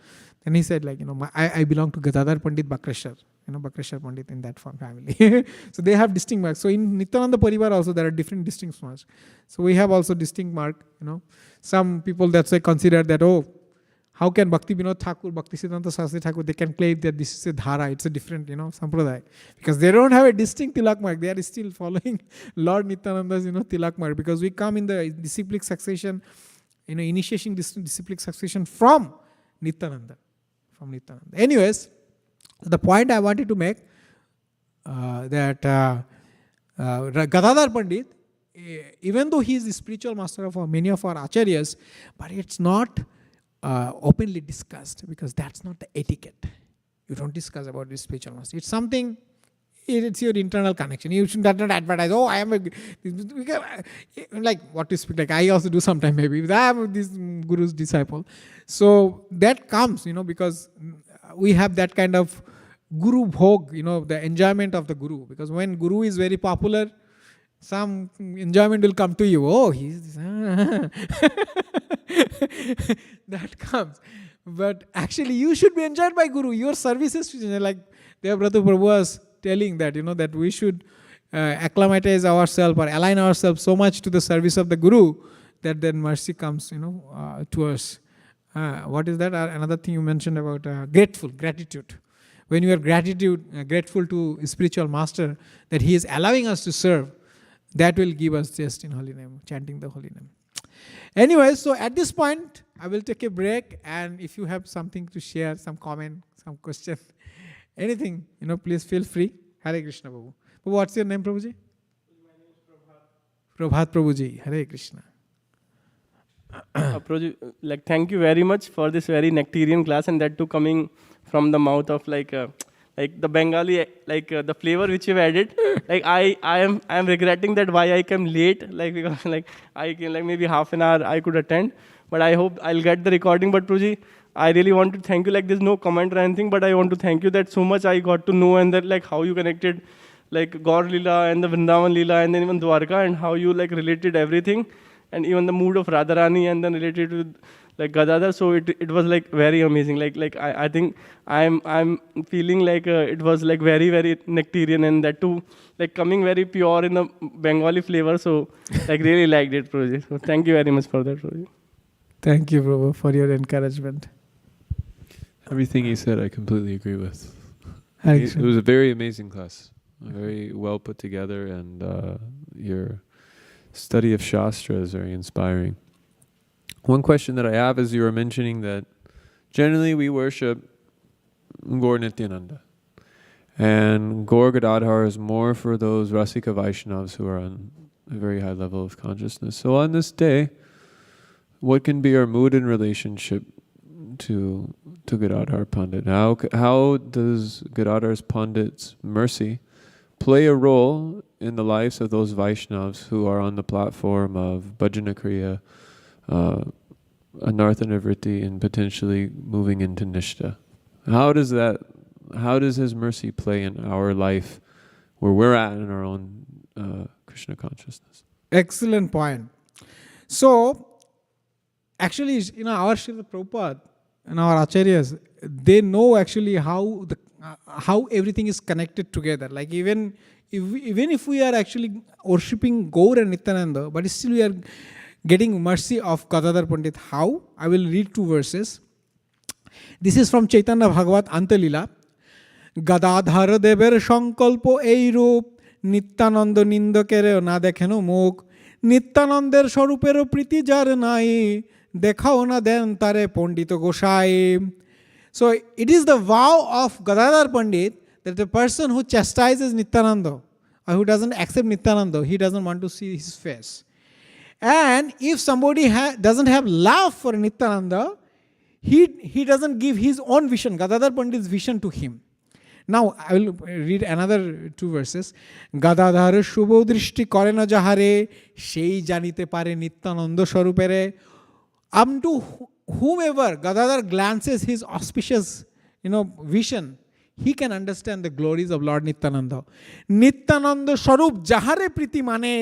And he said like, I belong to Gadadhar Pandit Bakreshwar, Bakreshwar Pandit in that family. So they have distinct marks. So in Nityananda Parivar also there are different distinct marks. So we have also distinct mark. Some people that's why consider that how can Bhakti Vinod Thakur, Bhakti Siddhanta Saraswati Thakur, they can claim that this is a dhara, it's a different, sampradaya. Because they don't have a distinct tilak mark. They are still following Lord Nityananda's, tilak mark. Because we come in the disciplic succession, initiation disciplic succession from Nityananda. Anyways, the point I wanted to make, that Gadadhar Pandit, even though he is the spiritual master of many of our acharyas, but it's not openly discussed, because that's not the etiquette. You don't discuss about this spiritual master. It's something, it's your internal connection. You should not advertise, I am like what to speak, like I also do sometimes maybe, I am this guru's disciple. So that comes, because we have that kind of guru bhog, the enjoyment of the guru. Because when guru is very popular, some enjoyment will come to you. He's that comes. But actually you should be enjoyed by Guru. Your services, like Devabrata Prabhu was telling that, that we should acclimatize ourselves or align ourselves so much to the service of the Guru that then mercy comes, to us. What is that? Another thing you mentioned about gratitude. When you are grateful to spiritual master that he is allowing us to serve, that will give us just in holy name, chanting the holy name. Anyway, so at this point, I will take a break, and if you have something to share, some comment, some question, anything, please feel free. Hare Krishna, Babu. What's your name, Prabhuji? My name is Prabhat Prabhuji. Hare Krishna. Prabhuji, thank you very much for this very nectarian class, and that too coming from the mouth of like the Bengali, the flavor which you've added. I am regretting that why I came late, because I came maybe half an hour I could attend, but I hope I'll get the recording. But Prabhuji, I really want to thank you. There's no comment or anything, but I want to thank you that so much I got to know, and that how you connected Gaur Leela and the Vrindavan Leela and then even Dwarka, and how you related everything, and even the mood of Radharani, and then related to Gadadhar. So it was very amazing. I think I'm feeling it was very, very nectarian, and that too coming very pure in the Bengali flavor. So really liked it, Prabhuji. So thank you very much for that, Prabhuji. Thank you, Prabhu, for your encouragement. Everything he said, I completely agree with. Thanks. It was a very amazing class, very well put together, and your study of Shastra is very inspiring. One question that I have is, you were mentioning that generally we worship Gaur Nityananda, and Gaur Gadadhar is more for those Rasika Vaishnavas who are on a very high level of consciousness. So on this day, what can be our mood and relationship to to Gadadhar Pandit. How does Gadadhar's Pandit's mercy play a role in the lives of those Vaishnavas who are on the platform of Bhajana Kriya, Anarthana Vritti, and potentially moving into Nishta? How does his mercy play in our life where we're at in our own Krishna consciousness? Excellent point. So, actually, our Srila Prabhupada and our Acharyas, they know actually how everything is connected together. Like even if we are actually worshipping Gaur and Nityananda, but still we are getting mercy of Gadadhar Pandit. How? I will read 2 verses. This is from Chaitanya Bhagavat Antalila. Gadadhar Dever Sankalpo ei roop Nityananda Nindakere na dekheno mukh Nityananদের স্বরূপেরও প্রীতি যার নাই দেখাও না দেন তারে পণ্ডিত গোসাই. So it is the vow of Gadadhar Pandit that the person who chastises Nityananda or who doesn't accept Nityananda, he doesn't want to see his face. And if somebody doesn't have love for Nityananda, he doesn't give his own vision, Gadadhar Pandit's vision to him. Now I will read another 2 verses. Gadadhar shubho drishti kore na jahare সেই জানিতে পারে Nityananda স্বরূপেরে. Unto whomever Gadadhar glances his auspicious vision, he can understand the glories of Lord Nityananda. Nityananda স্বরূপ যাহারে প্রীতি মানে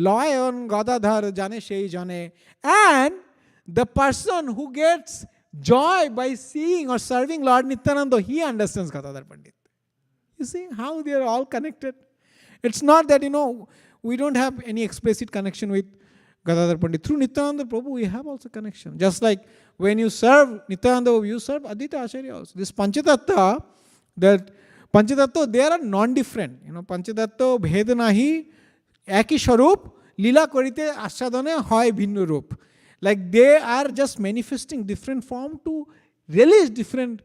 lion Gadadhar জানে সেই জনে. And the person who gets joy by seeing or serving Lord Nityananda, he understands Gadadhar Pandit. You see how they are all connected? It's not that, we don't have any explicit connection with Gadadhar Pandit. Through Nityananda Prabhu, we have also connection. Just like when you serve Nityananda, you serve Advaita Acharya also. This Panchatattva, they are non-different. Panchatattva bhed nahi, একই স্বরূপ লীলা করিতে আস্বাদনে হয় ভিন্ন রূপ. Like they are just manifesting different form to release different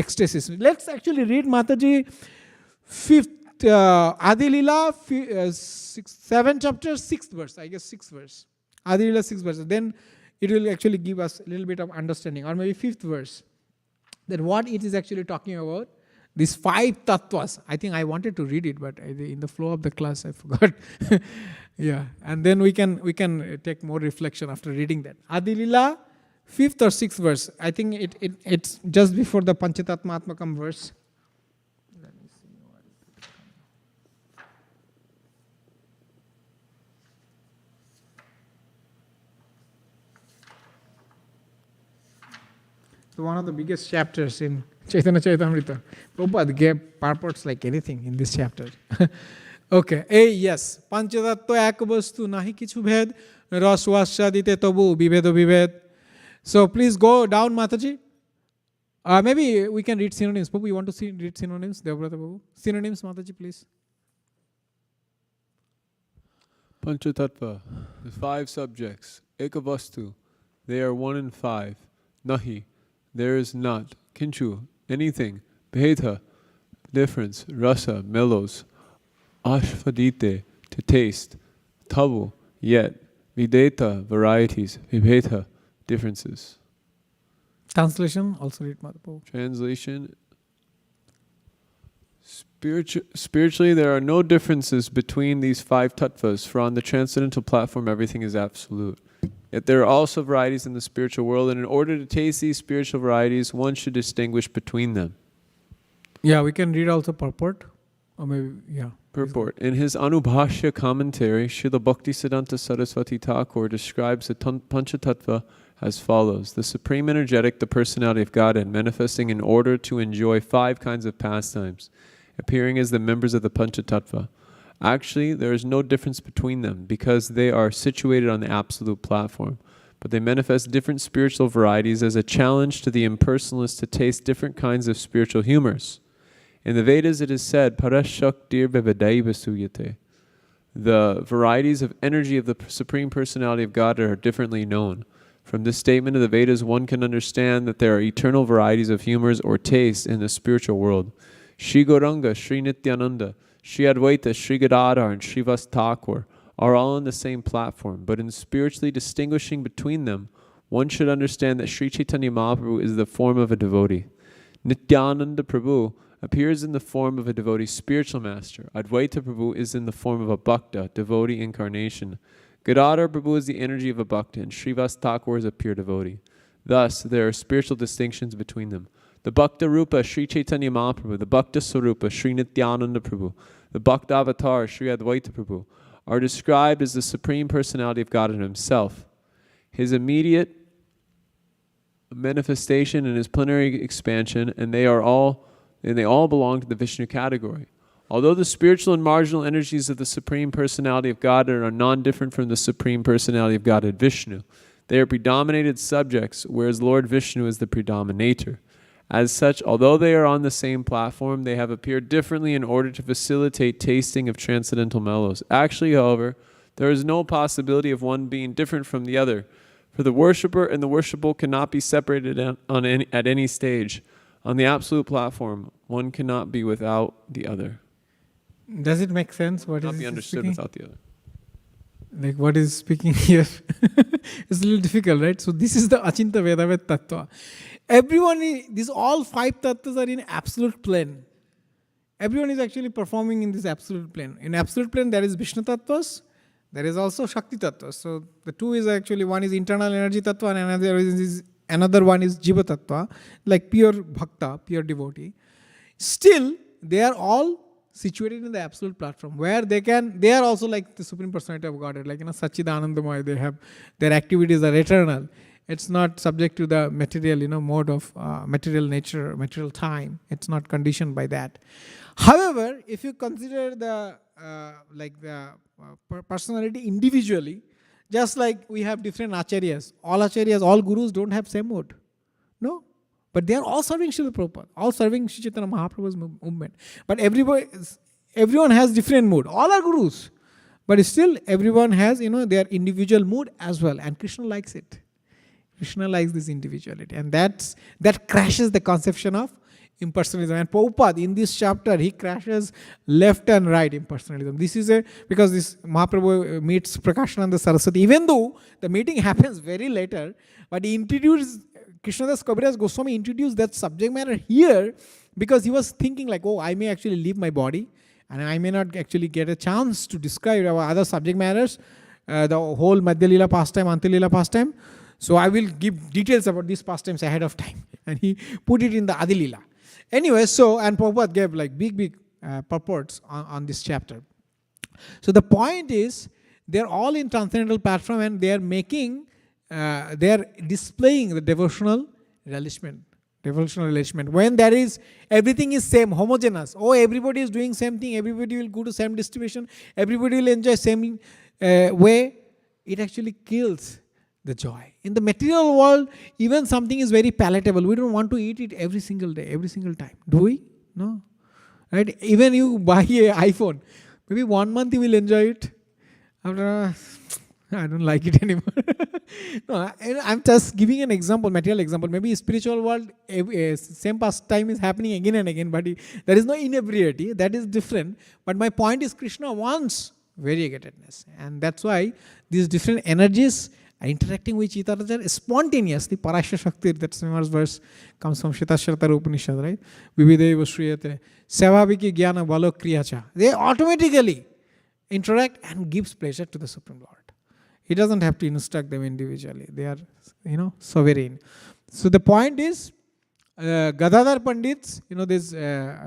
ecstasies. Let's actually read Mataji 5th Adi Lila 7 chapter 6th verse. I guess 6th verse. Adi Lila 6th verse. Then it will actually give us a little bit of understanding. Or maybe 5th verse. That what it is actually talking about. These 5 tattvas. I think I wanted to read it, but in the flow of the class I forgot. Yeah, and then we can take more reflection after reading that. Adi Lila 5th or 6th verse. I think it's just before the Panchatatma Atmakam verse. Let me see. So one of the biggest chapters in Chaitanya Charitamrita. Prabhupada gave purports like anything in this chapter. Okay, yes. Panchatattva ek vastu nahi kichu bhed ras vassadite tabu bivedo bived. So please go down, Mataji. Maybe we can read synonyms. Prabhu, you want to read synonyms? Devabrata Prabhu. Synonyms, Mataji, please. Panchatattva, the 5 subjects. Ekavastu, they are 1 and 5. Nahi, there is not. Kinchu, anything. Bheda, difference. Rasa, mellows. Ashvadite, to taste. Tavu, yet. Videta, varieties. Vibheta, differences. Translation, also read Mataji. Translation. Spiritually, there are no differences between these 5 tattvas, for on the transcendental platform everything is absolute. Yet there are also varieties in the spiritual world, and in order to taste these spiritual varieties, one should distinguish between them. Yeah, we can read also purport. Or maybe, yeah. Purport. In his Anubhashya commentary, Srila Bhaktisiddhanta Saraswati Thakur describes the Panchatattva as follows. The Supreme Energetic, the Personality of Godhead, manifesting in order to enjoy 5 kinds of pastimes, appearing as the members of the Panchatattva. Actually, there is no difference between them because they are situated on the absolute platform, but they manifest different spiritual varieties as a challenge to the impersonalist to taste different kinds of spiritual humors. In the Vedas it is said, Parashaktir Vivadaivasuyate. The varieties of energy of the Supreme Personality of God are differently known. From this statement of the Vedas, one can understand that there are eternal varieties of humors or tastes in the spiritual world. Shri Gauranga, Shri Nityananda, Shri Advaita, Shri Gadadhar, and Srivas Thakur are all on the same platform, but in spiritually distinguishing between them, one should understand that Sri Chaitanya Mahaprabhu is the form of a devotee. Nityananda Prabhu appears in the form of a devotee spiritual master. Advaita Prabhu is in the form of a bhakta, devotee incarnation. Gadadhar Prabhu is the energy of a bhakta, and Srivas Thakur is a pure devotee. Thus, there are spiritual distinctions between them. The Bhakta Rupa, Sri Chaitanya Mahaprabhu, the Bhakta Sarupa, Sri Nityananda Prabhu, the Bhakta Avatar, Sri Advaita Prabhu, are described as the Supreme Personality of God in Himself. His immediate manifestation and His plenary expansion, and they all belong to the Vishnu category. Although the spiritual and marginal energies of the Supreme Personality of Godhead are non-different from the Supreme Personality of Godhead Vishnu, they are predominated subjects, whereas Lord Vishnu is the predominator. As such, although they are on the same platform, they have appeared differently in order to facilitate tasting of transcendental mellows. Actually, however, there is no possibility of one being different from the other, for the worshipper and the worshipable cannot be separated at any stage. On the absolute platform, one cannot be without the other. Does it make sense? What Cannot is be understood speaking? without the other. Like what is speaking here? It's a little difficult, right? So this is the Achinta Vedavet Tattva. These all 5 tattvas are in absolute plane. Everyone is actually performing in this absolute plane. In absolute plane, there is Vishnu tattvas, there is also Shakti tattvas. So the two is actually, one is internal energy tattva and another one is Jiva tattva, like pure bhakta, pure devotee. Still, they are all situated in the absolute platform where they are also like the Supreme Personality of Godhead, like Satchidanandamaya, they have, their activities are eternal. It's not subject to the material, mode of material nature, material time. It's not conditioned by that. However, if you consider the personality individually, just like we have different acharyas, all gurus don't have same mode. No? But they are all serving Srila Prabhupada, all serving Sri Chaitanya Mahaprabhu's movement. But everyone has different mood. All are gurus. But still, everyone has, their individual mood as well. And Krishna likes it. Krishna likes this individuality. And that crashes the conception of impersonalism. And Prabhupada, in this chapter, he crashes left and right impersonalism. Because this Mahaprabhu meets Prakashananda Saraswati, even though the meeting happens very later, but he introduced, Krishnadas Kaviraj Goswami introduced that subject matter here because he was thinking like, I may actually leave my body and I may not actually get a chance to describe our other subject matters, the whole Madhya Lila pastime, Antya Lila pastime. So I will give details about these pastimes ahead of time. And he put it in the Adi Lila. Anyway, and Prabhupada gave like big purports on this chapter. So the point is, they're all in transcendental platform and they are displaying the devotional relishment. When there is, everything is same, homogeneous. Everybody is doing same thing, everybody will go to same distribution, everybody will enjoy same way, it actually kills the joy. In the material world, even something is very palatable. We don't want to eat it every single day, every single time. Do we? No. Right? Even you buy an iPhone, maybe 1 month you will enjoy it. After I don't like it anymore. No, I'm just giving an example, material example. Maybe spiritual world, same pastime is happening again and again, but there is no inebriety. That is different. But my point is, Krishna wants variegatedness. And that's why these different energies are interacting with each other spontaneously. Parashya Shakti, that famous verse comes from Shvetashvatara Upanishad, right? Vivideva Shriyate. Sevaviki Jnana Balo Kriyacha. They automatically interact and gives pleasure to the Supreme Lord. He doesn't have to instruct them individually. They are, sovereign. So the point is, Gadadhar Pandits, this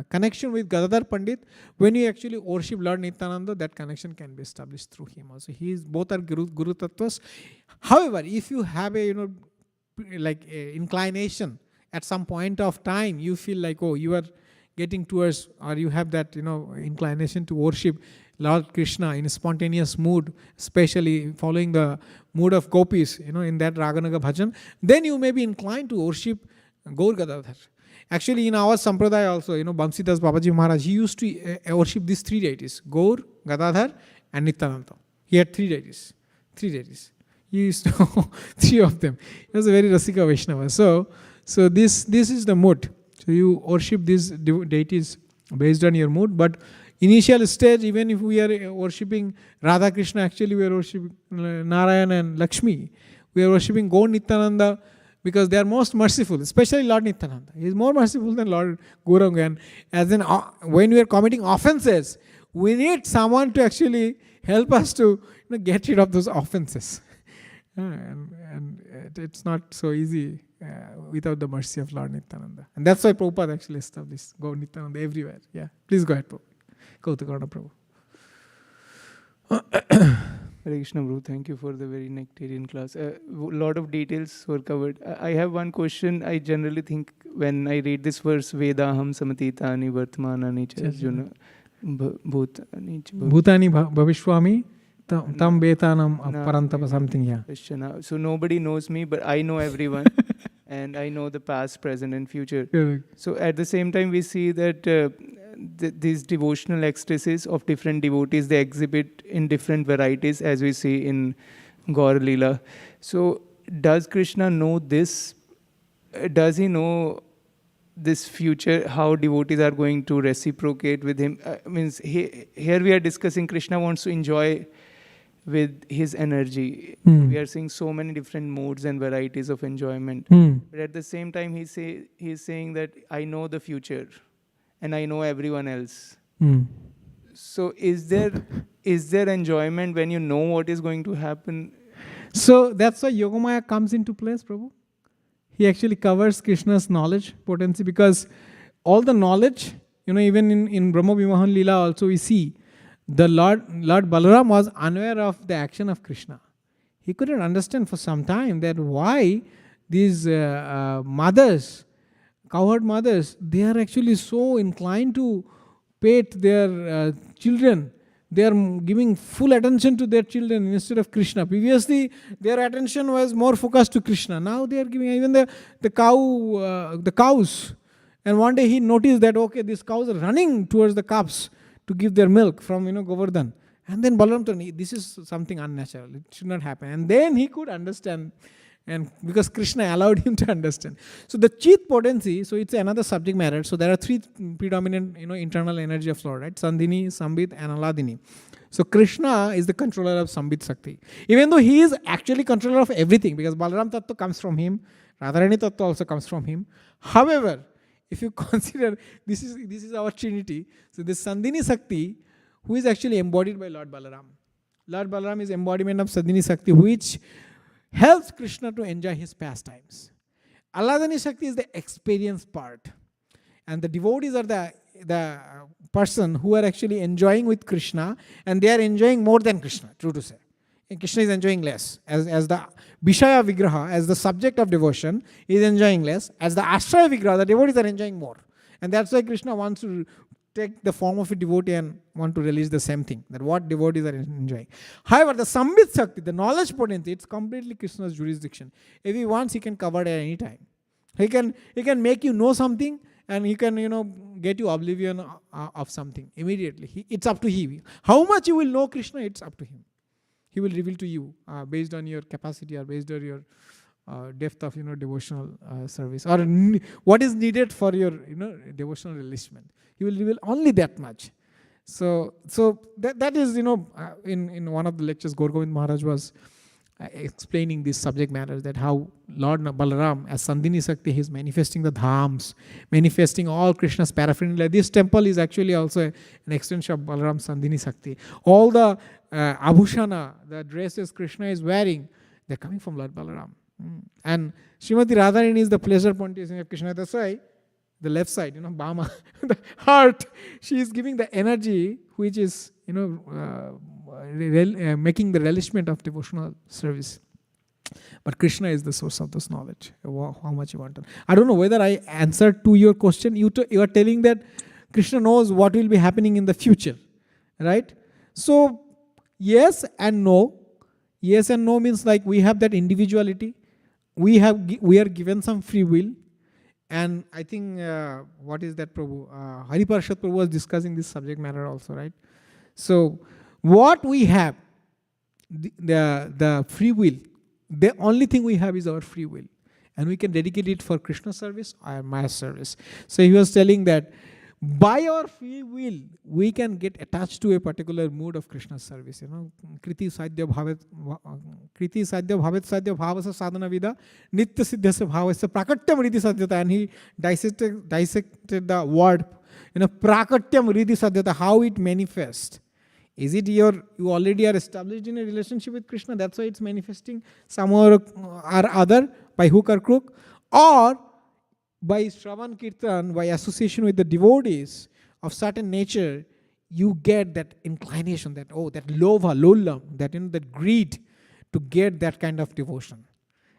connection with Gadadhar Pandit, when you actually worship Lord Nityananda, that connection can be established through him also. Both are Guru Tattvas. However, if you have a, inclination at some point of time, you feel like, you are getting towards, or you have that, inclination to worship Lord Krishna in a spontaneous mood, especially following the mood of gopis, in that Raganaga Bhajan, then you may be inclined to worship Gaur Gadadhar. Actually, in our Sampradaya also, Bamsidas Babaji Maharaj, he used to worship these 3 deities, Gaur, Gadadhar and Nityananda. He had 3 deities. He used to 3 of them. He was a very Rasika Vaishnava. So this is the mood. So you worship these deities based on your mood, but initial stage, even if we are worshipping Radha Krishna, actually we are worshipping Narayana and Lakshmi. We are worshipping Gaur Nityananda because they are most merciful, especially Lord Nityananda. He is more merciful than Lord Gauranga. And as in, when we are committing offenses, we need someone to actually help us to get rid of those offenses. And it's not so easy without the mercy of Lord Nityananda. And that's why Prabhupada actually established Gaur Nityananda everywhere. Yeah, please go ahead, Prabhu. Kautakarna Prabhu. Hare Krishna, Prabhu. Thank you for the very nectarian class. A lot of details were covered. I have one question. I generally think when I read this verse, Vedaham samatitani vartmanani cha Arjuna bhutani cha Bhutani bhavishwami tam betanam parantapa something, yeah. Krishna. So nobody knows me, but I know everyone. And I know the past, present and future. Correct. So at the same time, we see that these devotional ecstasies of different devotees, they exhibit in different varieties, as we see in Gaur Leela. So does Krishna know this? Does he know this future, how devotees are going to reciprocate with him? Means here we are discussing Krishna wants to enjoy with his energy. We are seeing so many different modes and varieties of enjoyment. But at the same time, he's saying that I know the future and I know everyone else. So is there enjoyment when you know what is going to happen? So that's why Yogamaya comes into place, Prabhu. He actually covers Krishna's knowledge potency, because all the knowledge, even in Brahma Vimahan Leela also we see the Lord Balaram was unaware of the action of Krishna. He couldn't understand for some time that why these mothers, cowherd mothers, they are actually so inclined to pet their children. They are giving full attention to their children instead of Krishna. Previously, their attention was more focused to Krishna. Now they are giving even the cows. And one day he noticed that, okay, these cows are running towards the calves to give their milk from Govardhan. And then Balaram told me, this is something unnatural. It should not happen. And then he could understand, and because Krishna allowed him to understand. So the Chit potency, so it's another subject matter. So there are three predominant internal energy of Lord, right? Sandhini, Sambit and Aladini. So Krishna is the controller of Sambit Sakti. Even though he is actually controller of everything, because Balaram Tattva comes from him, Radharani Tattva also comes from him. However, if you consider this is our Trinity, so this Sandhini Sakti, who is actually embodied by Lord Balaram. Lord Balaram is embodiment of Sandhini Sakti, which helps Krishna to enjoy his pastimes. Aladani Shakti is the experience part. And the devotees are the person who are actually enjoying with Krishna, and they are enjoying more than Krishna, true to say. And Krishna is enjoying less. As the Vishaya Vigraha, as the subject of devotion, is enjoying less. As the Ashraya Vigraha, the devotees are enjoying more. And that's why Krishna wants to take the form of a devotee and want to release the same thing, that what devotees are enjoying. However, the Sambit Sakti, the knowledge potency, it's completely Krishna's jurisdiction. If he wants, he can cover it at any time. He can make you know something, and he can get you oblivion of something immediately. It's up to him. How much you will know Krishna, it's up to him. He will reveal to you based on your capacity or based on your depth of devotional service, or what is needed for your devotional relishment. He will reveal only that much. So that is in one of the lectures Gaur Govind Maharaj was explaining this subject matter, that how Lord Balaram as Sandhini Sakti, he is manifesting the dhams, manifesting all Krishna's paraphernalia. This temple is actually also an extension of Balaram Sandhini Sakti. All the abhushana, the dresses Krishna is wearing, they're coming from Lord Balaram. And Srimati Radharani is the pleasure point of Krishna. That's why the left side, Bama, the heart, she is giving the energy which is, making the relishment of devotional service. But Krishna is the source of this knowledge. How much you want to. I don't know whether I answered to your question. You are telling that Krishna knows what will be happening in the future, right? So, yes and no. Yes and no means like we have that individuality. We are given some free will. And I think, what is that, Prabhu? Hari Parshad Prabhu was discussing this subject matter also, right? So, what we have, the free will, the only thing we have is our free will. And we can dedicate it for Krishna service or Maya service. So, he was telling that by our free will, we can get attached to a particular mood of Krishna's service. Kriti sadhya bhavet sadhya bhavasa sadhana vida nitya siddhasya bhavasya prakatyam riti sadhyata. And he dissected the word, prakatyam riti sadhyata, how it manifests. Is it you already are established in a relationship with Krishna, that's why it's manifesting somehow or other, by hook or crook, or by Shravan Kirtan, by association with the devotees of certain nature, you get that inclination, that lova, lollam, that greed to get that kind of devotion.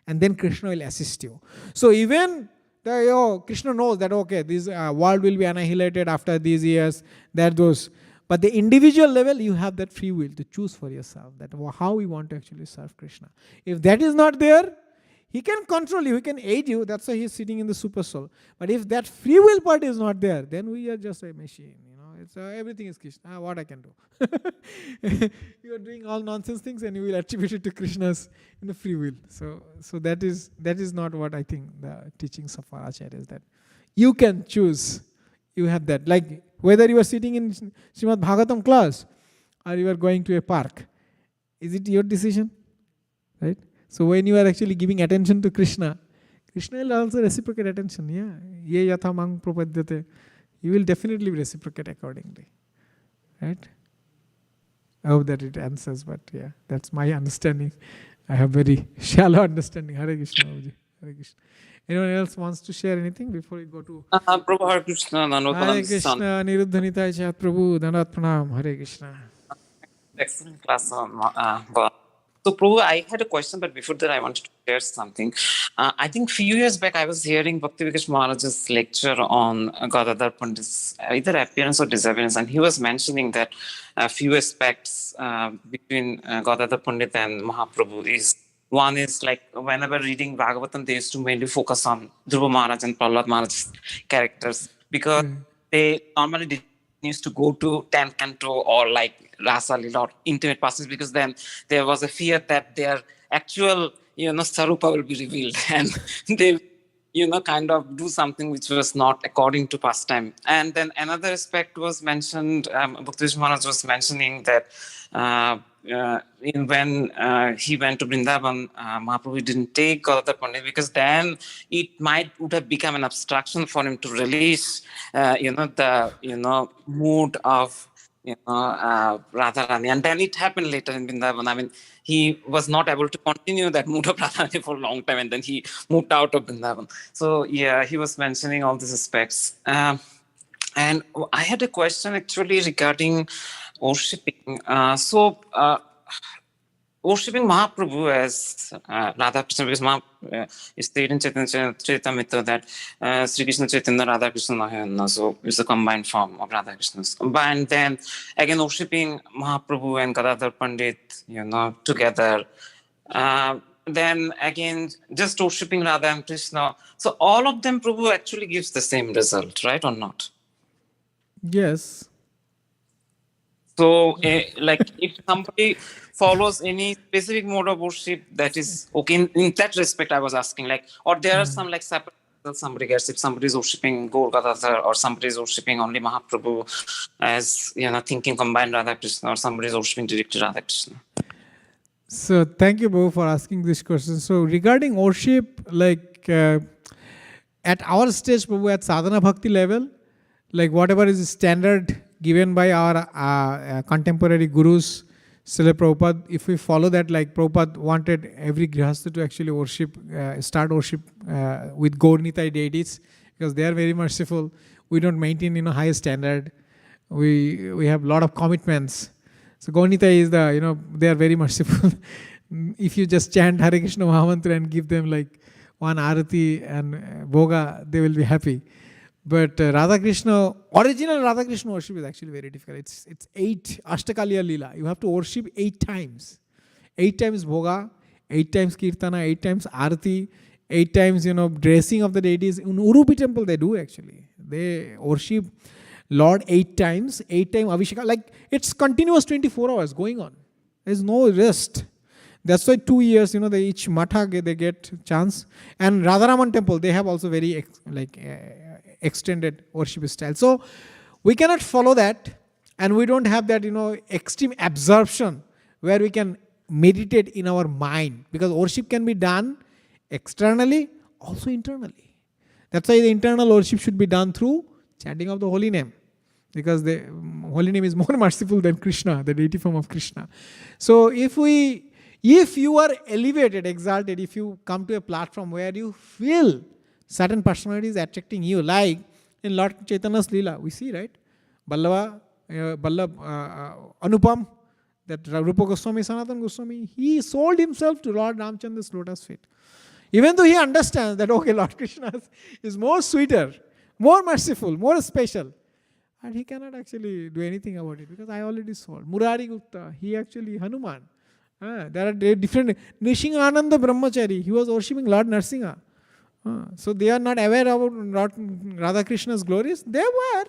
And then Krishna will assist you. So even Krishna knows that, okay, this world will be annihilated after these years, but the individual level, you have that free will to choose for yourself, that how you want to actually serve Krishna. If that is not there, he can control you, he can aid you, that's why he is sitting in the super soul. But if that free will part is not there, then we are just a machine. It's everything is Krishna. What I can do? You are doing all nonsense things and you will attribute it to Krishna's free will. So that is not what I think the teachings of our Acharya is, that you can choose. You have that. Like whether you are sitting in Srimad Bhagavatam class or you are going to a park, is it your decision? Right? So when you are actually giving attention to Krishna, Krishna will also reciprocate attention. Yeah. Ye yatha mang prapadyate. You will definitely reciprocate accordingly. Right? I hope that it answers, but yeah, that's my understanding. I have very shallow understanding. Hare Krishna, Babuji. Hare Krishna. Anyone else wants to share anything before we go to Prabhu, Hare Krishna, Hare Krishna, Niruddhanitaya Chat Prabhu, Dandat Pranam, Hare Krishna. Excellent class on God. So, Prabhu, I had a question, but before that, I wanted to share something. I think a few years back, I was hearing Bhakti Vikash Maharaj's lecture on Gadadhar Pandit's either appearance or disappearance, and he was mentioning that a few aspects between Gadadhar Pandit and Mahaprabhu is, one is like whenever reading Bhagavatam, they used to mainly focus on Dhruva Maharaj and Prahlad Maharaj's characters, because they normally didn't used to go to 10th canto or like Rasa Lila or intimate passages, because then there was a fear that their actual, Sarupa will be revealed and they, kind of do something which was not according to pastime. And then another aspect was mentioned, Bhakti Maharaj was mentioning that when he went to Vrindavan, Mahaprabhu didn't take Gadadhar Pandit, because then it would have become an obstruction for him to release, the mood of, Radharani. And then it happened later in Vrindavan. I mean, he was not able to continue that mood of Radharani for a long time, and then he moved out of Vrindavan. So yeah, he was mentioning all these aspects. And I had a question actually regarding worshipping. Worshipping Mahaprabhu as Radha Krishna, because it stated in Chaitanya Charitamrita that Sri Krishna Chaitanya Radha Krishna Nahayana, so it's a combined form of Radha Krishna's. And then again worshipping Mahaprabhu and Gadadhar Pandit, together. Then again just worshipping Radha and Krishna. So all of them, Prabhu, actually gives the same result, right or not? Yes. So, like, if somebody follows any specific mode of worship, that is okay. In that respect, I was asking, like, or there are some like separate results somebody gets if somebody is worshipping Gaur Gadadhar, or somebody is worshipping only Mahaprabhu as thinking combined Radha Krishna, or somebody is worshipping directly Radha Krishna. So thank you, Babu, for asking this question. So regarding worship, like at our stage, Babu, at sadhana bhakti level, like whatever is standard given by our contemporary gurus, Srila Prabhupada, if we follow that, like Prabhupada wanted every grihastha to actually worship, start worship with Gaur Nitai deities, because they are very merciful. We don't maintain high standard. We have a lot of commitments. So Gaur Nitai is they are very merciful. If you just chant Hare Krishna Mahamantra and give them like one arati and bhoga, they will be happy. But Radha Krishna, original Radha Krishna worship is actually very difficult. It's 8 Ashtakaliya Leela. You have to worship 8 times. 8 times bhoga, 8 times kirtana, 8 times arati, 8 times dressing of the deities. In Urupi temple they do actually. They worship Lord 8 times, 8 times Abhisheka. Like it's continuous 24 hours going on. There's no rest. That's why 2 years, they each matha they get chance. And Radharaman temple, they have also very extended worship style. So we cannot follow that, and we don't have that, extreme absorption where we can meditate in our mind, because worship can be done externally, also internally. That's why the internal worship should be done through chanting of the holy name, because the holy name is more merciful than Krishna, the deity form of Krishna. So if you are elevated, exalted, if you come to a platform where you feel certain personalities attracting you, like in Lord Chaitanya's Leela, we see, right? Vallabha, Anupam, that Rupa Goswami, Sanatana Goswami, he sold himself to Lord Ramchandra's lotus feet. Even though he understands that, okay, Lord Krishna is more sweeter, more merciful, more special, and he cannot actually do anything about it, because I already sold. Murari Gupta, he actually Hanuman. There are different. Nishingananda Brahmachari, he was worshipping Lord Narsingha. So they are not aware about Lord Radha Krishna's glories. They were.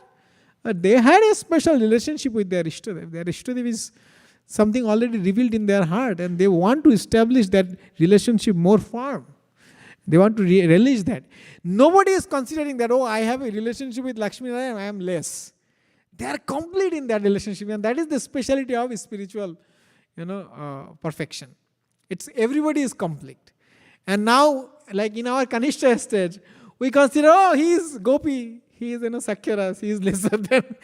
They had a special relationship with their Ishtadev. Their Ishtadev is something already revealed in their heart, and they want to establish that relationship more firm. They want to relish that. Nobody is considering that, oh, I have a relationship with Lakshmi Narayan, I am less. They are complete in that relationship, and that is the speciality of spiritual, perfection. Everybody is complete. And now, like in our Kanishta stage, we consider, oh, he is Gopi, he is Sakyaras, he is lesser than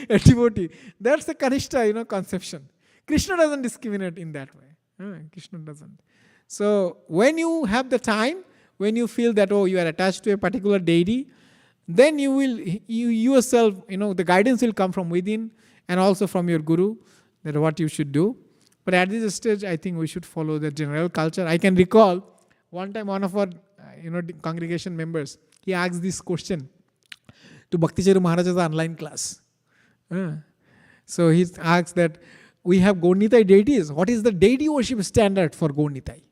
a devotee. That's the Kanishta, conception. Krishna doesn't discriminate in that way. Krishna doesn't. So when you have the time, when you feel that, oh, you are attached to a particular deity, then you yourself, the guidance will come from within and also from your guru, that what you should do. But at this stage, I think we should follow the general culture. I can recall one time one of our, congregation members, he asked this question to Bhakti Charu Maharaja's online class. So he asked that, we have Gaur-Nitai deities. What is the deity worship standard for Gaur-Nitai?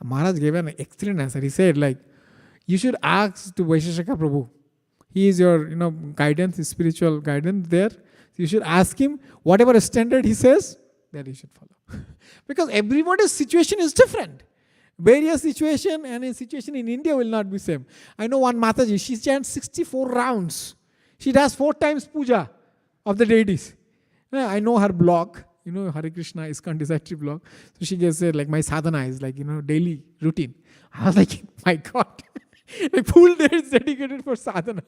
Maharaj gave an excellent answer. He said, you should ask to Vaisheshika Prabhu. He is your, guidance, spiritual guidance there. You should ask him, whatever standard he says, that you should follow. Because everybody's situation is different. Various situation and a situation in India will not be same. I know one Mataji, she chants 64 rounds. She does 4 times puja of the deities. I know her blog, Hare Krishna ISKCON Disciple blog. So she just said, my sadhana is daily routine. I was like, my God. Full day is dedicated for sadhana.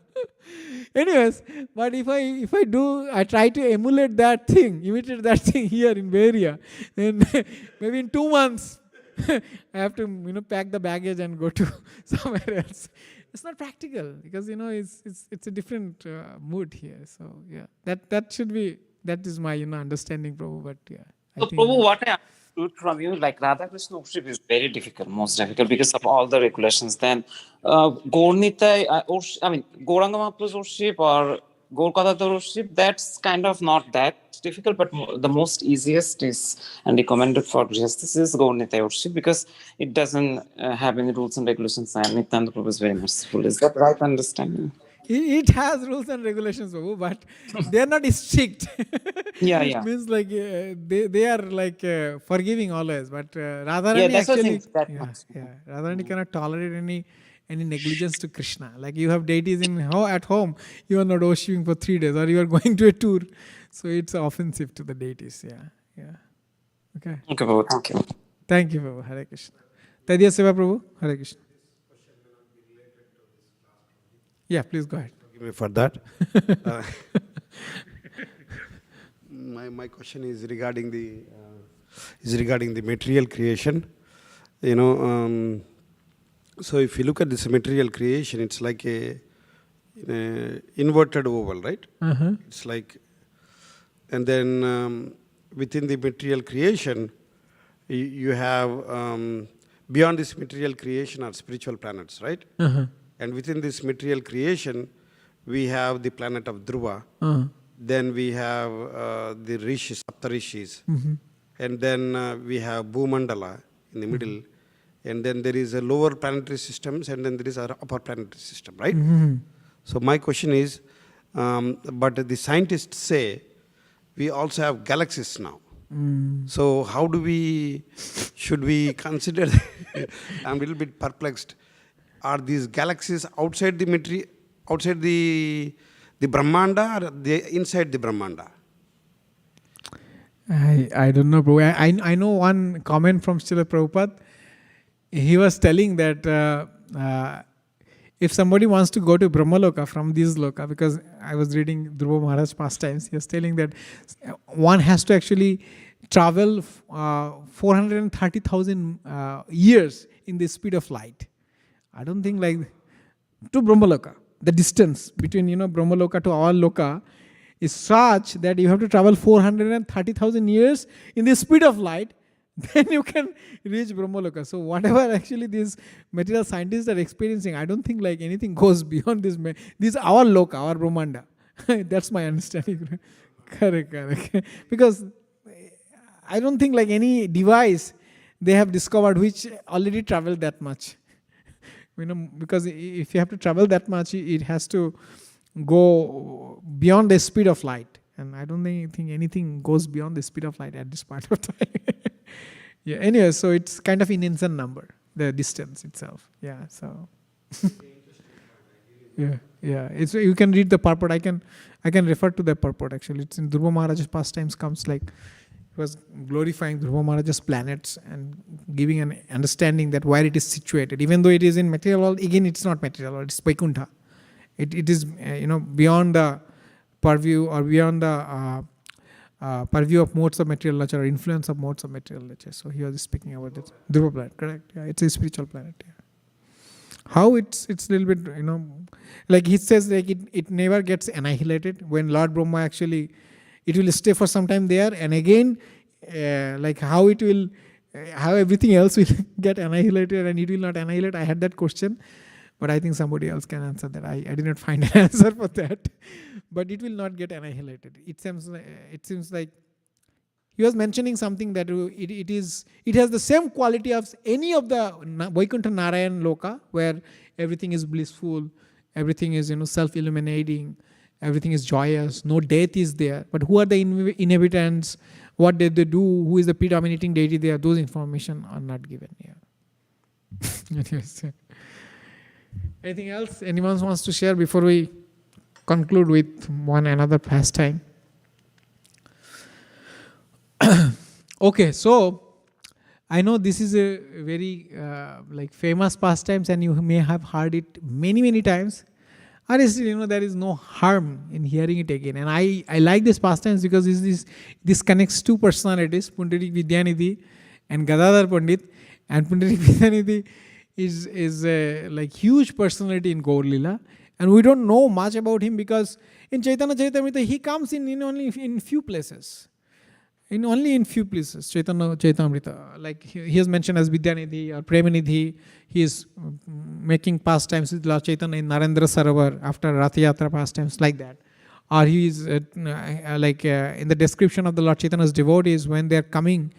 Anyways, but if I try to emulate that thing, imitate that thing here in Bay Area, then maybe in 2 months, I have to, pack the baggage and go to somewhere else. It's not practical, because, it's a different mood here. So, yeah, that is my, understanding, Prabhu, but yeah. So, Prabhu, what I understood from you, Radha Krishna worship is very difficult, most difficult, because of all the regulations. Then, Gaur-Nitai, Gauranga Mahaprabhu's worship or Gaur Katha worship, that's kind of not that difficult, but the most easiest is and recommended for justice is Gaur-Nitai worship, because it doesn't have any rules and regulations, and Nityananda Prabhu is very merciful. Is that right understanding? It has rules and regulations, Prabhu, but they are not strict. Yeah. It means they are forgiving always, but Radharani that's actually, Radharani cannot tolerate any negligence to Krishna. You have deities at home, you are not worshipping for 3 days, or you are going to a tour, so it's offensive to the deities. Yeah. Okay. Okay, Prabhu. Thank you. Thank you, Prabhu. Hare Krishna. Tadya Seva, Prabhu. Hare Krishna. Yeah, please go ahead. Forgive me for that. My question is regarding the material creation. So if you look at this material creation, it's like a inverted oval, right? It's and then within the material creation, you have beyond this material creation are spiritual planets, right? And within this material creation, we have the planet of Dhruva. Then we have the Rishis, Saptarishis. And then we have Bhumandala in the middle. And then there is a lower planetary systems, and then there is an upper planetary system, right? So my question is, but the scientists say we also have galaxies now. So how should we consider, I'm a little bit perplexed. Are these galaxies outside the outside the Brahmanda or inside the Brahmanda? I don't know, bro. I know one comment from Srila Prabhupada. He was telling that if somebody wants to go to Brahmaloka from this loka, because I was reading Dhruva Maharaj pastimes, he was telling that one has to actually travel 430,000 years in the speed of light. I don't think like to Brahmaloka. The distance between Brahmaloka to our loka is such that you have to travel 430,000 years in the speed of light, then you can reach Brahmaloka. So whatever actually these material scientists are experiencing, I don't think like anything goes beyond this. This is our loka, our Brahmanda. That's my understanding. Correct. Because I don't think like any device they have discovered which already traveled that much. Because if you have to travel that much, it has to go beyond the speed of light. And I don't think anything goes beyond the speed of light at this point of time. Yeah. Anyway, so it's kind of an insane number, the distance itself. Yeah. So. Yeah. It's you can read the purport. I can refer to the purport actually. It's in Dhruva Maharaj's pastimes. Comes like he was glorifying Dhruva Maharaj's planets and giving an understanding that where it is situated. Even though it is in material world, again it's not material world. It's Vaikuntha. It is beyond the purview or beyond the purview of modes of material nature or influence of modes of material nature. So he was speaking about it. Dhruva planet, correct? Yeah, it's a spiritual planet. Yeah. How it's a little bit, like he says, like it never gets annihilated. When Lord Brahma actually, it will stay for some time there, and again, like how it will, how everything else will get annihilated and it will not annihilate. I had that question. But I think somebody else can answer that. I did not find an answer for that. But it will not get annihilated. It seems like he was mentioning something that it has the same quality of any of the Vaikuntha Narayan Loka, where everything is blissful, everything is self-illuminating, everything is joyous, no death is there. But who are the inhabitants? What did they do? Who is the predominating deity there? Those information are not given here. Anything else anyone wants to share before we conclude with one another pastime? Okay, so I know this is a very like famous pastimes, and you may have heard it many times. Honestly, there is no harm in hearing it again. And I like this pastimes because this connects two personalities, Pundarik Vidyanidhi and Gadadhar Pandit. And Pundarik Vidyanidhi is a like huge personality in Gaur Lila, and we don't know much about him because in Chaitanya Charitamrita he comes in only in few places. Only in few places, Chaitanya Charitamrita. Like he is mentioned as Vidyanidhi or Premanidhi. He is making pastimes with Lord Chaitanya in Narendra Sarovar after Rath Yatra pastimes, like that. Or he is in the description of the Lord Chaitanya's devotees when they are coming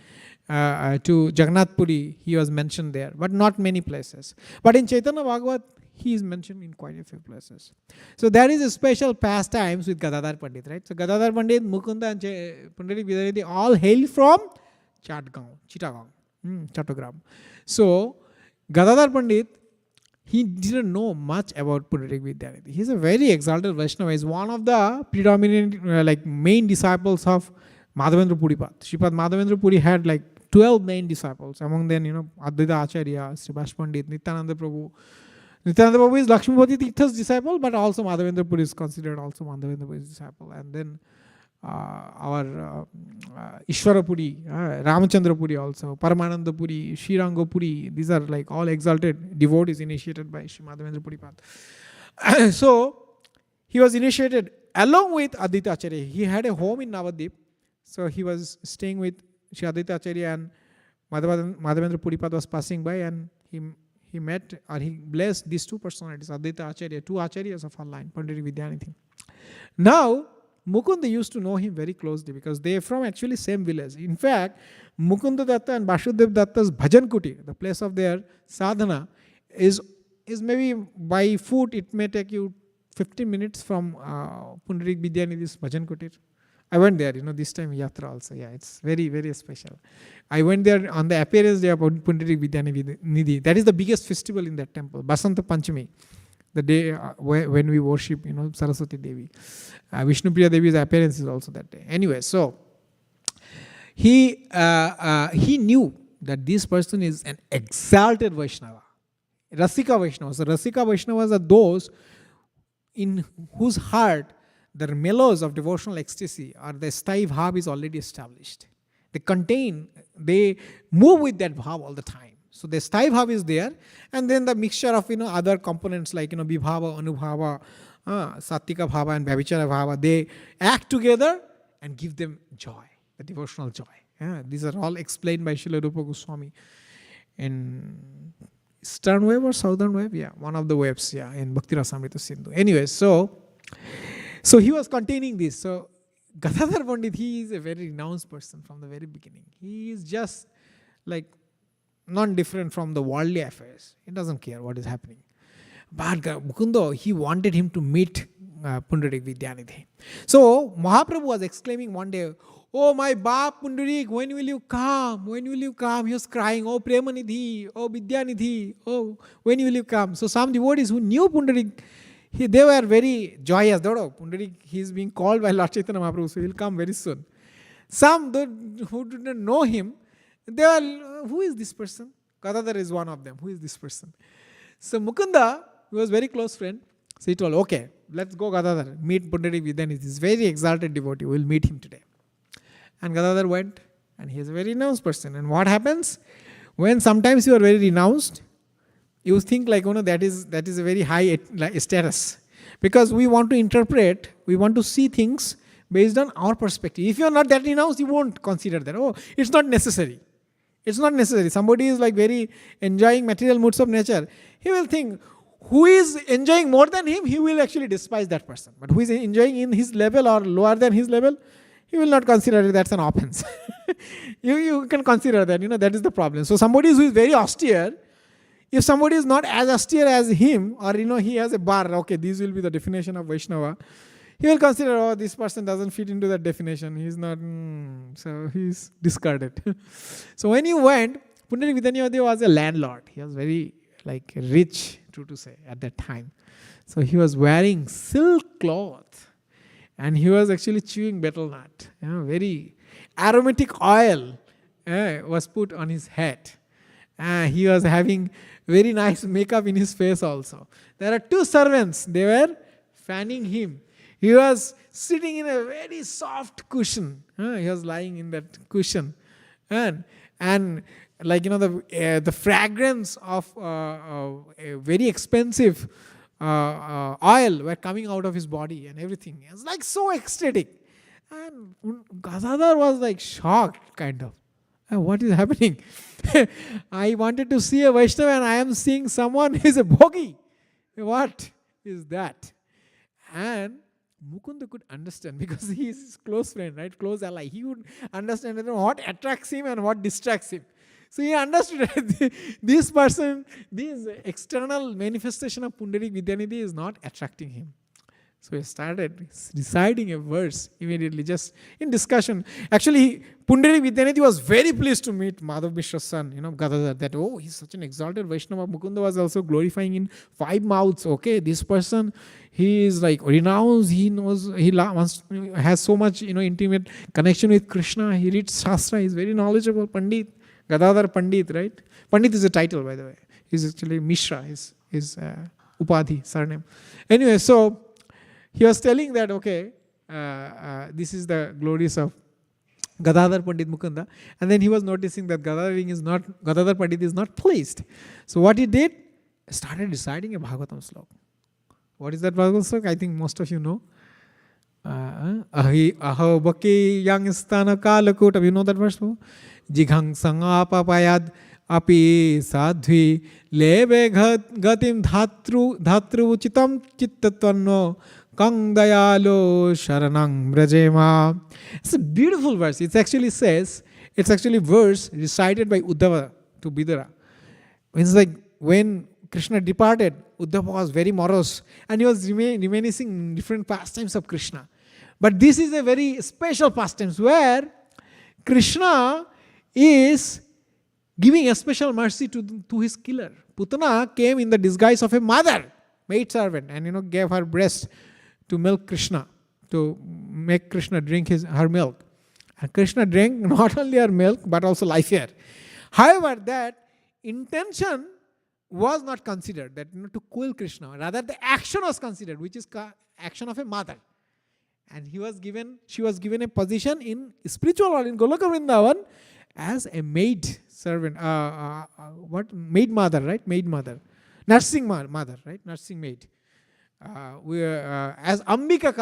to Jagannath Puri, he was mentioned there, but not many places. But in Chaitanya Bhagavat, he is mentioned in quite a few places. So there is a special pastimes with Gadadhar Pandit, right? So Gadadhar Pandit, Mukunda and Pundarik Vidyanidhi all hail from Chittagong, Chattogram. So Gadadhar Pandit, he didn't know much about Pundarik Vidyanidhi. He is a very exalted Vaishnava. He is one of the predominant, main disciples of Madhavendra Puripad. Sripad Madhavendra Puri had 12 main disciples. Among them, Advaita Acharya, Sribas Pandit, Nityananda Prabhu. Nityananda Prabhu is Lakshmipati Tirtha's disciple, but also Madhavendra Puri is considered also Madhavendra Puri's disciple. And then our Ishvara Puri, Ramachandra Puri also, Paramananda Puri, Shrirango Puri. These are all exalted devotees initiated by Sri Madhavendra Puripad. So he was initiated along with Advaita Acharya. He had a home in Navadvip. So he was staying with Sri Advaita Acharya, and Madhavendra Puripad was passing by, and he met or he blessed these two personalities, Advaita Acharya, two acharyas of our line, Pundarik Vidyanidhi. Now, Mukunda used to know him very closely because they are from actually same village. In fact, Mukunda Datta and Vasudev Datta's Bhajan Kutir, the place of their sadhana, is maybe by foot it may take you 15 minutes from Pundarik Vidyanidhi's Bhajan Kutir. I went there, this time Yatra also. Yeah, it's very, very special. I went there on the appearance day of Pundarik Vidyanidhi. That is the biggest festival in that temple, Basanta Panchami. the day when we worship, Saraswati Devi. Vishnu Priya Devi's appearance is also that day. Anyway, so he knew that this person is an exalted Vaishnava. Rasika Vaishnavas. So Rasika Vaishnavas are those in whose heart the mellows of devotional ecstasy or the stai bhav is already established. They move with that bhav all the time. So the stai bhav is there, and then the mixture of other components like vibhava, anubhava, sattika bhava and bhavichara bhava, they act together and give them joy, the devotional joy. These are all explained by Srila Rupa Goswami in Eastern wave or Southern wave? Yeah, one of the waves, in Bhakti Rasamrita Sindhu. Anyway, so he was containing this. So Gadadhar Pandit, he is a very renounced person from the very beginning. He is just like non-different from the worldly affairs. He doesn't care what is happening. But Mukunda, he wanted him to meet Pundarik Vidyanidhi. So Mahaprabhu was exclaiming one day, "Oh my Bap Pundarik, when will you come? When will you come?" He was crying, "Oh Premanidhi, oh Vidyanidhi, oh when will you come?" So some devotees who knew Pundarik, they were very joyous. Pundarik, he is being called by Lord Chaitanya Mahaprabhu, so he will come very soon. Some who did not know him, they were, who is this person? Gadadhar is one of them. Who is this person? So Mukunda, he was very close friend. So he told, "Okay, let's go Gadadhar, meet Pundarik Vidyanidhi. This very exalted devotee. We will meet him today." And Gadadhar went, and he is a very renounced person. And what happens? When sometimes you are very renounced, you think like, that is a very high status. Because we want to interpret, we want to see things based on our perspective. If you are not that renounced, you won't consider that. Oh, it's not necessary. It's not necessary. Somebody is like very enjoying material moods of nature. He will think, who is enjoying more than him, he will actually despise that person. But who is enjoying in his level or lower than his level, he will not consider it. That's an offense. you can consider that, that is the problem. So somebody who is very austere, if somebody is not as austere as him, or he has a bar, okay, this will be the definition of Vaishnava, he will consider, oh, this person doesn't fit into that definition. He's not, so he's discarded. So when he went, Pundarik Vidyanidhi was a landlord. He was very rich, true to say, at that time. So he was wearing silk cloth. And he was actually chewing betel nut. Very aromatic oil was put on his head. He was having very nice makeup in his face also. There are two servants. They were fanning him. He was sitting in a very soft cushion. He was lying in that cushion. And the fragrance of a very expensive oil were coming out of his body and everything. It was like so ecstatic. And Gadadhar was shocked, kind of. What is happening? I wanted to see a Vaishnava and I am seeing someone who is a bhogi. What is that? And Mukunda could understand because he is his close friend, right? Close ally. He would understand what attracts him and what distracts him. So he understood that this person, this external manifestation of Pundarik Vidyanidhi is not attracting him. So he started reciting a verse immediately, just in discussion. Actually, Pundarik Vidyanidhi was very pleased to meet Madhav Mishra's son, Gadadhar, that, oh, he's such an exalted Vaishnava. Mukunda was also glorifying in 5 mouths. Okay, this person, he is renounced, he knows, has so much, intimate connection with Krishna. He reads Shastra, he's very knowledgeable, Pandit. Gadadhar Pandit, right? Pandit is a title, by the way. He's actually Mishra, his Upadhi, surname. Anyway, so he was telling that, okay, this is the glories of Gadadhar Pandit Mukunda. And then he was noticing that Gadadhar Pandit is not pleased. So what he did, started reciting a Bhagavatam slok. What is that Bhagavatam slok? I think most of you know. Aho bhakti yang stana kalakut. You know that verse? Jighang sangapapayad api sadhvi lebe gatim dhatru uchitam chittatvanno kang dayalo sharanang brajema. It's a beautiful verse. It actually says, it's actually a verse recited by Uddhava to Bidara. It's like when Krishna departed, Uddhava was very morose and he was reminiscing in different pastimes of Krishna. But this is a very special pastimes where Krishna is giving a special mercy to his killer. Putana came in the disguise of a mother maid servant, and gave her breast to milk Krishna, to make Krishna drink her milk. And Krishna drank not only her milk but also life air. However, that intention was not considered, that to kill Krishna. Rather, the action was considered, which is action of a mother. And she was given a position in spiritual world, in Goloka Vrindavan, as a maid servant, maid mother, right? Maid mother, nursing mother, right? Nursing maid. As Ambika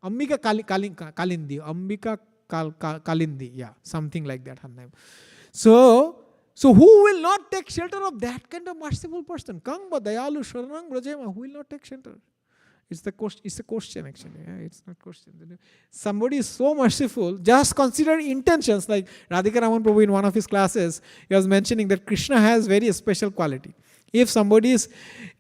Kalindi, Ambika Kalindi, yeah, something like that her name. So who will not take shelter of that kind of merciful person? Kangba Dayalu Sharanang Brajema, who will not take shelter? It's a question actually. Yeah, it's not question. Somebody is so merciful. Just consider intentions. Like Radhika Raman Prabhu in one of his classes, he was mentioning that Krishna has very special quality. If somebody's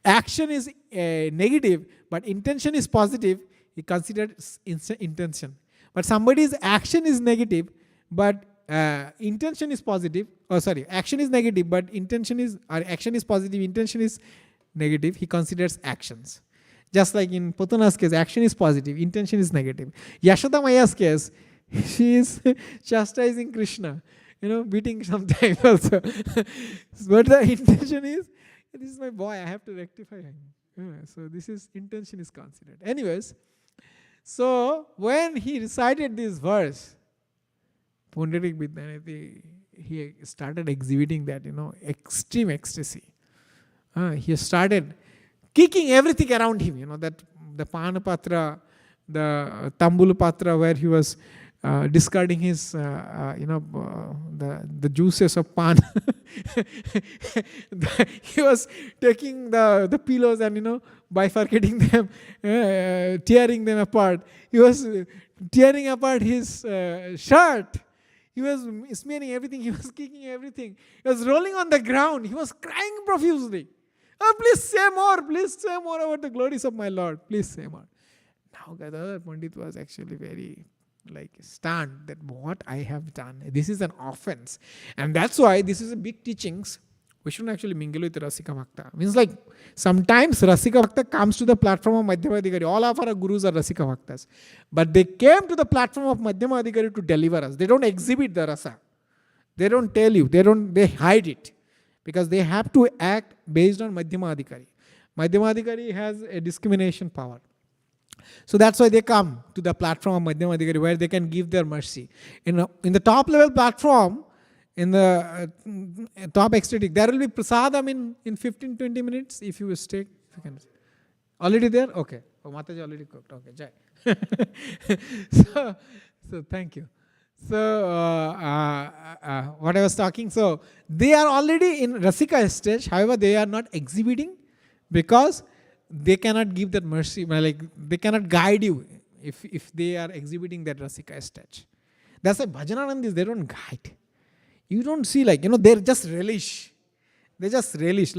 action is negative but intention is positive, he considers intention. But somebody's action is negative but intention is positive. Action is negative but action is positive, intention is negative. He considers actions. Just like in Putana's case, action is positive, intention is negative. Yashoda Maya's case, she is chastising Krishna, beating sometimes also. But the intention is, this is my boy, I have to rectify him. So this is, intention is considered. Anyways, so when he recited this verse, Pundarik Vidyanati, he started exhibiting that, extreme ecstasy. He started kicking everything around him, that the Panapatra, the Tambulapatra where he was discarding his, the juices of pan. He was taking the pillows and, bifurcating them, tearing them apart. He was tearing apart his shirt. He was smearing everything. He was kicking everything. He was rolling on the ground. He was crying profusely. Oh, please say more. Please say more about the glories of my Lord. Please say more. Now, Gadadhar Pandit was actually very stunned that what I have done. This is an offense. And that's why this is a big teachings. We shouldn't actually mingle with Rasika Bhakta. Means sometimes Rasika Bhakta comes to the platform of Madhyama Adhikari. All of our gurus are Rasika Bhaktas. But they came to the platform of Madhyama Adhikari to deliver us. They don't exhibit the rasa. They don't tell you. They hide it. Because they have to act based on Madhyama Adhikari. Madhyama Adhikari has a discrimination power. So that's why they come to the platform of Madhyama Adhikari where they can give their mercy. In the top level platform, in the top ecstatic, there will be prasadam in 15-20 minutes if you stay. Already there? Okay. Oh, Mataji already cooked. Okay, Jai. So thank you. So, what I was talking, so they are already in Rasika stage, however, they are not exhibiting because they cannot give that mercy, they cannot guide you if they are exhibiting that Rasika stage. That's why Bhajananandis, they don't guide. You don't see they just relish. They just relish.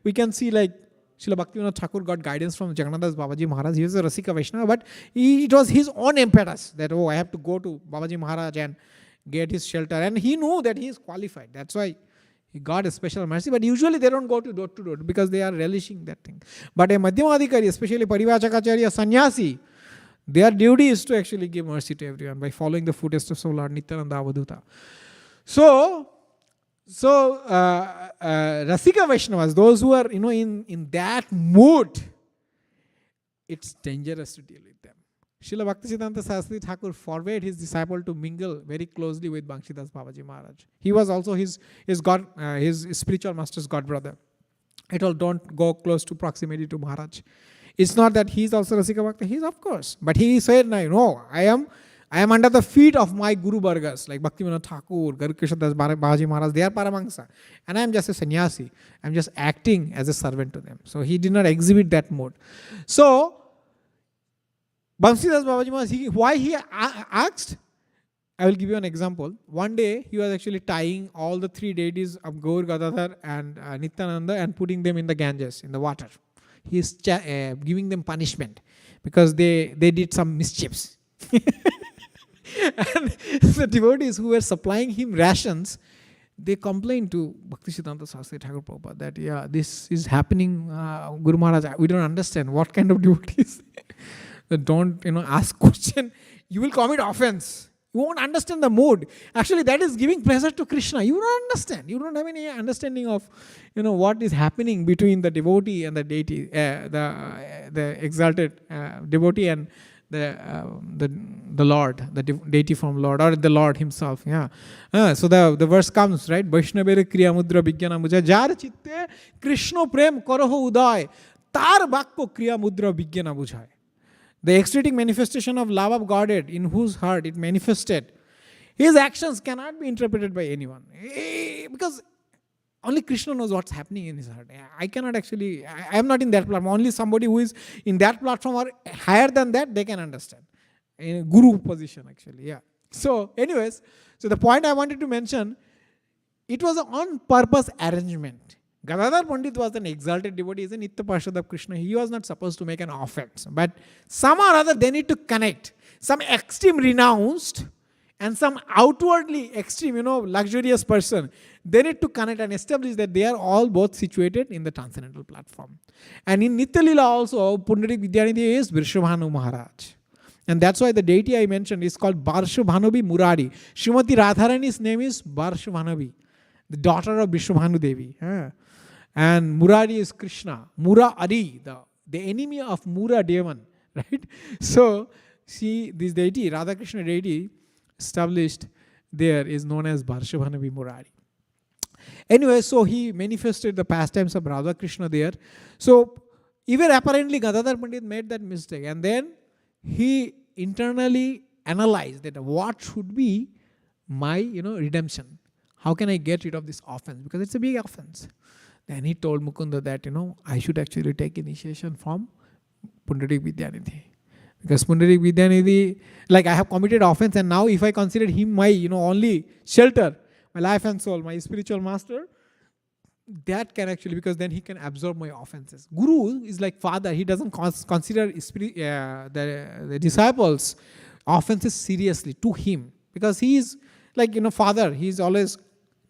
We can see Srila Bhaktivinoda Thakur got guidance from Jagannath Babaji Maharaj. He was a Rasika Vaishnava, but it was his own impetus that, I have to go to Babaji Maharaj and get his shelter. And he knew that he is qualified. That's why he got a special mercy. But usually they don't go to door because they are relishing that thing. But a Madhyama Adhikari, especially Parivachakacharya, Sannyasi, their duty is to actually give mercy to everyone by following the footsteps of Lord Nityananda Avadhuta. So Rasika Vaishnavas, those who are in that mood, it's dangerous to deal with them. Srila Bhaktisiddhanta Saraswati Thakur forbade his disciple to mingle very closely with Banshidas Babaji Maharaj. He was also his spiritual master's god brother. He told, don't go close to proximity to Maharaj. It's not that he is also Rasika Bhakta. He is, of course. But he said, no, I am under the feet of my Guru Vargas, like Bhaktivinoda Thakur, Krishna Das Babaji Maharaj. They are Paramangsa. And I am just a sannyasi. I am just acting as a servant to them. So he did not exhibit that mode. So, Banshidas Babaji Maharaj, why he asked? I will give you an example. One day, he was actually tying all the three deities of Gaur, Gadadhar and Nityananda and putting them in the Ganges, in the water. He is giving them punishment because they did some mischiefs. And the devotees who were supplying him rations, they complained to Bhaktisiddhanta Saraswati Thakur Prabhupada that, yeah, this is happening, Guru Maharaj, we don't understand what kind of devotees that don't, ask question. You will commit offense. You won't understand the mood. Actually, that is giving pleasure to Krishna. You don't understand. You don't have any understanding of, what is happening between the devotee and the deity, the exalted devotee and the Lord, the deity from Lord, or the Lord himself. Yeah. So the verse comes, right? Vaishnavere kriya mudra vigyana mujha jar chitte Krishna prem karaho uday tar bakko kriya mudra vigyana bujhay. The ecstatic manifestation of love of Godhead in whose heart it manifested, his actions cannot be interpreted by anyone. Because only Krishna knows what's happening in his heart. I cannot actually, I am not in that platform. Only somebody who is in that platform or higher than that, they can understand. In a guru position, actually, yeah. So, anyways, so the point I wanted to mention, it was an on-purpose arrangement. Gadadhar Pandit was an exalted devotee, is a Nitya Parshad of Krishna. He was not supposed to make an offense. But somehow or other, they need to connect. Some extreme renounced and some outwardly extreme, luxurious person. They need to connect and establish that they are all both situated in the transcendental platform. And in Nitya Lila also, Pundarik Vidyanidhi is Vrishabhanu Maharaj. And that's why the deity I mentioned is called Varshabhanavi Murari. Srimati Radharani's name is Varshabhanavi, the daughter of Vrishabhanu Devi. And Murari is Krishna. Murari, the enemy of Mura Devan. Right? So, see, this deity, Radha Krishna deity, established there is known as Varshabhanavi Murari. Anyway, so he manifested the pastimes of Radha Krishna there. So, even apparently Gadadhar Pandit made that mistake. And then he internally analyzed that what should be my, redemption. How can I get rid of this offense? Because it's a big offense. Then he told Mukunda that, I should actually take initiation from Pundarik Vidyanidhi. Because Pundarik Vidyanidhi, like I have committed offense and now if I consider him my, only shelter, my life and soul, my spiritual master, that can actually, because then he can absorb my offenses. Guru is like father. He doesn't consider the disciples' offenses seriously to him. Because he is like, father. He is always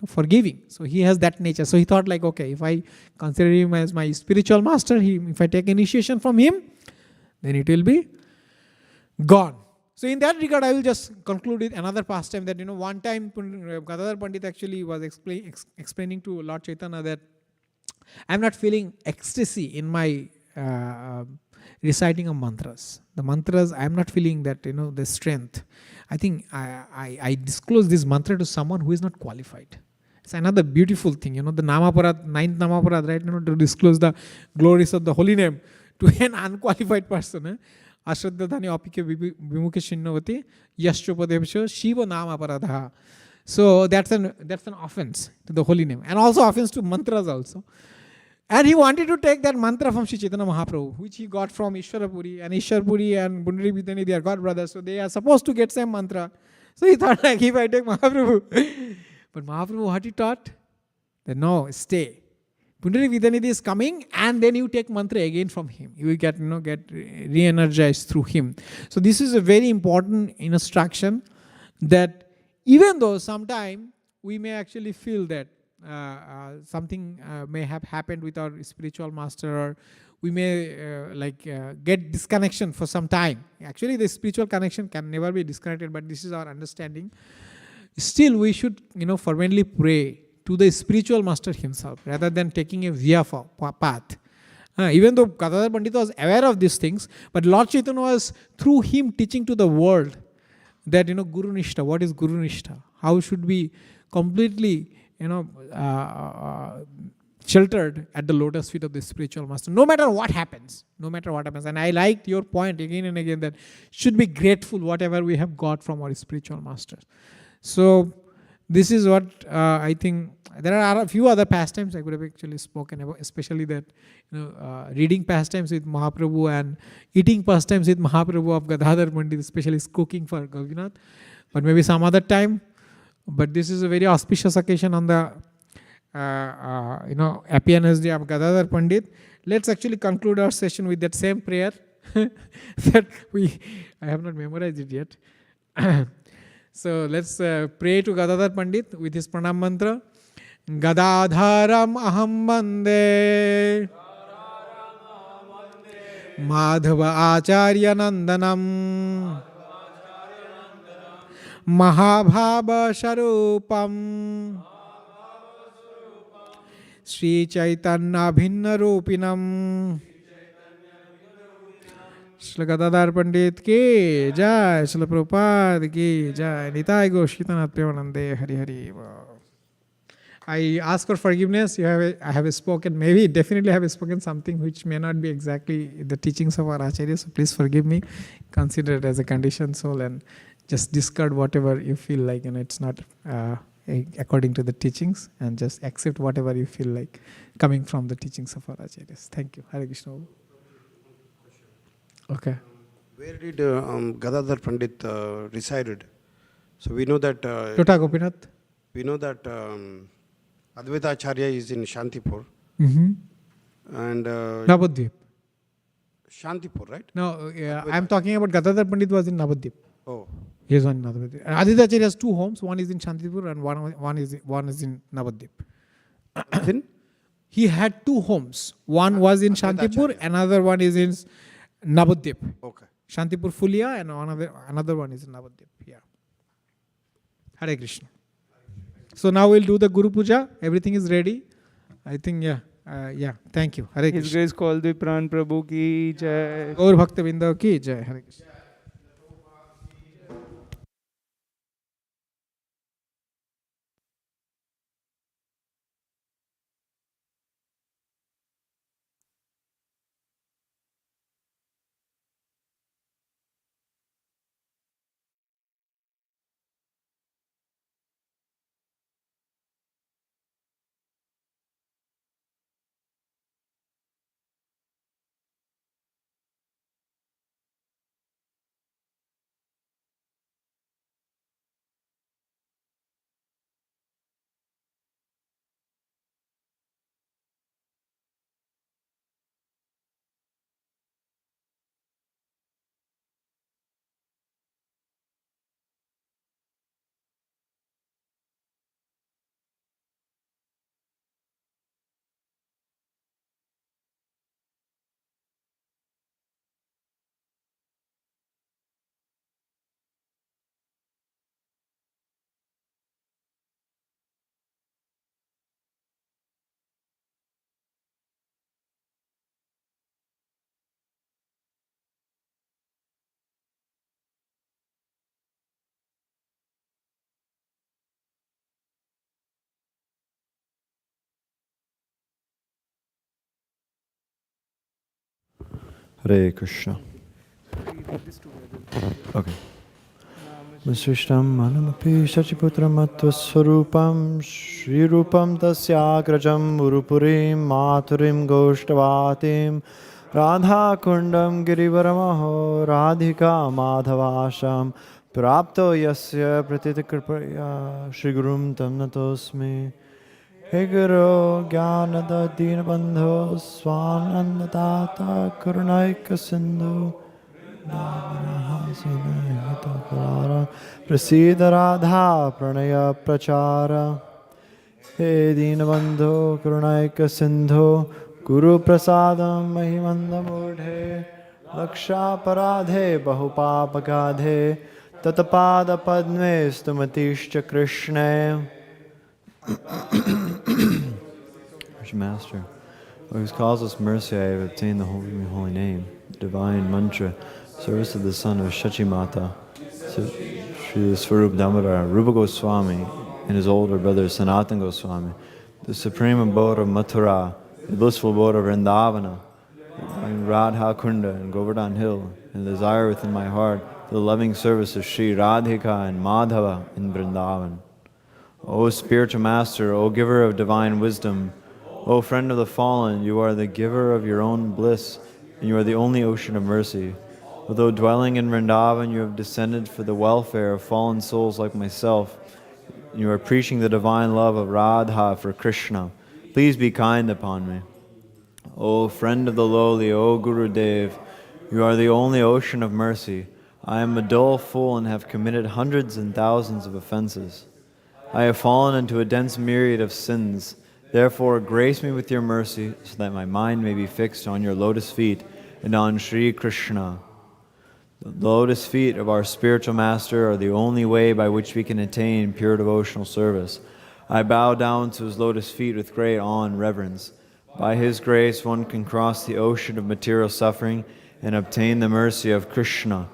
forgiving. So he has that nature. So he thought like, okay, if I consider him as my spiritual master, if I take initiation from him, then it will be gone. So in that regard, I will just conclude with another pastime that, one time Gadadhar Pandit actually was explaining to Lord Chaitanya that I am not feeling ecstasy in my reciting of mantras. The mantras, I am not feeling that, the strength. I think I disclose this mantra to someone who is not qualified. It's another beautiful thing, the Namaparad, 9th Namaparad, right, to disclose the glories of the holy name to an unqualified person. Ashraddhadhani apike vimuke shinnavati yashchopadevsha shiva nama paradha. So that's an offense to the holy name. And also offense to mantras also. And he wanted to take that mantra from Sri Chaitanya Mahaprabhu, which he got from Ishwarapuri. And Ishwarapuri and Pundarik Vidyanidhi, they are God brothers. So they are supposed to get same mantra. So he thought like, if I take Mahaprabhu. But Mahaprabhu, what he taught? That no, stay. Pundarik Vidyanidhi is coming and then you take mantra again from him. You will get re-energized through him. So this is a very important instruction that even though sometime we may actually feel that something may have happened with our spiritual master or we may get disconnection for some time. Actually the spiritual connection can never be disconnected, but this is our understanding. Still we should fervently pray to the spiritual master himself, rather than taking a via path. Even though Gadadhar Pandit was aware of these things, but Lord Chaitanya was through him teaching to the world that, Guru Nishtha, what is Guru Nishtha? How should we completely, sheltered at the lotus feet of the spiritual master, no matter what happens. And I liked your point again and again that should be grateful whatever we have got from our spiritual masters. So this is what I think. There are a few other pastimes I could have actually spoken about, especially that reading pastimes with Mahaprabhu and eating pastimes with Mahaprabhu of Gadadhar Pandit, especially cooking for Govinath. But maybe some other time. But this is a very auspicious occasion on the appearance day of Gadadhar Pandit. Let's actually conclude our session with that same prayer that I have not memorized it yet. So let's pray to Gadadhar Pandit with his pranam mantra. Gadadharam aham vande Madhava Acharya Nandanam Mahabhava Sharupam Sri Chaitanya Bhinna Rupinam Shri Gadadhar Pandit ki jai, Shri Prabhupada ki jai, Nitai Goshitanath Premanande Hari Hari. I ask for forgiveness. I have spoken, maybe, definitely I have spoken something which may not be exactly the teachings of our Acharyas. So please forgive me. Consider it as a conditioned soul and just discard whatever you feel like, and it's not according to the teachings, and just accept whatever you feel like coming from the teachings of our Acharyas. Thank you. Hare Krishna. Okay. Where did Gadadhar Pandit resided? So we know that Tota Gopinath. we know that Advaita Acharya is in Shantipur and Navadvip. Shantipur, right? No, I'm talking about Gadadhar Pandit was in Navadvip. Oh, He is one in Navadvip. Aditya Acharya has two homes. One is in Shantipur and one is in Navadvip. then He had two homes. One was in Advaita Shantipur, Acharya. another one is in Navadvip. okay. Shantipur Fulia and another one is in Navadvip. Yeah. Hare Krishna. So now we'll do the Guru Puja. Everything is ready. I think, thank you. Hare His Krishna. Grace Koladwip Pran Prabhu ki jai. Gaur Bhakta Binda ki jai. Hare Krishna. Hare Krishna. Okay. Vasishtam manamapi shachiputram attvasvarupam Shri Rupam tasyagrajam urupurim maturim goshtavatim Radha kundam girivaramaho Radhika madhavasham Prapto yasya pratitikripaya Shri Gurum tam natosmi He Guru Jnanada Dinabandho Swanandadata Karunaika Sindhu Prasida Radha Pranaya Prachara He Dinabandho Karunaika Sindhu Guru Prasadam Mahimandamurdhe Laksha Paradhe Bahupapakadhe Tatapada Padme Stumatishcha Krishna Master, by whose causeless mercy I have obtained the holy name, divine mantra, service of the son of Shachimata, Sri Swarup Damodar, Rupa Goswami, and his older brother Sanatan Goswami, the supreme abode of Mathura, the blissful abode of Vrindavana, and Radha Kunda and Govardhan Hill, and the desire within my heart for the loving service of Sri Radhika and Madhava in Vrindavan. O spiritual master, O giver of divine wisdom, O friend of the fallen, you are the giver of your own bliss, and you are the only ocean of mercy. Although dwelling in Vrindavan, you have descended for the welfare of fallen souls like myself, and you are preaching the divine love of Radha for Krishna. Please be kind upon me. O friend of the lowly, O Guru Dev, you are the only ocean of mercy. I am a dull fool and have committed hundreds and thousands of offenses. I have fallen into a dense myriad of sins. Therefore, grace me with your mercy, so that my mind may be fixed on your lotus feet and on Sri Krishna. The lotus feet of our spiritual master are the only way by which we can attain pure devotional service. I bow down to his lotus feet with great awe and reverence. By his grace, one can cross the ocean of material suffering and obtain the mercy of Krishna.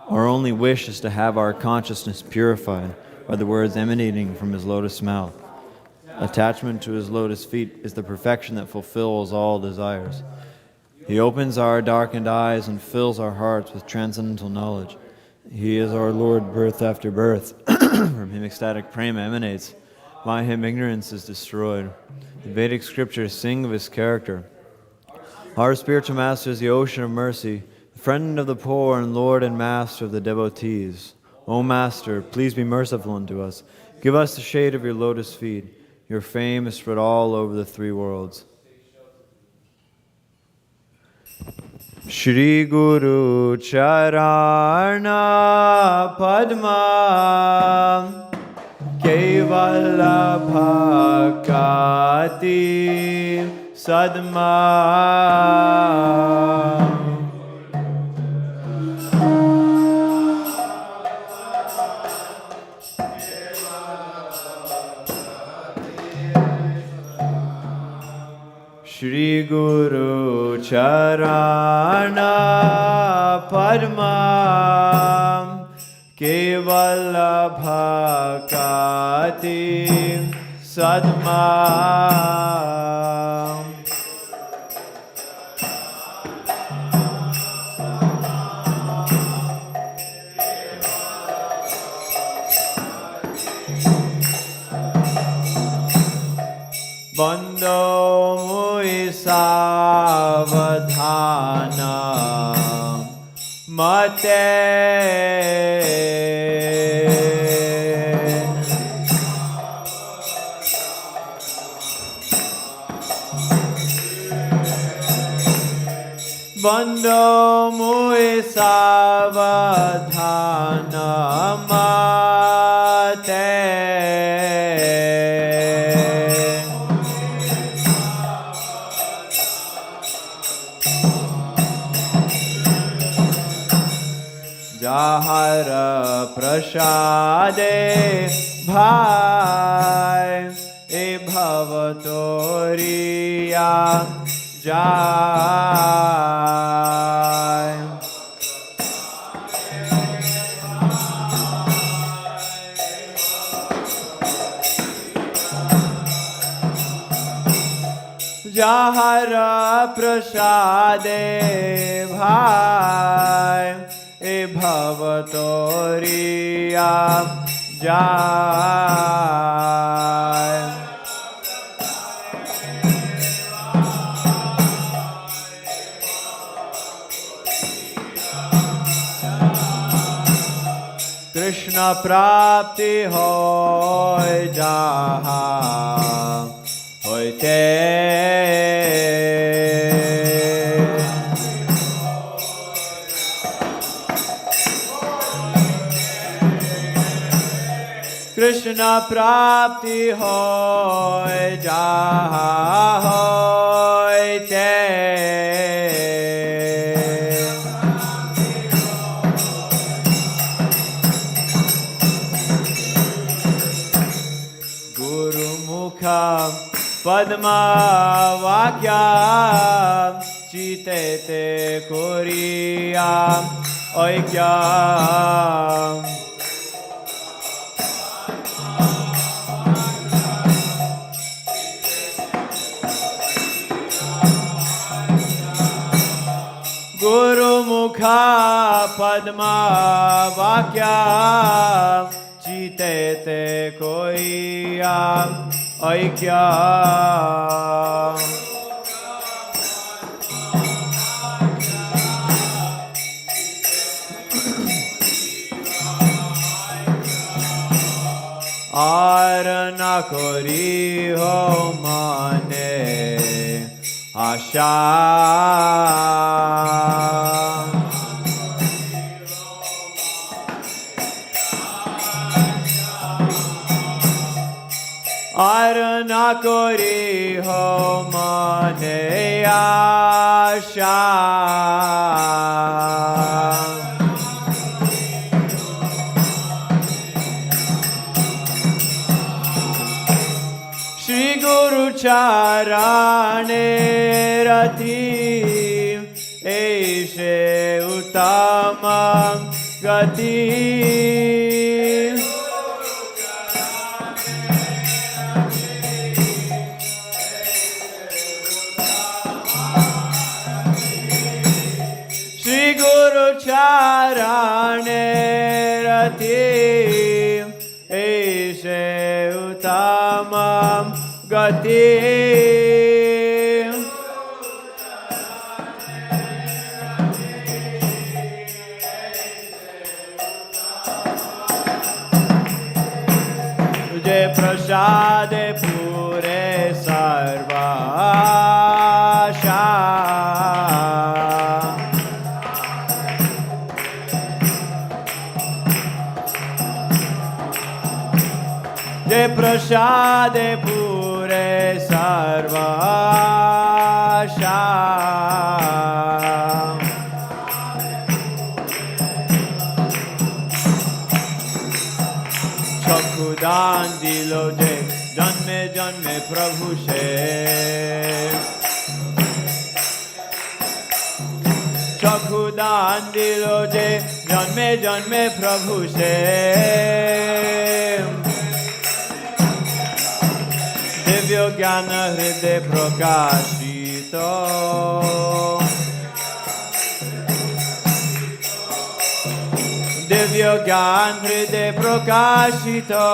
Our only wish is to have our consciousness purified by the words emanating from his lotus mouth. Attachment to his lotus feet is the perfection that fulfills all desires. He opens our darkened eyes and fills our hearts with transcendental knowledge. He is our Lord birth after birth. From him ecstatic prema emanates. By him ignorance is destroyed. The Vedic scriptures sing of his character. Our spiritual master is the ocean of mercy, the friend of the poor and Lord and master of the devotees. O Master, please be merciful unto us. Give us the shade of your lotus feet. Your fame is spread all over the three worlds. Shri Guru Charana Padma Kevala Bhakati Sadma Shri Guru Charana Padma Kevala Bhakati Sadma Bando mui savadhana mate Bando mui savadhana mate Jahara prasade bhai e bhavatoriya jai Jahara prasade bhai e bhavatoriya jai Krishna prapti hoy jaha hoite Krishna prapti hoy jaha hoite Guru Mukha Padma Vakya Chite Te Koriya Oikea Guru Mukha Padma Vakya Chite Te Koiya Aikya Arana Kori Ho Mane Asha Arana kori ho mane asha. Shri Guru Charane Rati Eishe Uttamam Gati. Shri Guru Charane Rati Eishe Uttamam Gati. Tujhe prasade pure sarva asha. Je prasade pure sarva asha. Chakudan dilo je janme janme prabhu se. Chakudan dilo je janme janme prabhu se. Divya Gyana Hriday Prakashito. Divya Gyan Hriday Prakashito.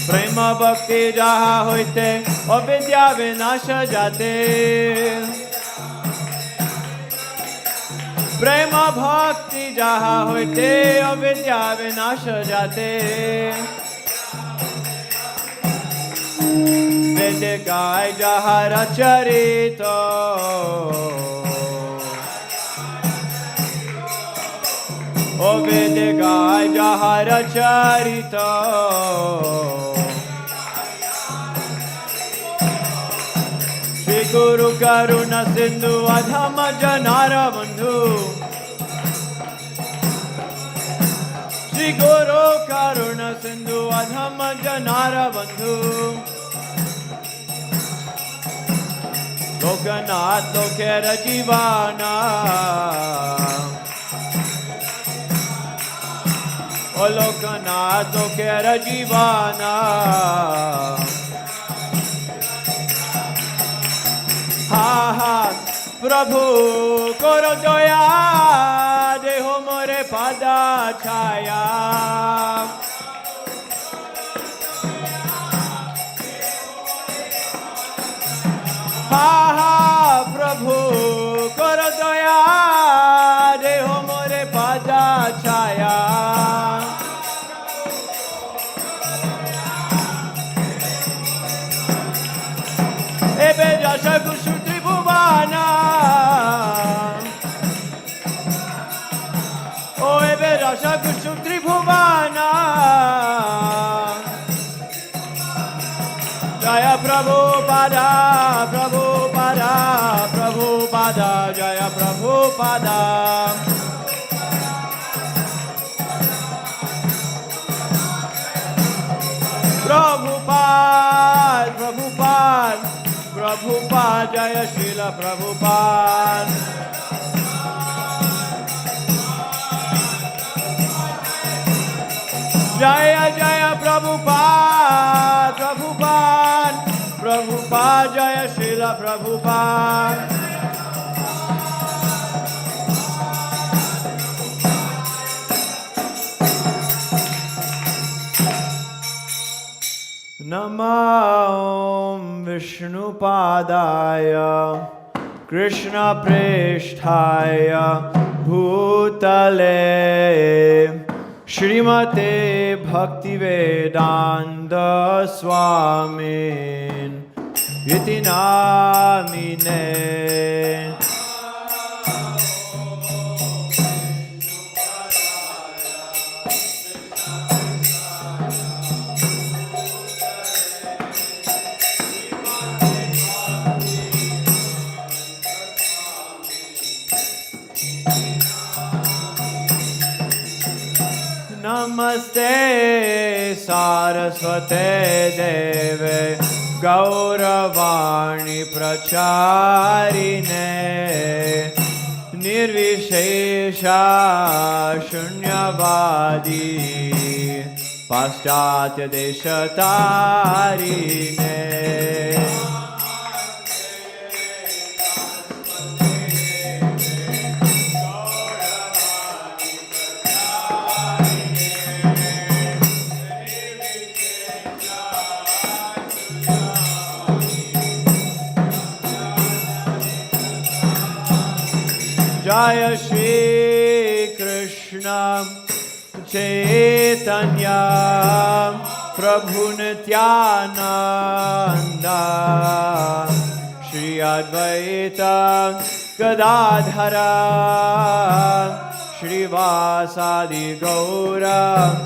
Prema Bhakti jaha hoite avidya vinasha jate. Prema Bhakti jaha hoite avidya vinasha jate. Vedekai jaha racharito. O Vedekai jaha racharito. Shri Guru Karuna Sindhu Adhama Janara Bandhu. Shri Guru Karuna Sindhu Adhama Janara Bandhu. Lokanath Lokera Jivana. O Lokanath Lokera Jivana. Ha ha Prabhu koro doya deho more pada chaya. Ha ha Prabhu koro doya deho more pada chaya. Ebe jasa kushu tribhuvana. O ebe jasa kushu tribhuvana. Jaya Prabhupada, Prabhupada, Prabhupada, Jaya Prabhupada. Prabhupada, Prabhupada, Prabhupada, Jaya Srila Prabhupada. Jaya Jaya Prabhupada, Prabhupada, Prabhupada, Jaya Srila Prabhupada. Namo Vishnupadaya Krishna Preshthaya Bhutale Shrimate Bhaktivedanta Swamin Iti Namine. Namaste Saraswate Deve Gauravani Pracharine Nirvishesha Shunyavadi Paschatya Deshatarine Jaya Shri Krishna Chaitanya Prabhu Nityananda Shri Advaita Gadadhara Shri Vasadi Gaura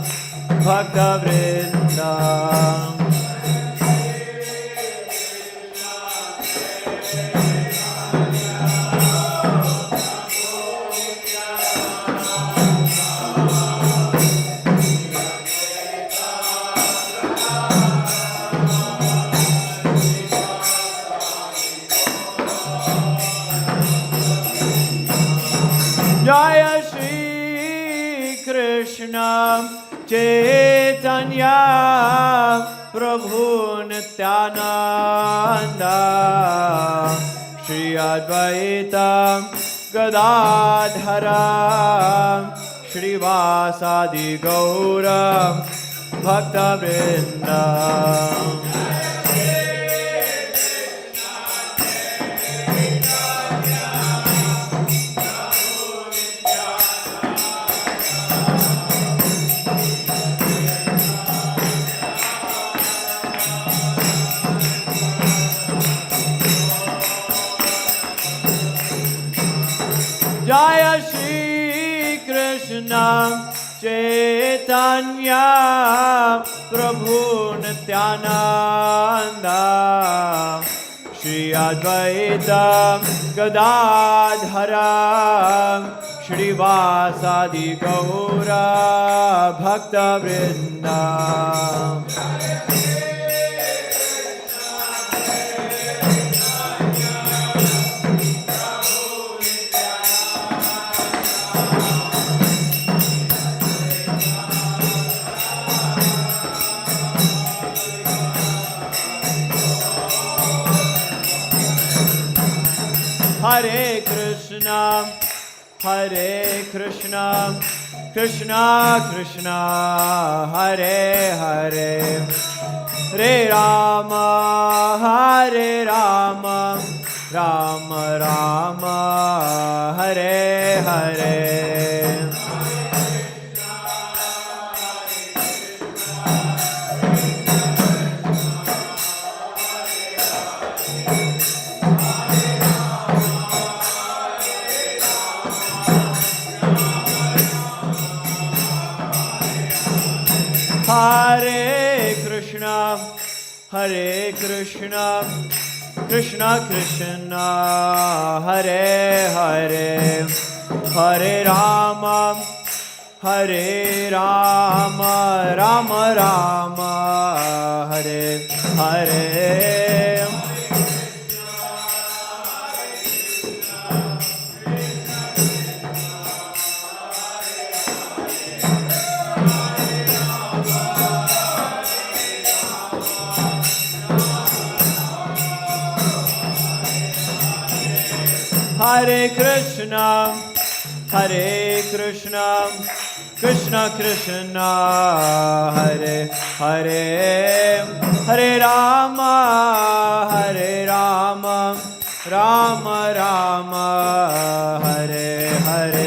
Bhakta Vrinda Jaya Shri Krishna Chaitanya Prabhu Nityananda Shri Advaita Gadadhara Shri Vasadi Gaura Bhakta Vrinda Jaya Shri Krishna Chaitanya Prabhu Nityananda Shri Advaita Gadadhara Shri Vasadi Gaura Bhakta Vrinda Hare Krishna, Krishna Krishna, Hare Hare, Hare Rama, Hare Rama, Rama Rama, Hare Hare. Hare Krishna, Krishna Krishna, Hare Hare, Hare Rama, Rama Rama, Hare Hare. Hare Krishna, Krishna Krishna, Hare Hare, Hare Rama, Rama Rama, Hare Hare.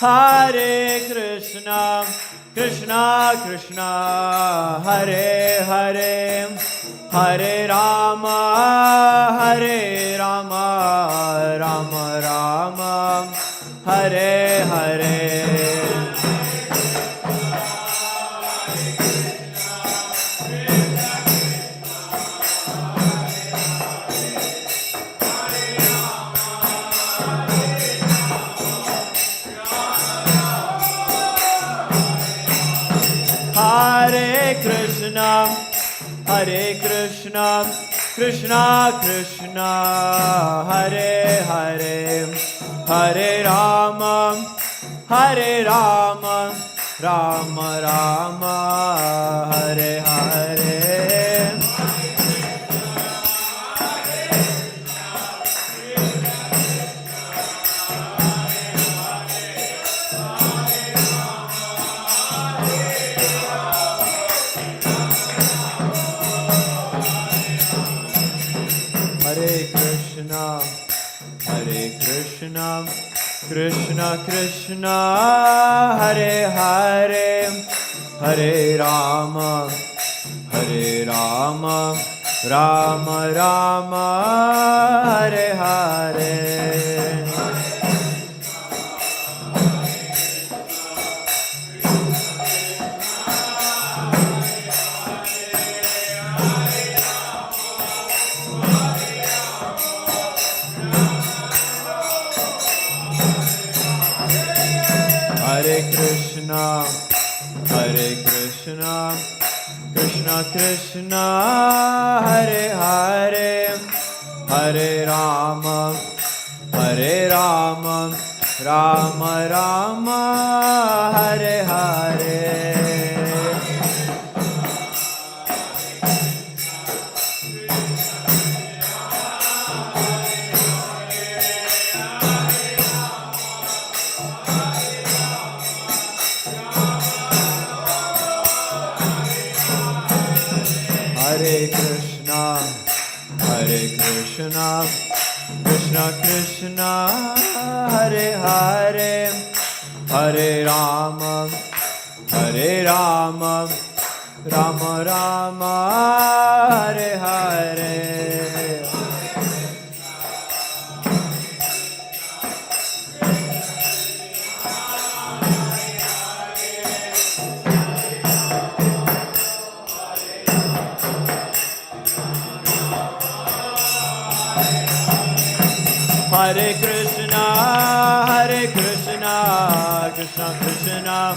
Hare Krishna, Krishna Krishna, Hare Hare, Hare Rama, Rama Rama, Hare Hare. Hare Krishna, Hare Krishna, Krishna Krishna, Hare Hare, Hare Rama, Hare Rama, Rama Rama, Hare Hare. Hare Krishna, Hare Krishna, Krishna Krishna, Hare Hare, Hare Rama, Hare Rama, Rama Rama, Hare Hare. Hare Krishna, Hare Krishna, Krishna Krishna, Hare Hare, Hare Rama, Hare Rama, Rama Rama, Hare Hare. Hare Krishna, Hare Krishna, Krishna Krishna, Hare Hare, Hare Rama, Hare Rama, Rama Rama, Hare Hare. Hare Krishna, Hare Krishna, Krishna Krishna,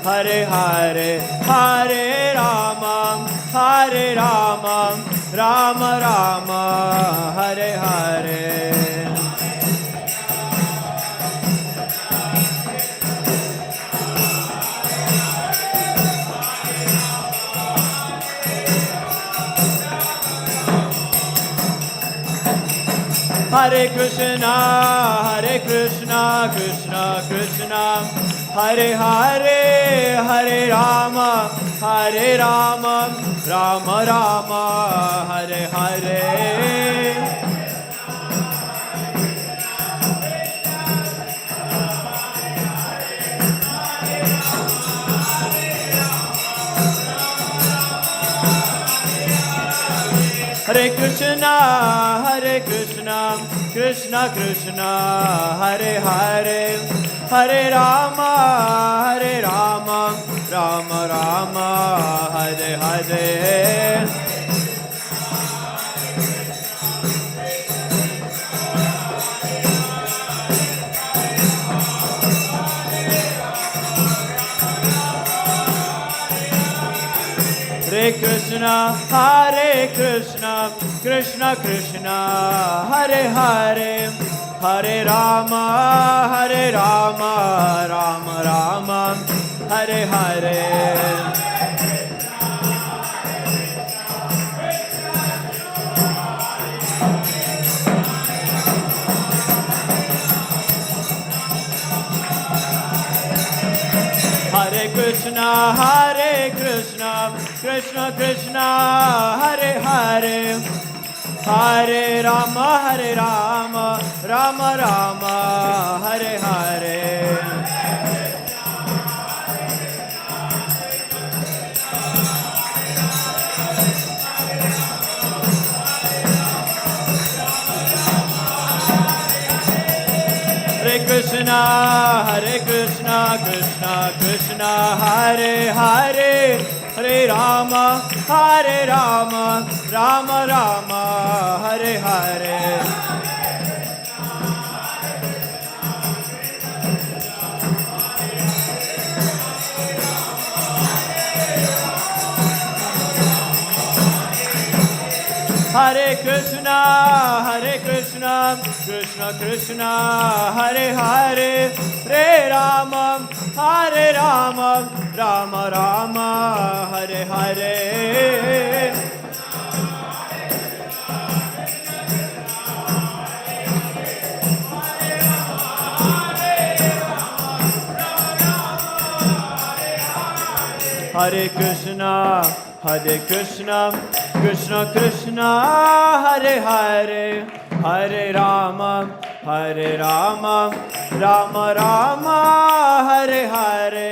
Hare Hare, Hare Rama, Hare Rama, Rama Rama, Hare Hare. Hare Krishna, Hare Krishna, Krishna Krishna, Hare Hare, Hare Rama, Hare Rama, Rama Rama, Hare Hare. Hare Krishna, Hare Krishna, Krishna Krishna, Hare Hare, Hare Rama, Hare Rama, Rama Rama, Hare Hare. Hare Krishna, Hare Krishna, Krishna Krishna, Hare Hare, Hare Rama, Hare Rama, Rama Rama, Hare Hare. Hare Krishna, Hare Krishna, Krishna Krishna, Hare Hare, Hare Rama, Hare Rama, Rama Rama, Hare Hare. Hare Krishna, Krishna Krishna Hare Hare Hare Rama Rama Rama Hare Hare Hare Krishna Krishna Krishna Hare Hare Hare Rama Rama Rama Hare Hare Hare Krishna Krishna Krishna Hare Hare Hare Rama Rama Rama Hare Hare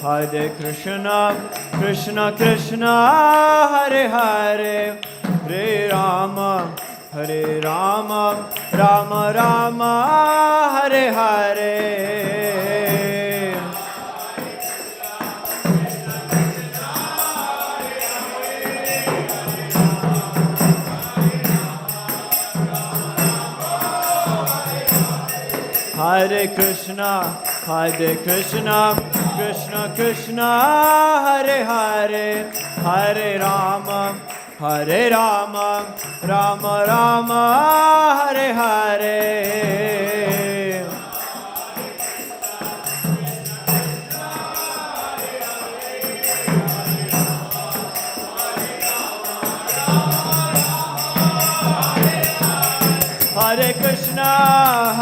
Hare Krishna Krishna Krishna Hare Hare Hare Rama Rama Rama Hare Hare Hare Krishna Krishna Krishna Hare Hare Hare Rama Rama Rama Hare Hare Hare Krishna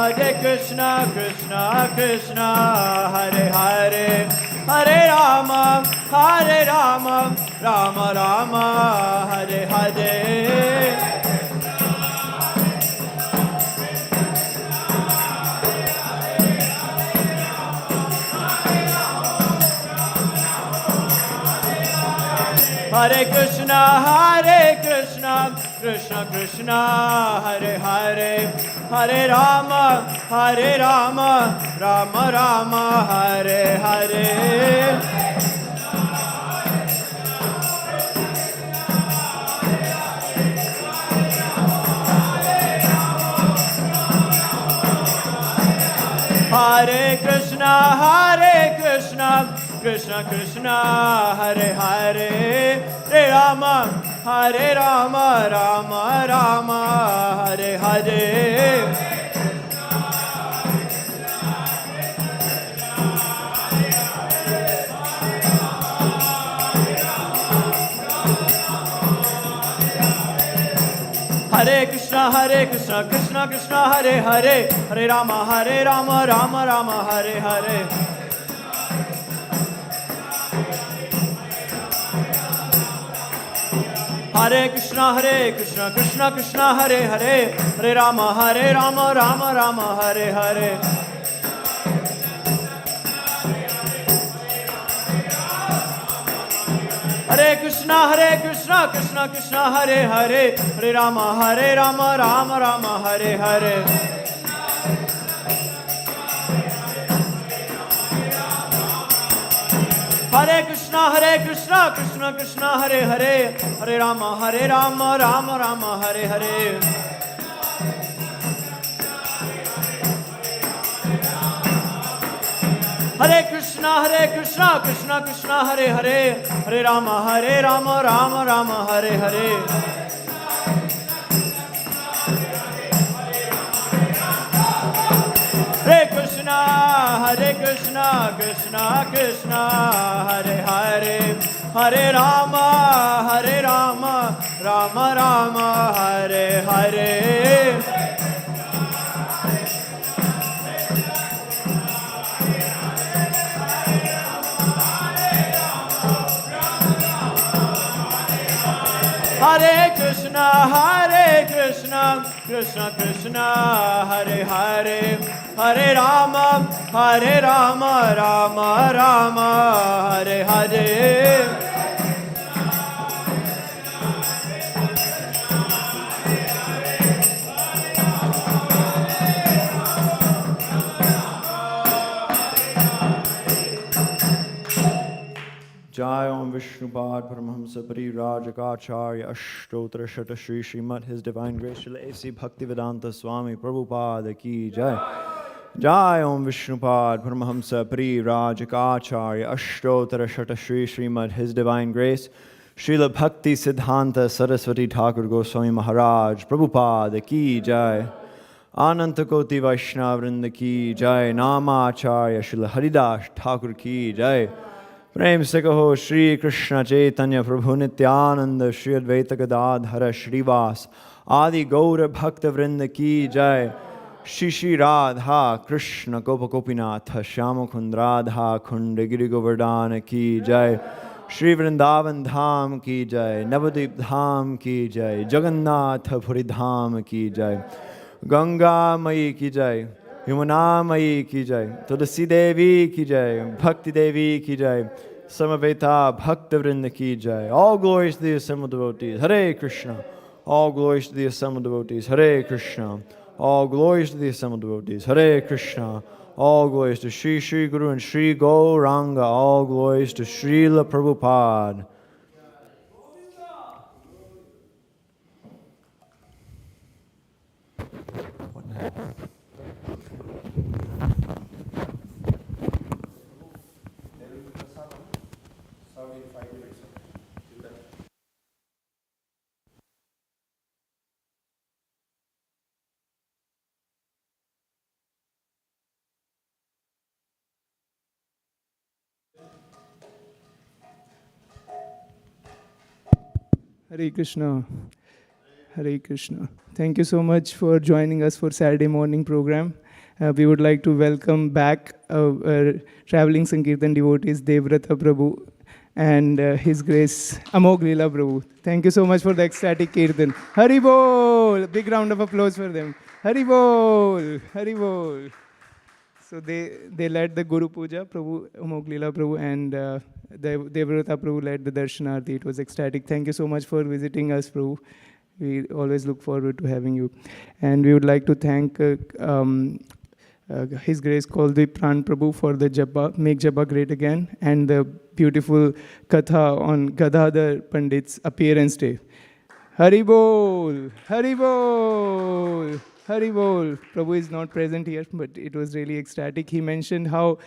Krishna Krishna Hare Hare Hare Rama Rama Rama Hare Hare Hare Krishna Krishna Krishna Hare Hare Hare Rama Rama Rama Hare Hare Hare Krishna Krishna Krishna Hare Hare Hare Rama Rama Rama Hare Hare Hare Krishna Krishna Krishna Hare Hare Hare Rama Rama Rama Hare Hare Hare Krishna Krishna Krishna Hare Hare Hare Rama Rama Rama Hare Hare Hare Krishna Krishna Krishna Hare Hare Hare Rama Rama Rama Hare Hare Hare Krishna Krishna Hare Hare Hare Rama Rama Rama Hare Hare Hare Krishna Krishna Krishna Hare Hare Hare Rama Rama Rama Hare Hare Hare Krishna Krishna Krishna Hare Hare Hare Rama Rama Rama Hare Hare Hare Krishna Krishna Krishna Hare Hare Hare Rama, Hare Rama, Rama Rama, Hare Hare. Jai Om Vishnupad Paramahamsa Parirajagacharya Ashtotra Shata Shri Srimad His Divine Grace Srila A.C. Bhaktivedanta Swami Prabhupada Ki Jai. Jai Om Vishnupad Paramahamsa Parirajagacharya Ashtotra Shata Shri Srimad His Divine Grace Srila Bhakti Siddhanta Saraswati Thakur Goswami Maharaj Prabhupada Ki Jai. Ananta Koti Vaishnava Vrinda Ki Jai. Namacharya Srila Haridas Thakur Ki Jai. प्रेम से कहो श्री कृष्ण चैतन्य प्रभु नित्यानंद श्री अद्वैत गदाधर श्रीवास आदि गौर भक्त वृंद की जय। श्री श्री राधा कृष्ण गोप गोपीनाथ श्याम कुंद राधा कुंड गिरि गोवर्धन की जय। श्री वृंदावन धाम की जय। नवद्वीप धाम की जय। जगन्नाथ पुरी धाम की जय। गंगा मई की जय। यमुना मई की जय। तुलसी देवी की जय। भक्ति देवी की जय। Samaveta Bhakta Vrinda ki jai. All glories to the assembled devotees. Hare Krishna. All glories to the assembled devotees. Hare Krishna. All glories to the assembled devotees. Hare Krishna. All glories to Sri Sri Guru and Sri Gauranga. All glories to Srila Prabhupada. Hare Krishna. Hare Krishna. Thank you so much for joining us for Saturday morning program. We would like to welcome back our traveling Sankirtan devotees Devrata Prabhu and His Grace Amog Leela Prabhu. Thank you so much for the ecstatic Kirtan. Hari Bol! Big round of applause for them. Hari Bol! Hari Bol! So they led the Guru Puja, Prabhu, Amog Leela Prabhu, and Devrata Prabhu led the Darshanarti. It was ecstatic. Thank you so much for visiting us, Prabhu. We always look forward to having you. And we would like to thank His Grace Koladwip Pran Prabhu for the Japa, Make Japa Great Again, and the beautiful Katha on Gadadhar Pandit's appearance day. Hari Bol! Hari Bol! Hari Bol! Prabhu is not present here, but it was really ecstatic. He mentioned how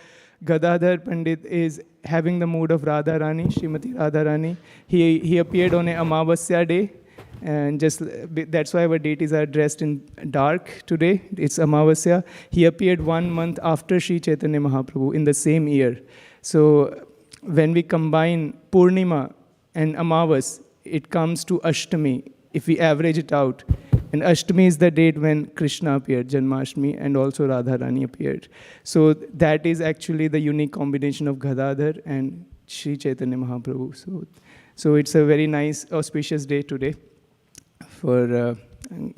Gadadhar Pandit is having the mood of Radha Rani, Srimati Radha Rani. He appeared on a Amavasya day, and just that's why our deities are dressed in dark today. It's Amavasya. He appeared 1 month after Sri Chaitanya Mahaprabhu in the same year. So when we combine Purnima and Amavas, it comes to Ashtami, if we average it out. And Ashtami is the date when Krishna appeared, Janmashtami, and also Radharani appeared. So that is actually the unique combination of Gadadhar and Sri Chaitanya Mahaprabhu. So it's a very nice, auspicious day today for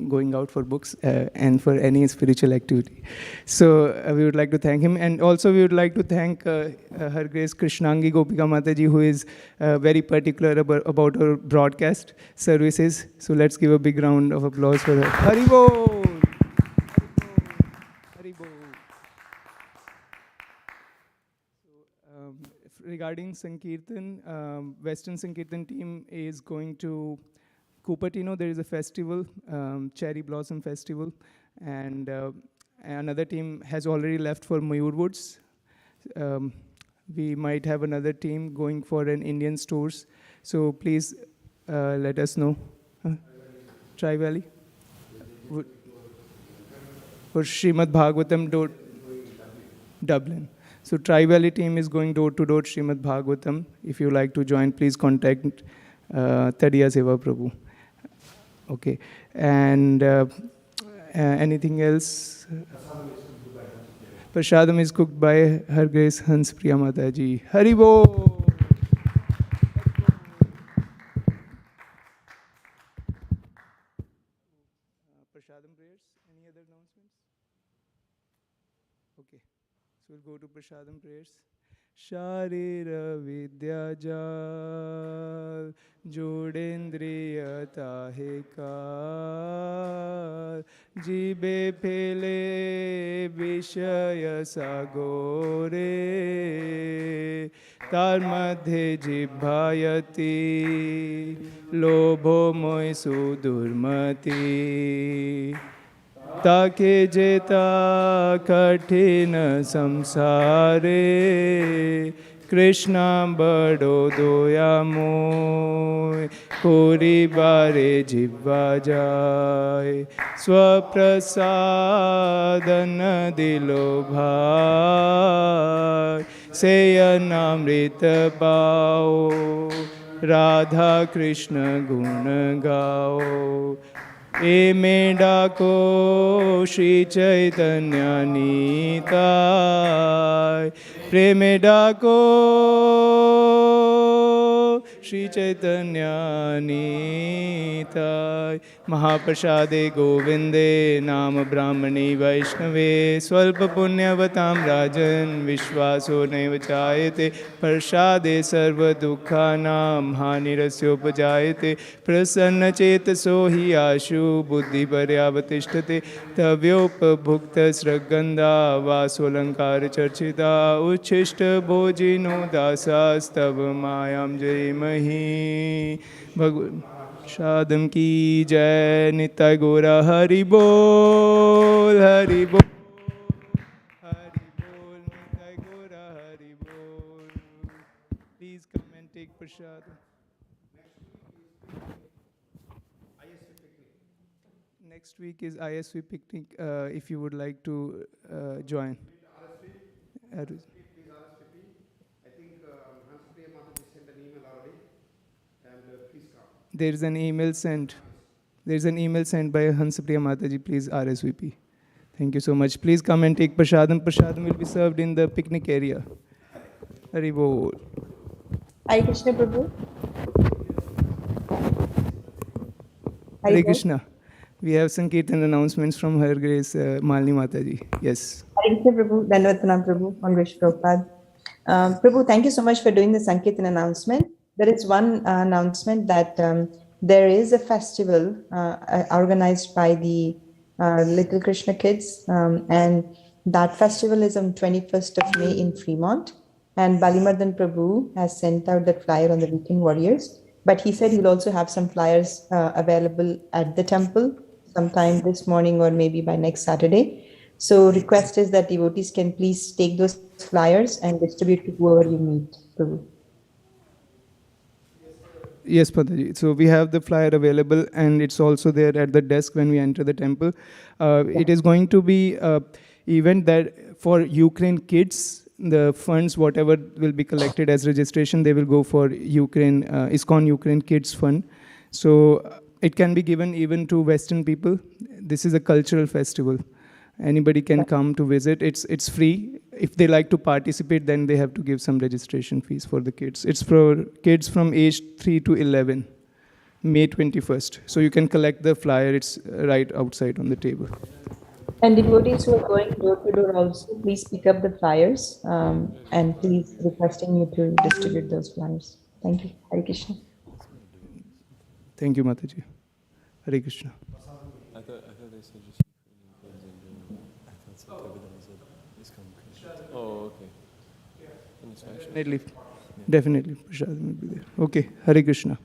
going out for books and for any spiritual activity. So we would like to thank him. And also we would like to thank Her Grace Krishnangi Gopika Mataji, who is very particular about our broadcast services. So let's give a big round of applause for her. Hari Bol! Hari Bol! So, regarding Sankirtan, Western Sankirtan team is going to Cupertino. There is a festival, Cherry Blossom Festival, and another team has already left for Mayur Woods. We might have another team going for an Indian stores. So please let us know. Tri Valley? For Srimad Bhagavatam, Dublin. So Tri Valley team is going door to door Srimad Bhagavatam. If you like to join, please contact Tadiya Seva Prabhu. Okay, and anything else? Prashadam is cooked by Her Grace Hans Priya Mataji. Hari Bol! Prashadam prayers. Any other announcements? Okay, so we'll go to Prasadam prayers. Sharira Vidya Jal Jodendriya Tahekal Jibe Pele Vishaya Sagore Tar Madhe Jibhayati Lobho Moy Sudurmati ताके जेता कठिन संसारे कृष्णा बड़ो दोया मोय कोरी बारे जिब्वा जाय स्वप्रसादन दिलो भाय सेयनामृत पाओ राधा कृष्ण गुण गाओ ए मेढा को श्री चैतन्य नीताय प्रेमे डाको श्री चैतन्य नीताय महाप्रसादे गोविंदे नाम ब्राह्मणी वैष्णवे स्वल्प पुण्यवतां राजन् विश्वासो नैव चायते प्रसादे सर्वदुःखानां हानिरस्योपजायते प्रसन्नचेतसो हि आशु बुद्धिपर्यावतिष्ठते तव्योपभुक्तस्रग्गन्धा वासोऽलङ्कारचर्चिता उच्छिष्टभोजिनो दासास्तव मायां जयमहि भगवन् शादम की जय नित्य गौरा हरि बोल हरि बोल नित्य गौरा हरि बोल. Please come and take prasad. Next week is ISV picnic. If you would like to join. Please RSVP. I think Hanspriya Mataji sent an email already, and please come. There is an email sent. There is an email sent by Hanspriya Mataji. Please RSVP. Thank you so much. Please come and take prasadam. Prasadam will be served in the picnic area. Hari Bol. Hare Krishna Prabhu. Hare Krishna. We have Sankirtan announcements from Her Grace Malini Mataji. Yes. Hare Krishna Prabhu. Dandavatana Prabhu. On Vishnu Prabhupada. Prabhu, thank you so much for doing the Sankirtan announcement. There is one announcement that there is a festival organized by the Little Krishna kids, and that festival is on 21st of May in Fremont. And Balimardan Prabhu has sent out that flyer on the Weekend Warriors. But he said he'll also have some flyers available at the temple sometime this morning or maybe by next Saturday. So request is that devotees can please take those flyers and distribute to whoever you meet, Prabhu. Yes, Pataji. So we have the flyer available, and it's also there at the desk when we enter the temple. It is going to be an event that for Ukraine kids, the funds, whatever will be collected as registration, they will go for Ukraine, ISKCON Ukraine Kids Fund. So it can be given even to Western people. This is a cultural festival. Anybody can come to visit. It's free. If they like to participate, then they have to give some registration fees for the kids. It's for kids from age 3 to 11, May 21st. So you can collect the flyer. It's right outside on the table. And devotees who are going door to door also, please pick up the flyers and please requesting you to distribute those flyers. Thank you. Hare Krishna. Thank you, Mataji. Hare Krishna. I thought they said just I thought everything said ISKCON. Oh, okay. Definitely. Definitely. Prasad will be there. Okay. Hare Krishna.